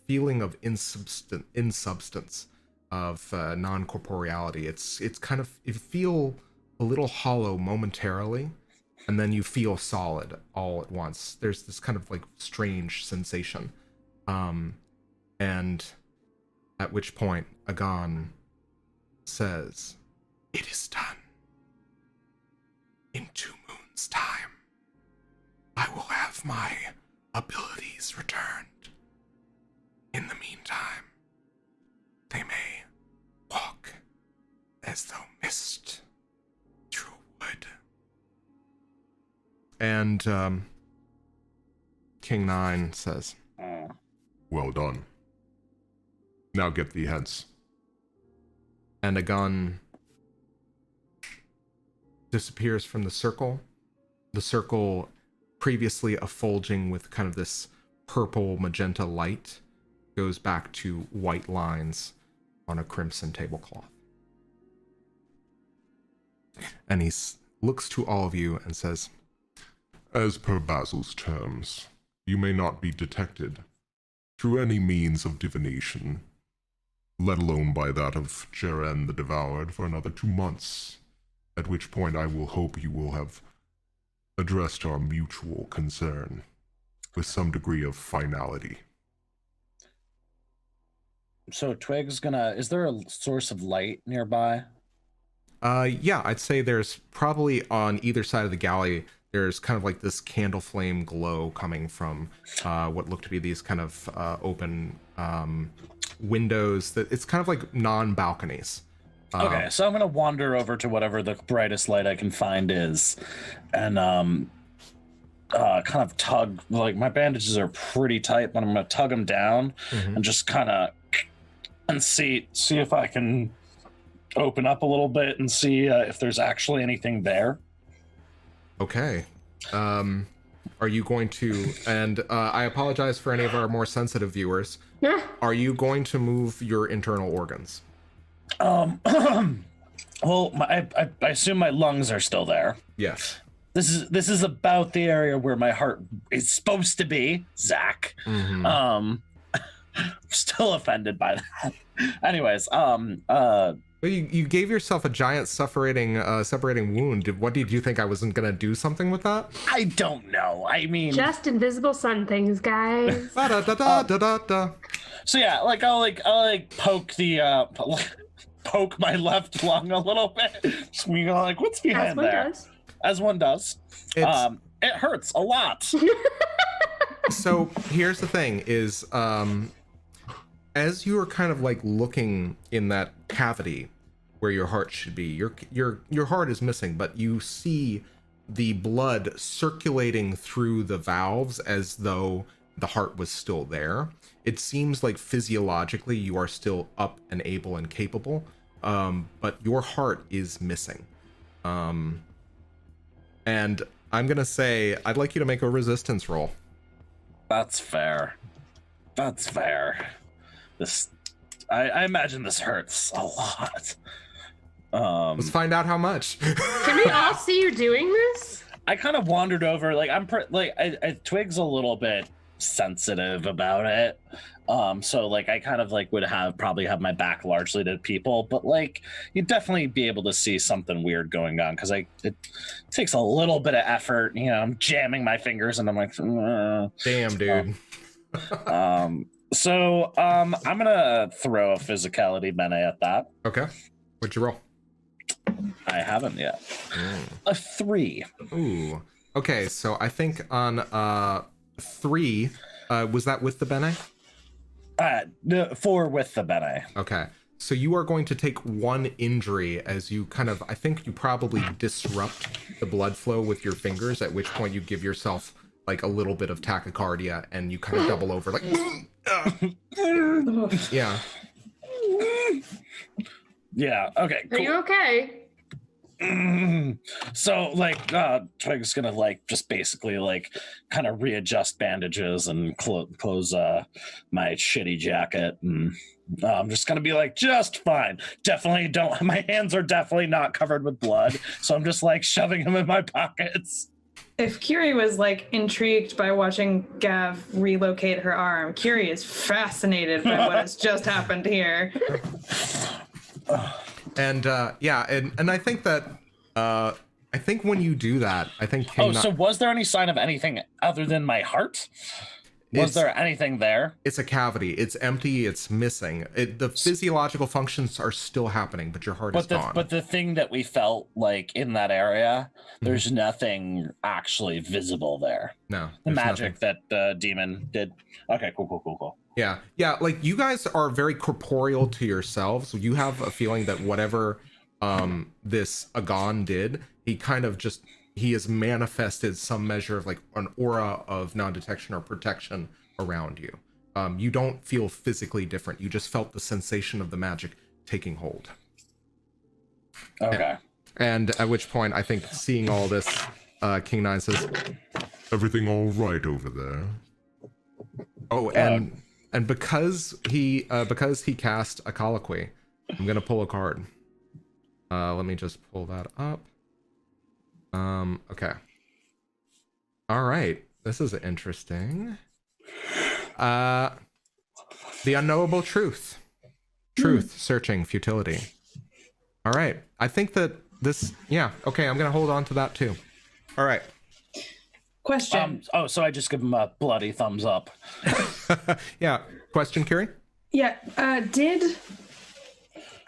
feeling of insubstance, of non-corporeality. It's kind of, you feel a little hollow momentarily, and then you feel solid all at once. There's this kind of like strange sensation, and at which point Agon says, "It is done. In 2 moons' time, I will have my abilities returned. In the meantime, they may walk as though mist through wood." And King Nine says, "Well done. Now get thee hence." And Agon disappears from the circle. The circle, previously effulging with kind of this purple magenta light, goes back to white lines on a crimson tablecloth. And he looks to all of you and says, "As per Basil's terms, you may not be detected through any means of divination, let alone by that of Jeren the Devoured, for another 2 months, at which point I will hope you will have addressed our mutual concern with some degree of finality." So Twigg's gonna, is there a source of light nearby? Yeah, I'd say there's probably on either side of the galley, there's kind of like this candle flame glow coming from what look to be these kind of open windows. That it's kind of like non-balconies. Okay, so I'm gonna wander over to whatever the brightest light I can find is, and kind of tug, like my bandages are pretty tight, but I'm gonna tug them down and just kind of and see if I can open up a little bit and see if there's actually anything there. Okay. Are you going to, and I apologize for any of our more sensitive viewers, are you going to move your internal organs? Well, I assume my lungs are still there. Yes. This is about the area where my heart is supposed to be, Zach. Still offended by that. Anyways, Well, you gave yourself a giant separating wound. What did you think I wasn't gonna do something with that? I don't know. I mean, just invisible sun things, guys. So yeah, I'll poke the poke my left lung a little bit. Just be like, what's behind there? As one does. It hurts a lot. So here's the thing: is as you are kind of like looking in that cavity, where your heart should be. Your heart is missing, but you see the blood circulating through the valves as though the heart was still there. It seems like physiologically you are still up and able and capable, but your heart is missing. And I'm gonna say I'd like you to make a resistance roll. That's fair. That's fair. I imagine this hurts a lot. Let's find out how much. Can we all see you doing this? I kind of wandered over, like Twigg's a little bit sensitive about it. So like I kind of like would probably have my back largely to people, but like you'd definitely be able to see something weird going on because it takes a little bit of effort. You know, I'm jamming my fingers and I'm like, damn, dude. So I'm gonna throw a physicality bene at that. Okay. What'd you roll? I haven't yet. A 3. Ooh. Okay, so I think on 3, was that with the bene? 4 with the bene. Okay. So you are going to take 1 injury as you I think you probably disrupt the blood flow with your fingers, at which point you give yourself like a little bit of tachycardia and you kind of double over like yeah. Yeah, okay, cool. Are you okay? So like Twigg's gonna like just basically like kind of readjust bandages and close my shitty jacket, and I'm just gonna be like, just fine. Definitely don't, my hands are definitely not covered with blood, so I'm just like shoving them in my pockets. If Kyrrie was like intrigued by watching Gav relocate her arm, Kyrrie is fascinated by what has just happened here. And and I think that I think when you do that, I think so was there any sign of anything other than my heart? Was there anything there? It's a cavity. It's empty. It's missing. The physiological functions are still happening, but your heart is gone. But the thing that we felt like in that area, there's nothing actually visible there. No. The magic that the demon did. Okay, cool. Yeah. Like you guys are very corporeal to yourselves. You have a feeling that whatever this Agon did, he has manifested some measure of like an aura of non-detection or protection around you. You don't feel physically different. You just felt the sensation of the magic taking hold. Okay. And at which point, I think seeing all this, King Nine says, "Everything all right over there?" Oh, and because he cast a colloquy, I'm gonna pull a card. Let me just pull that up. Okay. All right. This is interesting. The unknowable truth. Truth, searching, futility. All right. I think that this, yeah. Okay, I'm going to hold on to that too. All right. Question. So I just give him a bloody thumbs up. Yeah. Question, Kyrrie? Yeah. I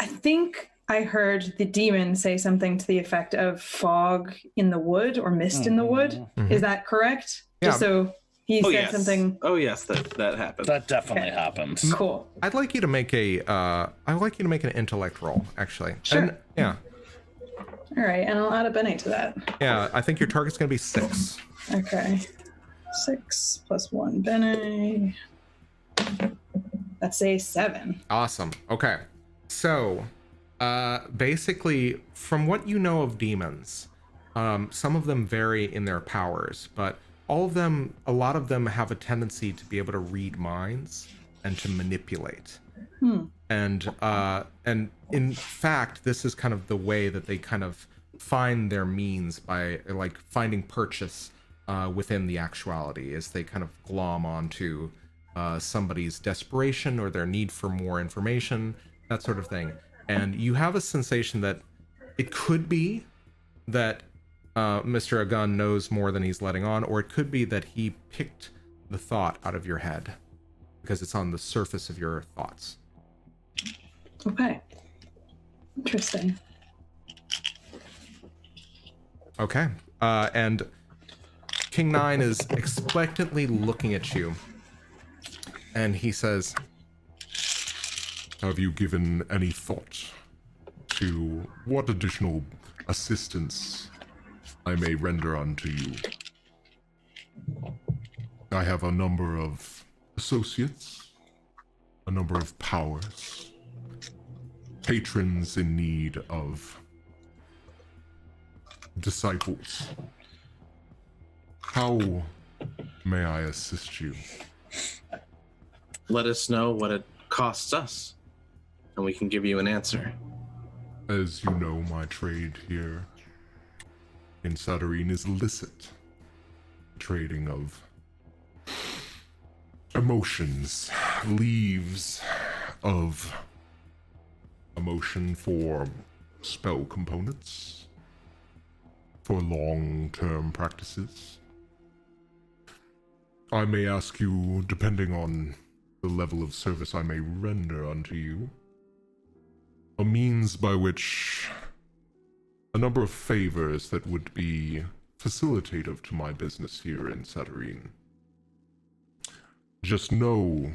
think I heard the demon say something to the effect of fog in the wood or mist in the wood. Mm-hmm. Is that correct? Yeah. Just so he said something. Oh yes, that happened. That definitely happens. Cool. I'd like you to make an intellect roll, actually. Sure. And, yeah. All right, and I'll add a bene to that. Yeah, I think your target's gonna be 6. Okay. 6 plus 1 bene. That's a 7. Awesome. Okay. So, basically, from what you know of demons, some of them vary in their powers, but a lot of them have a tendency to be able to read minds and to manipulate. And in fact, this is kind of the way that they kind of find their means by like finding purchase within the actuality, is they kind of glom onto somebody's desperation or their need for more information, that sort of thing. And you have a sensation that it could be that Mr. Agun knows more than he's letting on, or it could be that he picked the thought out of your head because it's on the surface of your thoughts. Okay. Interesting. Okay. And King Nine is expectantly looking at you, and he says, "Have you given any thought to what additional assistance I may render unto you. I have a number of associates, a number of powers, patrons in need of disciples. How may I assist you? Let us know what it costs us, and we can give you an answer. As you know, my trade here in Satyrine is illicit. Trading of emotions, leaves of emotion for spell components, for long-term practices. I may ask you, depending on the level of service I may render unto you, a means by which a number of favors that would be facilitative to my business here in Satyrine. Just know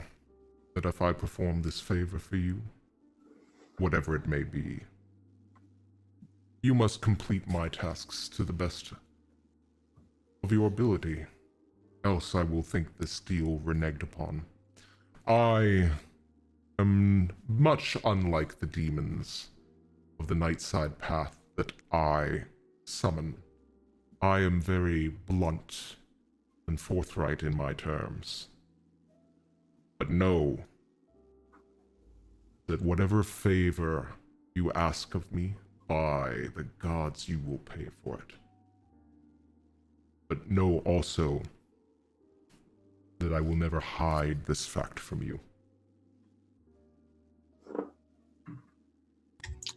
that if I perform this favor for you, whatever it may be, you must complete my tasks to the best of your ability, else I will think this deal reneged upon. I am much unlike the demons of the Nightside Path that I summon. I am very blunt and forthright in my terms. But know that whatever favor you ask of me, by the gods you will pay for it. But know also that I will never hide this fact from you.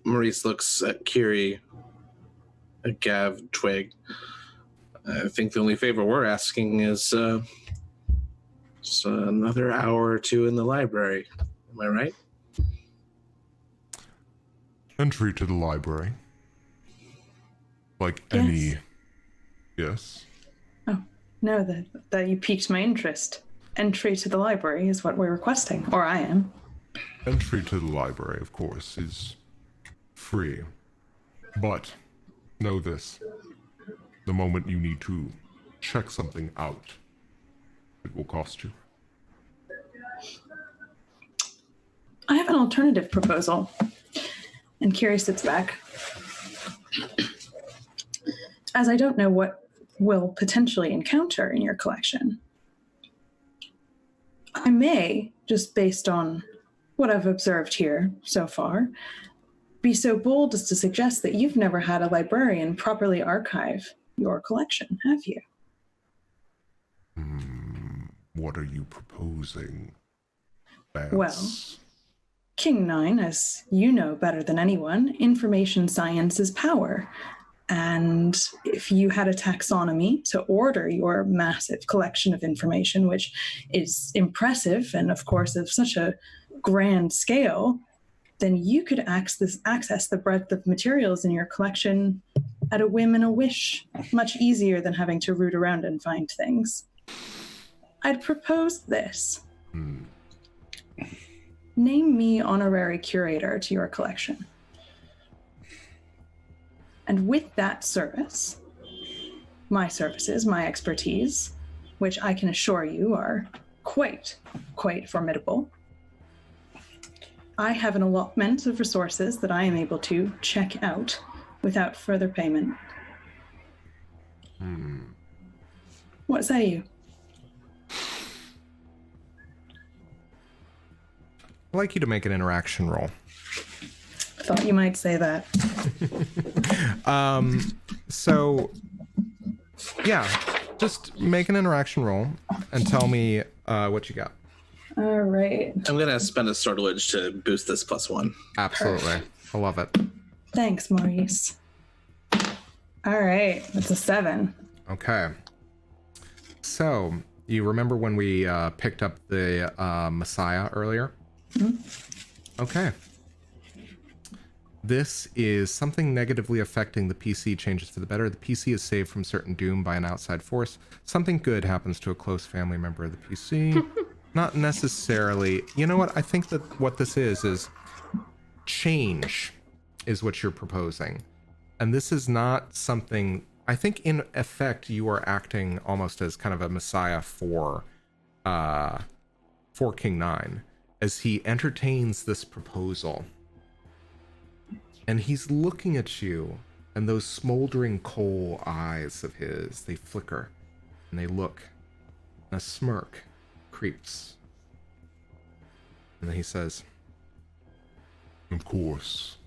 Maurice looks at Kyrrie, at Gav, Twigg. I think the only favor we're asking is just another hour or two in the library. Am I right? Entry to the library. Like Yes. any... Yes? Oh, no, that you piqued my interest. Entry to the library is what we're requesting, or I am. Entry to the library, of course, is free. But know this. The moment you need to check something out, it will cost you. I have an alternative proposal. And Kyrrie sits back. As I don't know what we'll potentially encounter in your collection, I may, just based on what I've observed here so far, be so bold as to suggest that you've never had a librarian properly archive your collection, have you? What are you proposing, Vance? Well, King Nine, as you know better than anyone, information science is power. And if you had a taxonomy to order your massive collection of information, which is impressive and, of course, of such a grand scale, then you could access the breadth of materials in your collection at a whim and a wish, much easier than having to root around and find things. I'd propose this. Name me honorary curator to your collection. And with that service, my services, my expertise, which I can assure you are quite formidable, I have an allotment of resources that I am able to check out without further payment. What say you? I'd like you to make an interaction roll. Thought you might say that. So, yeah, just make an interaction roll and tell me what you got. All right. I'm going to spend a sortilege to boost this +1. Absolutely. Perfect. I love it. Thanks, Maurice. All right, that's a 7. Okay. So, you remember when we picked up the Messiah earlier? Okay. This is something negatively affecting the PC changes for the better. The PC is saved from certain doom by an outside force. Something good happens to a close family member of the PC. Not necessarily. You know what? I think that what this is change. is what you're proposing. And this is not something, I think in effect, you are acting almost as kind of a messiah for King Nine, as he entertains this proposal. And he's looking at you, and those smoldering coal eyes of his, they flicker, and they look, and a smirk creeps. And then he says, "Of course,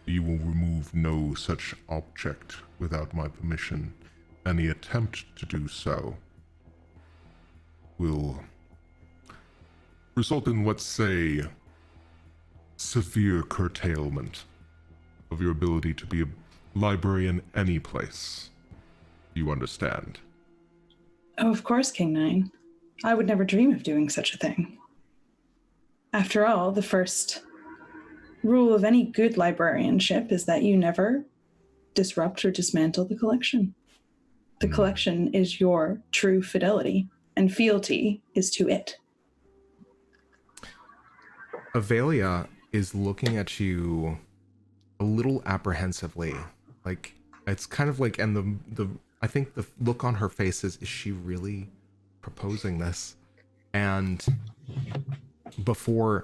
you will remove no such object without my permission. Any attempt to do so will result in, let's say, severe curtailment of your ability to be a librarian any place. You understand?" Oh, of course, King Nine. I would never dream of doing such a thing. After all, the first rule of any good librarianship is that you never disrupt or dismantle the collection. The collection is your true fidelity, and fealty is to it. Avelia is looking at you a little apprehensively. Like, it's kind of like, and I think the look on her face is she really proposing this? And before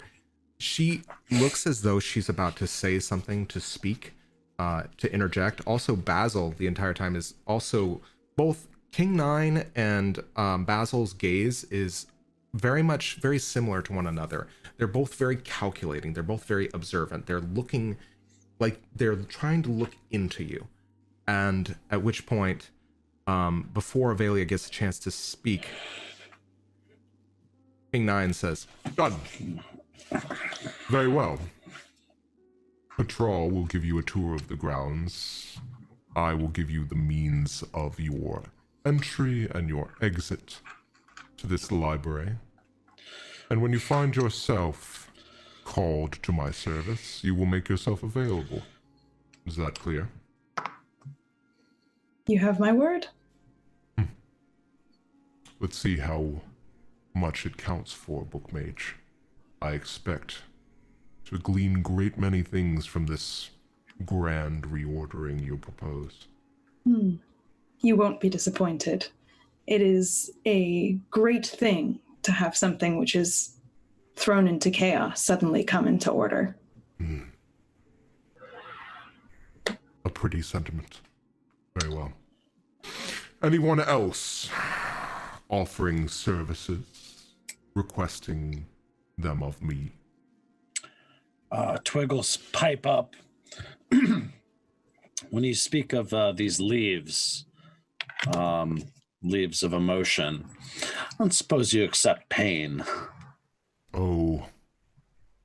she looks as though she's about to say something, to speak, to interject. Also, Basil the entire time is also, both King Nine and Basil's gaze is very similar to one another. They're both very calculating. They're both very observant. They're looking like they're trying to look into you. And at which point, before Avelia gets a chance to speak, King Nine says, "Done. Very well. Patrol will give you a tour of the grounds. I will give you the means of your entry and your exit to this library. And when you find yourself called to my service, you will make yourself available. Is that clear?" You have my word. Let's see how much it counts for, Bookmage. I expect to glean great many things from this grand reordering you propose. You won't be disappointed. It is a great thing to have something which is thrown into chaos suddenly come into order. A pretty sentiment. Very well. Anyone else offering services, requesting them of me? Twiggle's pipe up. When you speak of these leaves, leaves of emotion, I don't suppose you accept pain. Oh,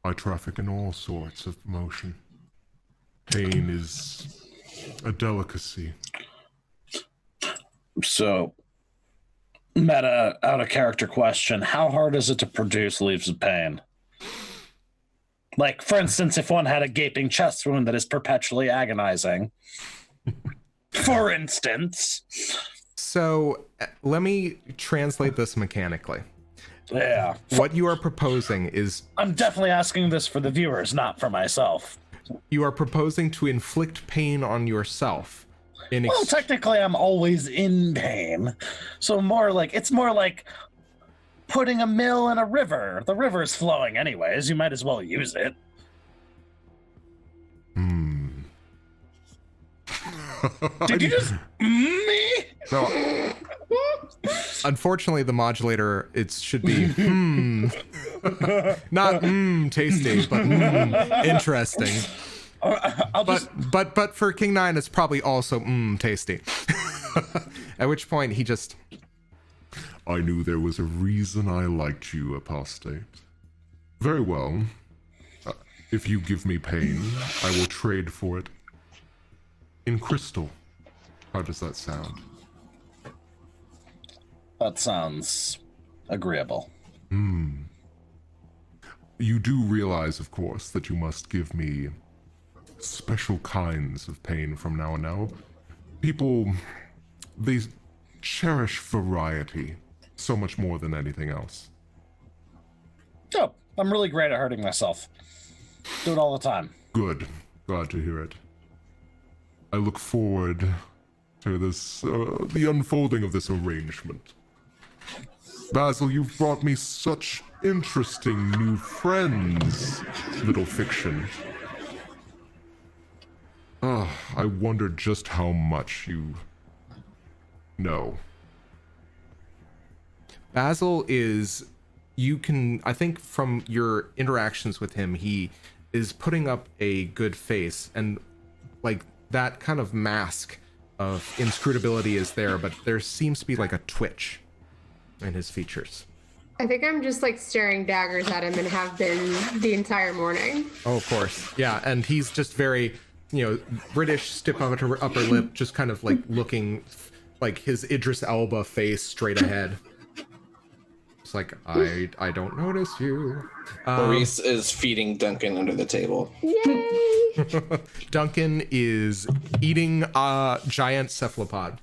I traffic in all sorts of emotion. Pain is a delicacy. So, meta, out of character question, how hard is it to produce leaves of pain? Like, for instance, if one had a gaping chest wound that is perpetually agonizing. For instance. So, let me translate this mechanically. Yeah. What you are proposing is... I'm definitely asking this for the viewers, not for myself. You are proposing to inflict pain on yourself. Well, technically, I'm always in pain. So it's more like putting a mill in a river. The river's flowing anyways. You might as well use it. Did you just me? No. Unfortunately, the modulator, it should be not tasty, but interesting. But for King Nine, it's probably also tasty. At which point he just... I knew there was a reason I liked you, apostate. Very well. If you give me pain, I will trade for it in crystal. How does that sound? That sounds agreeable. You do realize, of course, that you must give me special kinds of pain from now on now. People, they cherish variety so much more than anything else. Oh, I'm really great at hurting myself. Do it all the time. Good. Glad to hear it. I look forward to this, the unfolding of this arrangement. Basil, you've brought me such interesting new friends, little fiction. I wondered just how much you know. Basil is, you can, I think from your interactions with him, he is putting up a good face, and like that kind of mask of inscrutability is there, but there seems to be like a twitch in his features. I think I'm just like staring daggers at him and have been the entire morning. Oh, of course. Yeah, and he's just very, British, stiff upper lip, just kind of like looking like his Idris Elba face straight ahead. It's like, I don't notice you. Maurice is feeding Duncan under the table. Yay! Duncan is eating a giant cephalopod.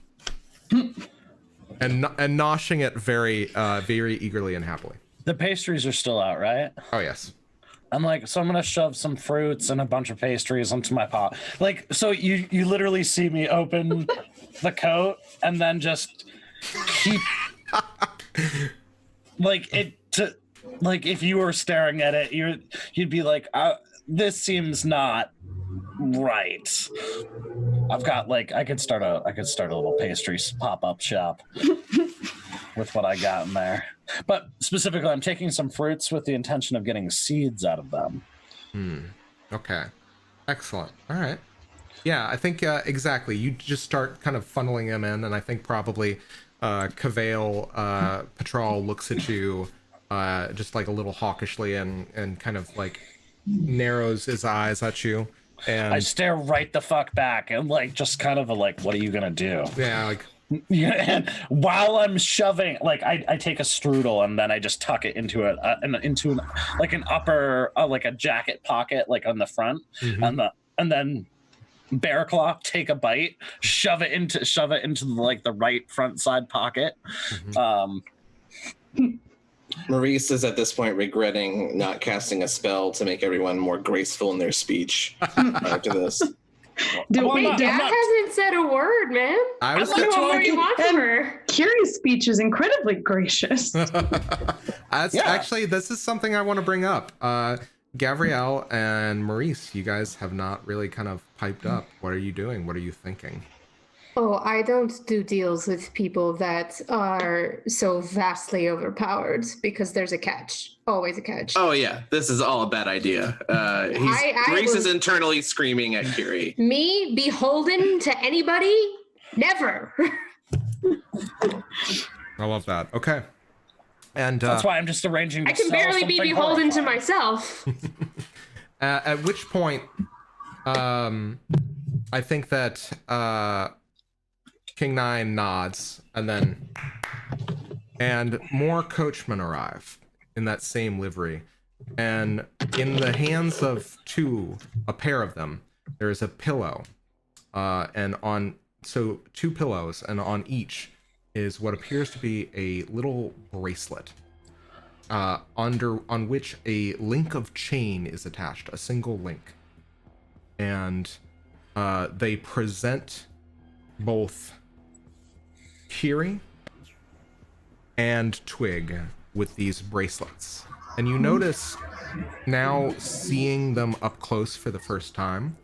And noshing it very, very eagerly and happily. The pastries are still out, right? Oh, yes. I'm like, so I'm gonna shove some fruits and a bunch of pastries into my pot. Like, so you literally see me open the coat and then just keep like it to like if you were staring at it, you'd be like, this seems not right. I've got like I could start a little pastry pop-up shop with what I got in there. But specifically, I'm taking some fruits with the intention of getting seeds out of them. Okay. Excellent. All right. Yeah, I think exactly. You just start kind of funneling them in, and I think probably Gavriel Patrol looks at you just like a little hawkishly and kind of like narrows his eyes at you. And I stare right the fuck back and like just kind of like, what are you gonna do? Yeah, like. Yeah, and while I'm shoving, like I take a strudel and then I just tuck it into an upper like a jacket pocket like on the front, and then bear claw, take a bite, shove it into like the right front side pocket. Maurice is at this point regretting not casting a spell to make everyone more graceful in their speech after this. Wait, Dad hasn't said a word, man. I was what more you want from her. Kyrrie's speech is incredibly gracious. Actually, this is something I want to bring up. Gavriel and Maurice, you guys have not really kind of piped up. What are you doing? What are you thinking? Oh, I don't do deals with people that are so vastly overpowered because there's a catch. Always a catch. Oh, yeah. This is all a bad idea. Maurice is internally screaming at Kyrrie. Me beholden to anybody? Never. I love that. Okay. And that's why I'm just arranging to I can barely be beholden to myself. At which point, I think that King Nine nods, and more coachmen arrive in that same livery, and in the hands of a pair of them, there is a pillow, so two pillows, and on each is what appears to be a little bracelet, on which a link of chain is attached, a single link, and they present both Kyrrie and Twigg with these bracelets, and you notice now, seeing them up close for the first time,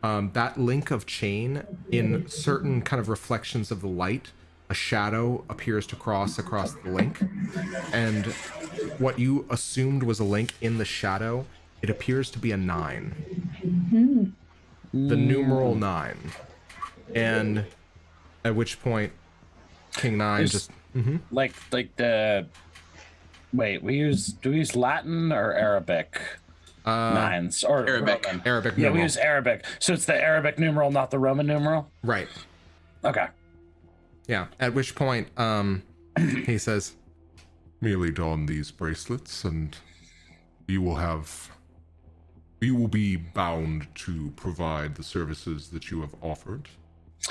that link of chain, in certain kind of reflections of the light, a shadow appears to cross across the link, and what you assumed was a link in the shadow, it appears to be a 9, the numeral 9, and at which point King Nine just like the wait, do we use Latin or Arabic nines or Arabic? Roman? Arabic Yeah, numeral. we use Arabic, so it's the Arabic numeral, not the Roman numeral. Right. Okay. Yeah. At which point, he says, Merely don these bracelets, and you will be bound to provide the services that you have offered,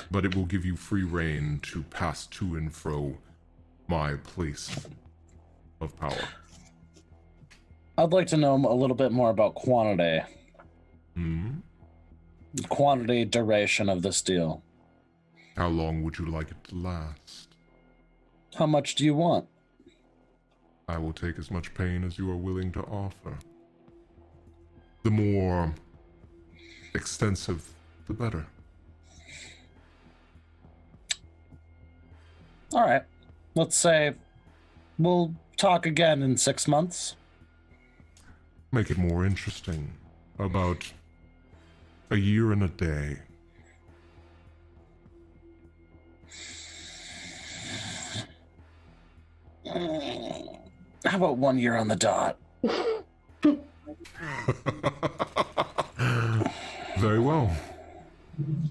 but it will give you free rein to pass to and fro my place of power. I'd like to know a little bit more about quantity. Quantity, duration of this deal. How long would you like it to last? How much do you want? I will take as much pain as you are willing to offer. The more extensive, the better. All right. Let's say we'll talk again in 6 months. Make it more interesting. About a year and a day. How about 1 year on the dot? Very well.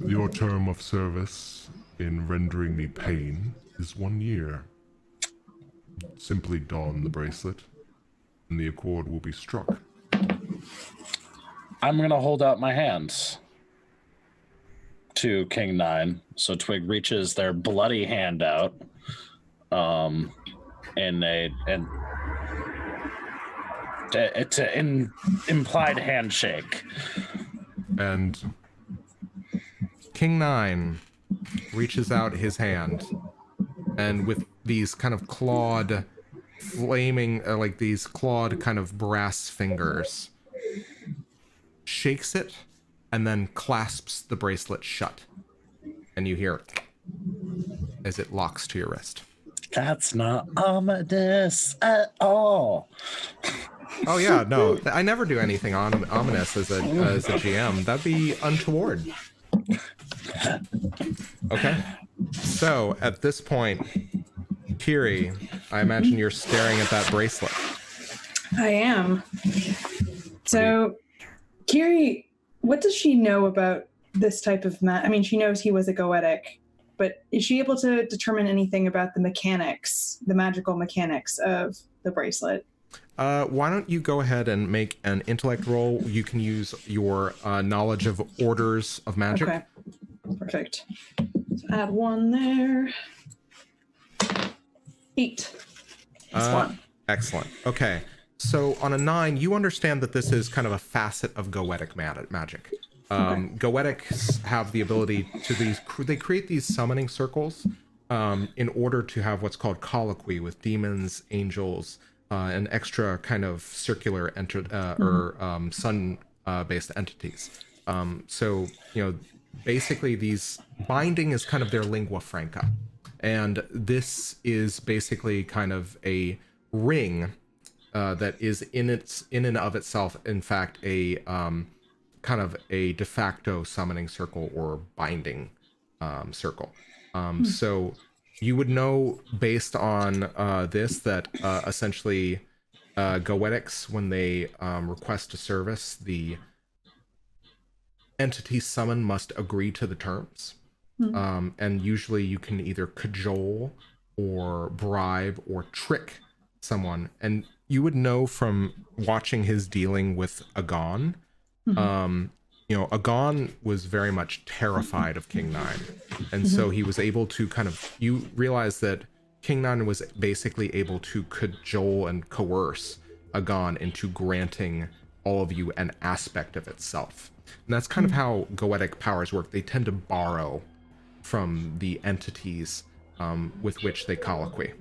Your term of service in rendering me pain is 1 year. Simply don the bracelet, and the accord will be struck. I'm going to hold out my hands to King Nine. So Twigg reaches their bloody hand out in it's an implied handshake. And King Nine reaches out his hand, and with these kind of clawed, flaming, like these clawed kind of brass fingers, shakes it, and then clasps the bracelet shut. And you hear it as it locks to your wrist. That's not ominous at all. Oh yeah, no, I never do anything ominous as a GM. That'd be untoward. Okay. So at this point, Kyrrie, I imagine you're staring at that bracelet. I am. So, Kyrrie, what does she know about this type of I mean, she knows he was a goetic, but is she able to determine anything about the mechanics, the magical mechanics of the bracelet? Why don't you go ahead and make an intellect roll? You can use your knowledge of orders of magic. Okay, perfect. So add 1 there. 8. That's 1. Excellent. Okay. So on a 9, you understand that this is kind of a facet of goetic magic. Goetics have the ability to they create these summoning circles in order to have what's called colloquy with demons, angels, and extra kind of circular sun-based entities. So, you know, basically these binding is kind of their lingua franca. And this is basically kind of a ring that is in and of itself, in fact, a kind of a de facto summoning circle or binding circle. So you would know based on this that essentially goetics, when they request a service, the entity summoned must agree to the terms. And usually you can either cajole or bribe or trick someone. And you would know from watching his dealing with Agon. You know, Agon was very much terrified of King Nine. And so he was able to you realize that King Nine was basically able to cajole and coerce Agon into granting all of you an aspect of itself. And that's kind of how goetic powers work. They tend to borrow from the entities with which they colloquy.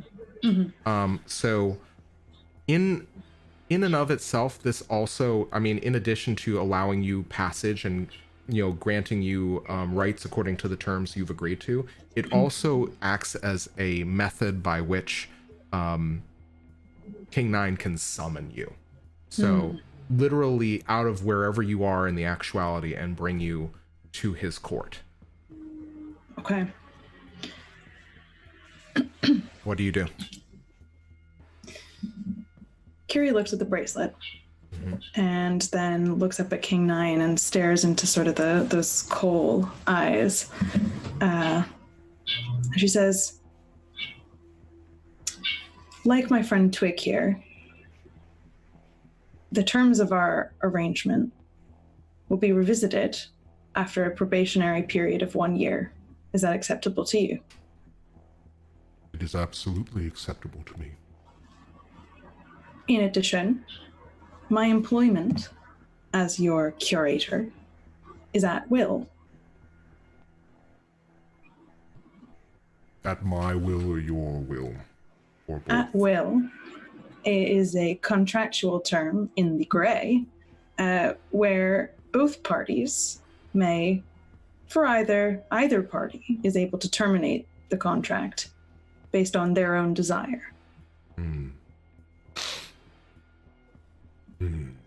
So in and of itself, this also, I mean, in addition to allowing you passage and, you know, granting you rights according to the terms you've agreed to, it also acts as a method by which King Nine can summon you. So literally out of wherever you are in the actuality and bring you to his court. Okay. What do you do? Kyrrie looks at the bracelet and then looks up at King Nine and stares into sort of those coal eyes. She says, like my friend Twigg here, the terms of our arrangement will be revisited after a probationary period of 1 year. Is that acceptable to you? It is absolutely acceptable to me. In addition, my employment as your curator is at will. At my will or your will? Or both? At will is a contractual term in the gray where both parties may, for either party, is able to terminate the contract based on their own desire.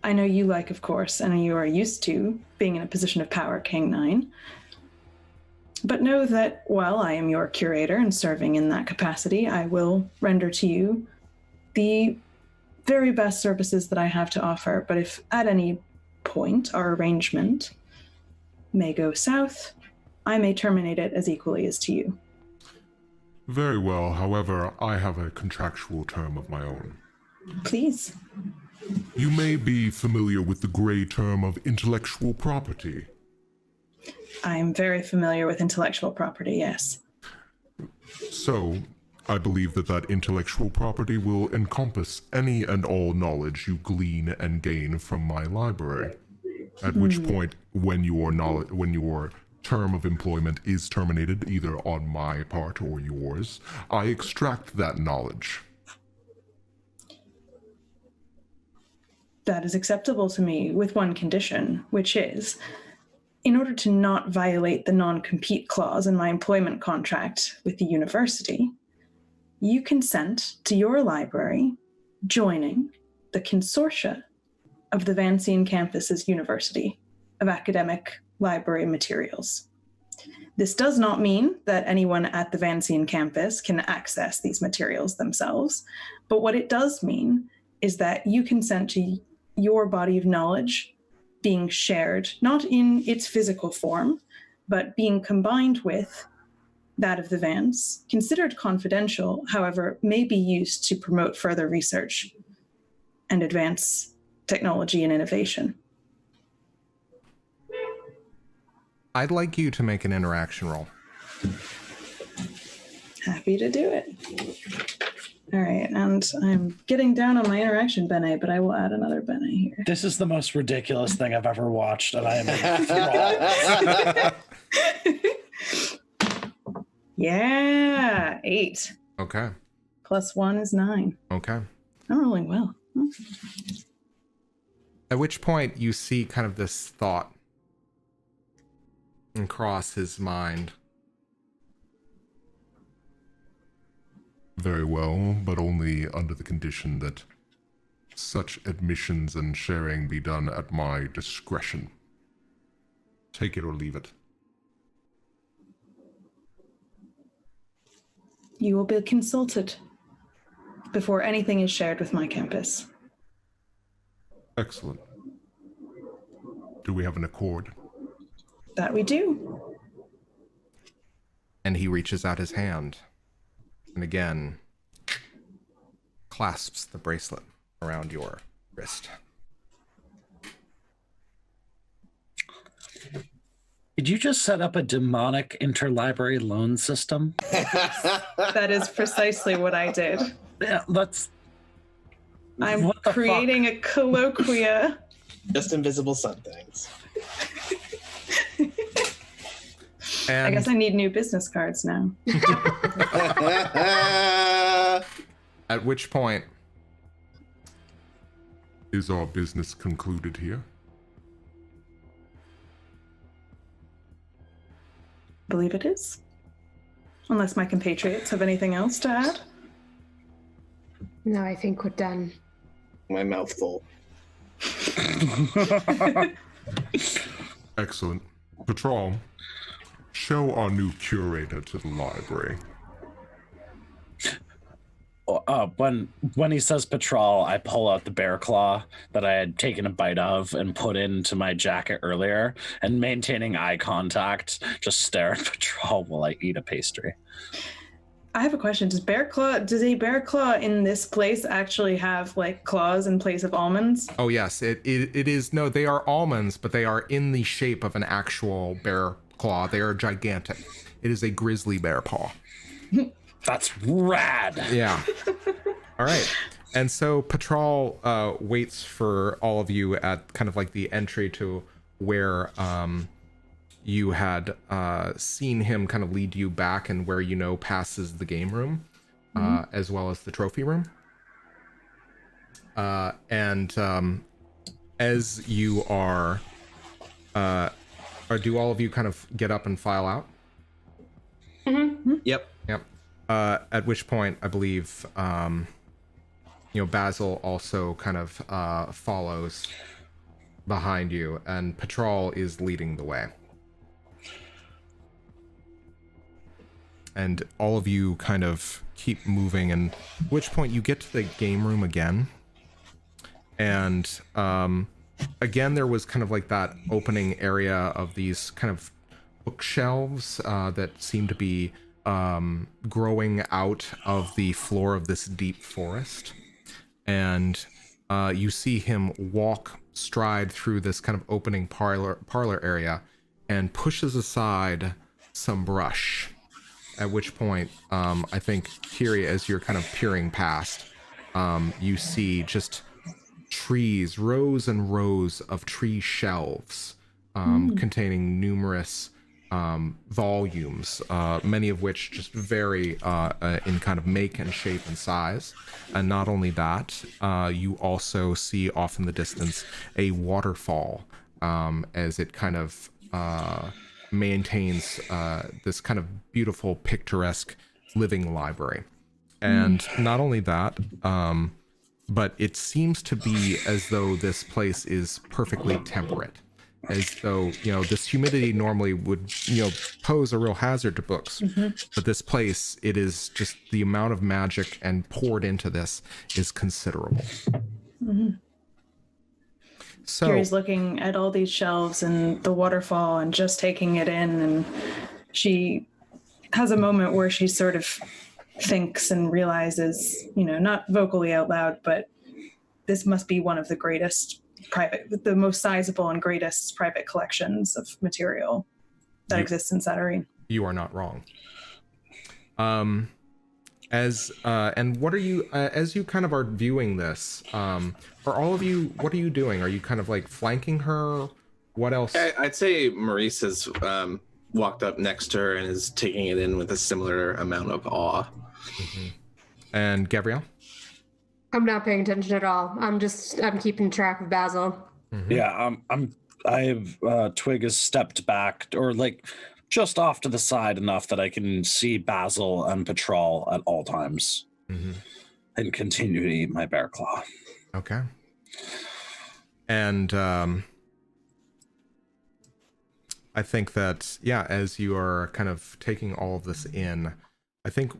I know you like, of course, and you are used to being in a position of power, King 9. But know that while I am your curator and serving in that capacity, I will render to you the very best services that I have to offer. But if at any point our arrangement may go south, I may terminate it as equally as to you. Very well. However, I have a contractual term of my own. Please. You may be familiar with the gray term of intellectual property. I am very familiar with intellectual property, yes. So, I believe that intellectual property will encompass any and all knowledge you glean and gain from my library. At which point, when your term of employment is terminated, either on my part or yours, I extract that knowledge. That is acceptable to me with one condition, which is, in order to not violate the non-compete clause in my employment contract with the university, you consent to your library joining the consortia of the Vancian campus's University of Academic Library Materials. This does not mean that anyone at the Vancian campus can access these materials themselves, but what it does mean is that you consent to your body of knowledge being shared, not in its physical form, but being combined with that of the Vance, considered confidential, however, may be used to promote further research and advance technology and innovation. I'd like you to make an interaction roll. Happy to do it. All right, and I'm getting down on my interaction bene, but I will add another bene here. This is the most ridiculous thing I've ever watched, and I am enthralled. Yeah, 8. Okay. Plus 1 is 9. Okay. I'm rolling well. At which point you see kind of this thought cross his mind. Very well, but only under the condition that such admissions and sharing be done at my discretion. Take it or leave it. You will be consulted before anything is shared with my campus. Excellent. Do we have an accord? That we do. And he reaches out his hand and again clasps the bracelet around your wrist. Did you just set up a demonic interlibrary loan system? That is precisely what I did. Yeah, I'm creating a colloquia. Just invisible sun things. And I guess I need new business cards now. at which point, is our business concluded here? I believe it is. Unless my compatriots have anything else to add. No, I think we're done. My mouth full. Excellent. Patrol, show our new curator to the library. When he says patrol, I pull out the bear claw that I had taken a bite of and put into my jacket earlier, and maintaining eye contact, just stare at patrol while I eat a pastry. I have a question. Does a bear claw in this place actually have like claws in place of almonds? oh yes, it is, no, they are almonds, but they are in the shape of an actual bear claw. They are gigantic. It is a grizzly bear paw. That's rad. Yeah. All right. And so Patrol waits for all of you at kind of like the entry to where you had seen him kind of lead you back and where you know passes the game room, as well as the trophy room. And as you are, or do all of you kind of get up and file out? Yep. At which point, I believe, Basil also kind of follows behind you, and Patrol is leading the way. And all of you kind of keep moving, and at which point you get to the game room again. And again, there was kind of like that opening area of these kind of bookshelves that seem to be growing out of the floor of this deep forest. And you see him stride through this kind of opening parlor area and pushes aside some brush. At which point, I think, Kyrrie, as you're kind of peering past, you see just trees, rows and rows of tree shelves containing numerous volumes, many of which just vary in kind of make and shape and size. And not only that, you also see off in the distance a waterfall as it kind of maintains this kind of beautiful, picturesque living library. And not only that, but it seems to be as though this place is perfectly temperate. As though, this humidity normally would, pose a real hazard to books. But this place, it is just the amount of magic and poured into this is considerable. So Kyrie's looking at all these shelves and the waterfall and just taking it in, and she has a moment where she sort of thinks and realizes, not vocally out loud, but this must be one of the greatest the most sizable and greatest private collections of material that exists in Saturnine. You are not wrong. And what are you, as you kind of are viewing this, are all of you, what are you doing? Are you kind of like flanking her? What else? I'd say Maurice has walked up next to her and is taking it in with a similar amount of awe. And Gavriel? I'm not paying attention at all. I'm keeping track of Basil. Yeah, Twigg has stepped back, or like just off to the side enough that I can see Basil and Patrol at all times, and continue to eat my bear claw. Okay. And I think that, as you are kind of taking all of this in, I think,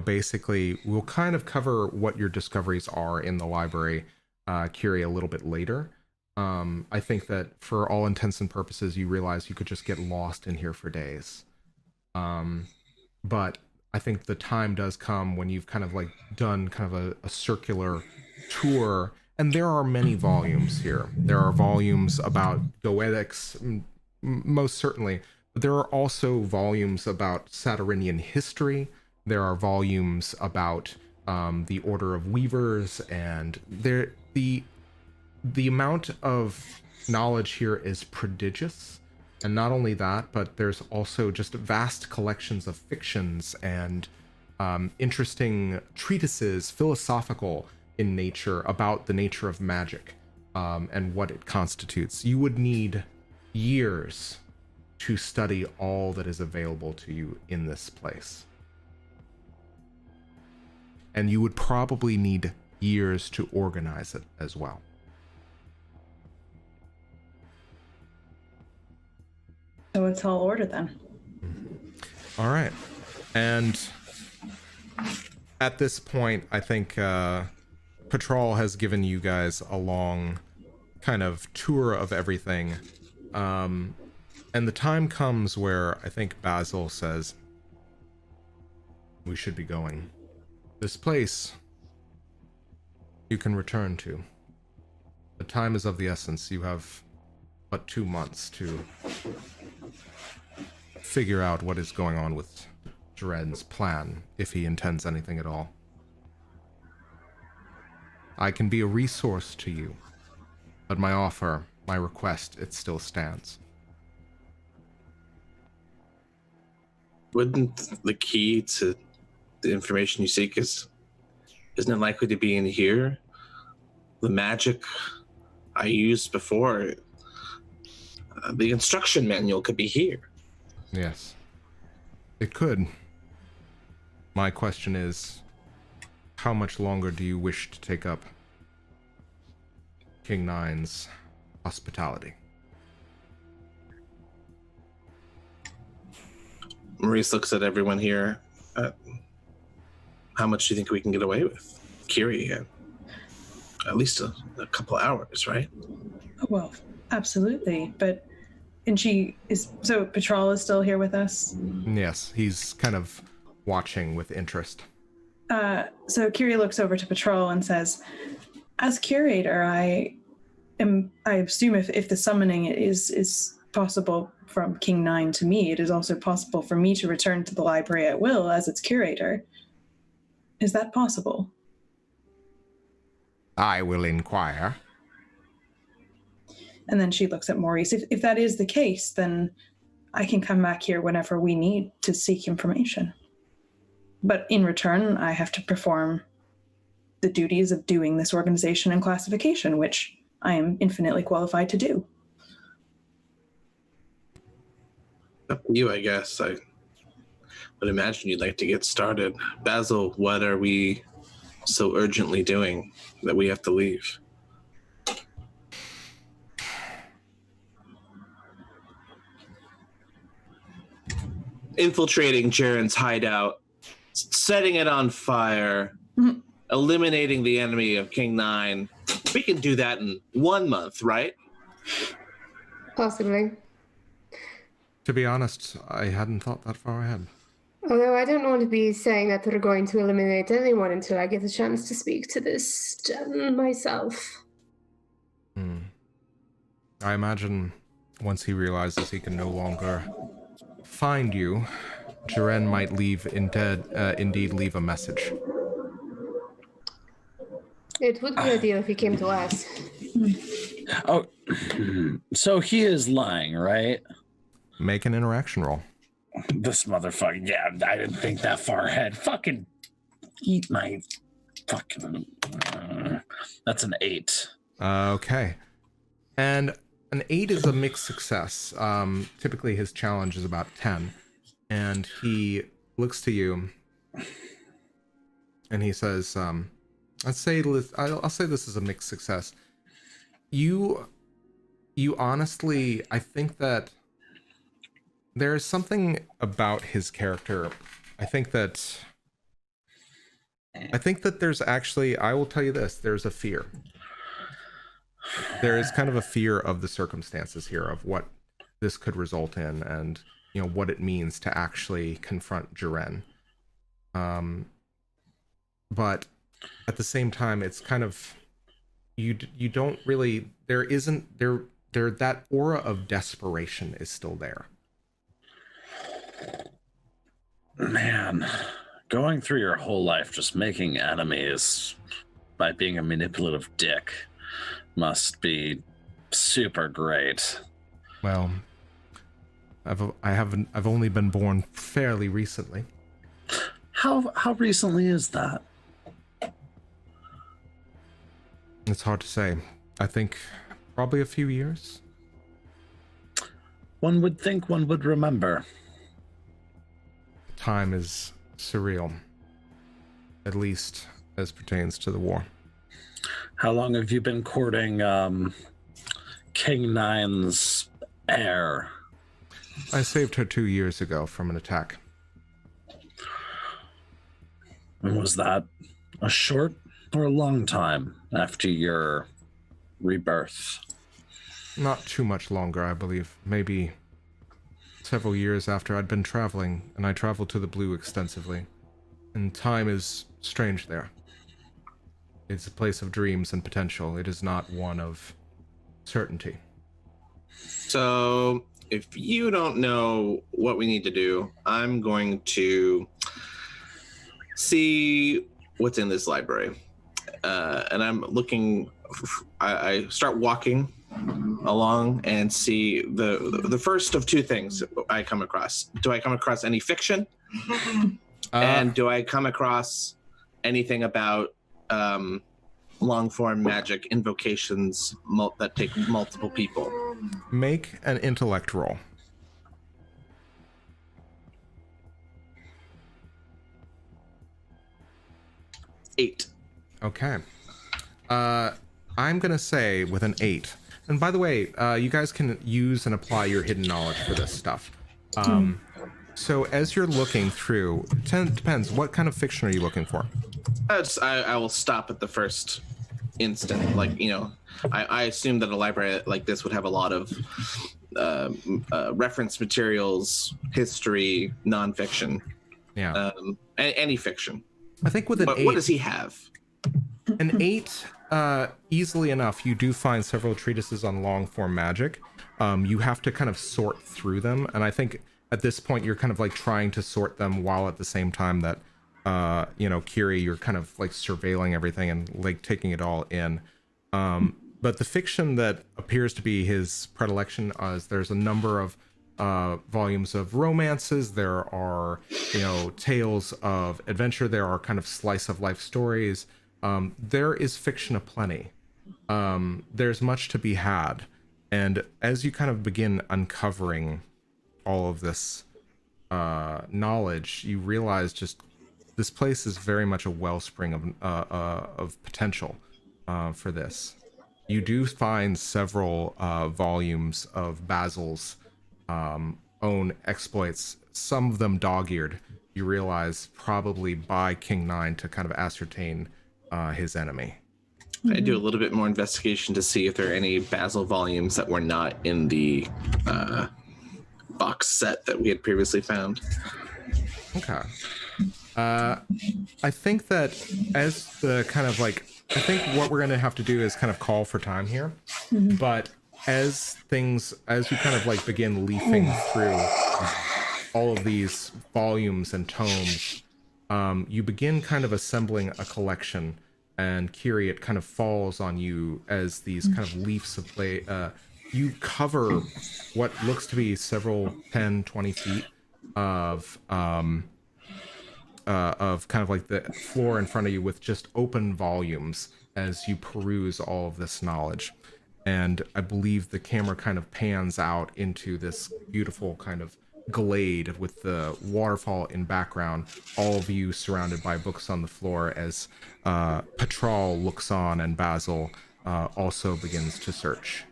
basically we'll kind of cover what your discoveries are in the library, Kyrrie, a little bit later. I think that for all intents and purposes, you realize you could just get lost in here for days. But I think the time does come when you've kind of like done kind of a circular tour, and there are many volumes here. There are volumes about Goetics, most certainly, but there are also volumes about Saturninian history. There are volumes about the Order of Weavers, and the amount of knowledge here is prodigious. And not only that, but there's also just vast collections of fictions and interesting treatises, philosophical in nature, about the nature of magic and what it constitutes. You would need years to study all that is available to you in this place. And you would probably need years to organize it as well. So it's all order then. All right. And at this point, I think Patrol has given you guys a long kind of tour of everything. And the time comes where I think Basil says, we should be going. This place you can return to. The time is of the essence. You have but 2 months to figure out what is going on with Dren's plan, if he intends anything at all. I can be a resource to you, but my offer, my request, it still stands. Wouldn't the key to the information you seek isn't it likely to be in here? The magic I used before, the instruction manual could be here. Yes, it could. My question is, how much longer do you wish to take up King Nine's hospitality? Maurice looks at everyone here. How much do you think we can get away with? Kyrrie, at least a couple hours, right? Well, absolutely. But, and so Patrol is still here with us? Yes, he's kind of watching with interest. So Kyrrie looks over to Patrol and says, as curator, I assume if the summoning is possible from King Nine to me, it is also possible for me to return to the library at will as its curator. Is that possible? I will inquire. And then she looks at Maurice. If that is the case, then I can come back here whenever we need to seek information. But in return, I have to perform the duties of doing this organization and classification, which I am infinitely qualified to do. Up to you, I guess. I would imagine you'd like to get started. Basil, what are we so urgently doing that we have to leave? Infiltrating Jaren's hideout, setting it on fire, eliminating the enemy of King Nine. We can do that in 1 month, right? Possibly. To be honest, I hadn't thought that far ahead. Although I don't want to be saying that we're going to eliminate anyone until I get a chance to speak to this gem myself. I imagine once he realizes he can no longer find you, Jaren might indeed leave a message. It would be ideal if he came to us. Oh, so he is lying, right? Make an interaction roll. This motherfucker. Yeah, I didn't think that far ahead. Fucking eat my fucking. That's an 8. Okay. And an 8 is a mixed success. Typically his challenge is about 10. And he looks to you and he says, I'll say this is a mixed success. You honestly, I think that there's something about his character. I think that there's actually, I will tell you this, there's a fear. There is kind of a fear of the circumstances here, of what this could result in, and you know what it means to actually confront Jaren. But at the same time, it's kind of you don't really, there that aura of desperation is still there. Man, going through your whole life just making enemies by being a manipulative dick must be super great. Well, I've only been born fairly recently. How recently is that? It's hard to say. I think probably a few years. One would think one would remember. Time is surreal, at least as pertains to the war. How long have you been courting King Nine's heir? I saved her 2 years ago from an attack. And was that a short or a long time after your rebirth? Not too much longer, I believe. Maybe several years after I'd been traveling, and I traveled to the Blue extensively. And time is strange there. It's a place of dreams and potential. It is not one of certainty. So, if you don't know what we need to do, I'm going to see what's in this library. And I'm looking, I start walking along and see the first of two things I come across. Do I come across any fiction? And do I come across anything about long-form magic invocations that take multiple people? Make an intellect roll. 8. Okay. I'm gonna say with an 8. And by the way, you guys can use and apply your hidden knowledge for this stuff. So as you're looking through, it depends. What kind of fiction are you looking for? I will stop at the first instant. Like, you know, I assume that a library like this would have a lot of reference materials, history, nonfiction. Yeah. Any fiction. I think with an 8. What does he have? An 8, easily enough, you do find several treatises on long-form magic. You have to kind of sort through them, and I think at this point you're kind of like trying to sort them while at the same time that, you know, Kyrrie, you're kind of like surveilling everything and like taking it all in. But the fiction that appears to be his predilection is there's a number of volumes of romances. There are, you know, tales of adventure. There are kind of slice of life stories. There is fiction aplenty. There's much to be had. And as you kind of begin uncovering all of this knowledge, you realize just this place is very much a wellspring of potential for this. You do find several volumes of Basil's own exploits, some of them dog-eared, you realize probably by King 9 to kind of ascertain his enemy. I do a little bit more investigation to see if there are any Basil volumes that were not in the box set that we had previously found. Okay. I think that as the kind of like, I think what we're going to have to do is kind of call for time here, but as you kind of like begin leafing through all of these volumes and tomes, you begin kind of assembling a collection, and Kyrrie, it kind of falls on you as these kind of leaves of play. You cover what looks to be several 10, 20 feet of kind of like the floor in front of you with just open volumes as you peruse all of this knowledge. And I believe the camera kind of pans out into this beautiful kind of glade with the waterfall in background, all of you surrounded by books on the floor as Patral looks on and Basil also begins to search.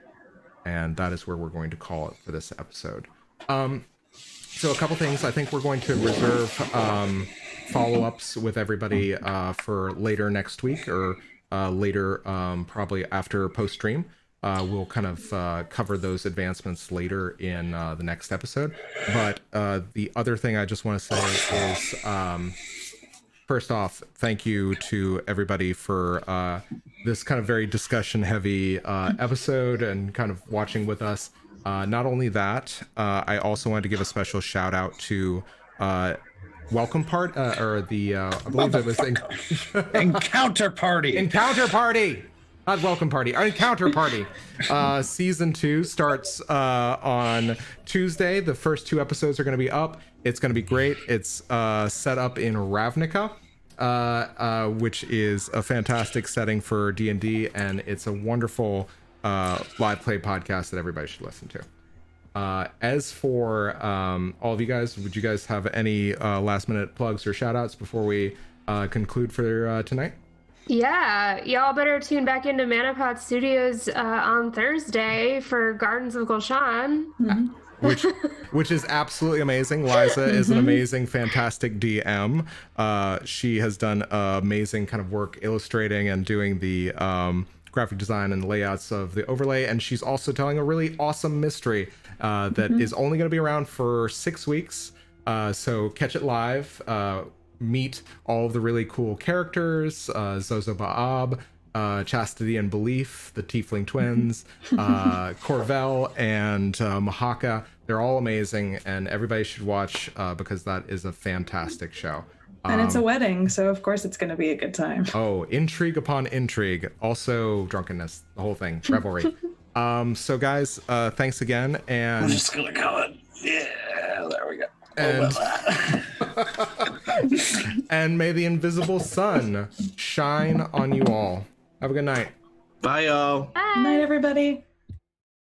And that is where we're going to call it for this episode. So a couple things. I think we're going to reserve follow-ups with everybody for later next week or later probably after post-stream. We'll kind of cover those advancements later in the next episode. But the other thing I just want to say is, first off, thank you to everybody for this kind of very discussion-heavy episode and kind of watching with us. Not only that, I also wanted to give a special shout-out to Welcome Part, or the, I believe it was... Encounter Party! Encounter Party! Not Welcome Party, Encounter Party. Season 2 starts on Tuesday. The first 2 episodes are going to be up. It's going to be great. It's set up in Ravnica, which is a fantastic setting for D&D, and it's a wonderful live play podcast that everybody should listen to. As for all of you guys, would you guys have any last minute plugs or shout outs before we conclude for tonight? Yeah, y'all better tune back into Manapod Studios on Thursday for Gardens of Gulshan. Which is absolutely amazing. Liza is an amazing, fantastic DM. She has done amazing kind of work illustrating and doing the graphic design and layouts of the overlay, and she's also telling a really awesome mystery that is only going to be around for 6 weeks. So catch it live. Meet all of the really cool characters, Zozo Baab, Chastity and Belief, the Tiefling twins, Corvel, and Mahaka. They're all amazing, and everybody should watch because that is a fantastic show. And it's a wedding, so of course it's going to be a good time. Oh, intrigue upon intrigue. Also drunkenness, the whole thing, revelry. So guys, thanks again, and I'm just gonna go in. Yeah, there we go. And, and may the invisible sun shine on you all. Have a good night. Bye, y'all. Night, everybody.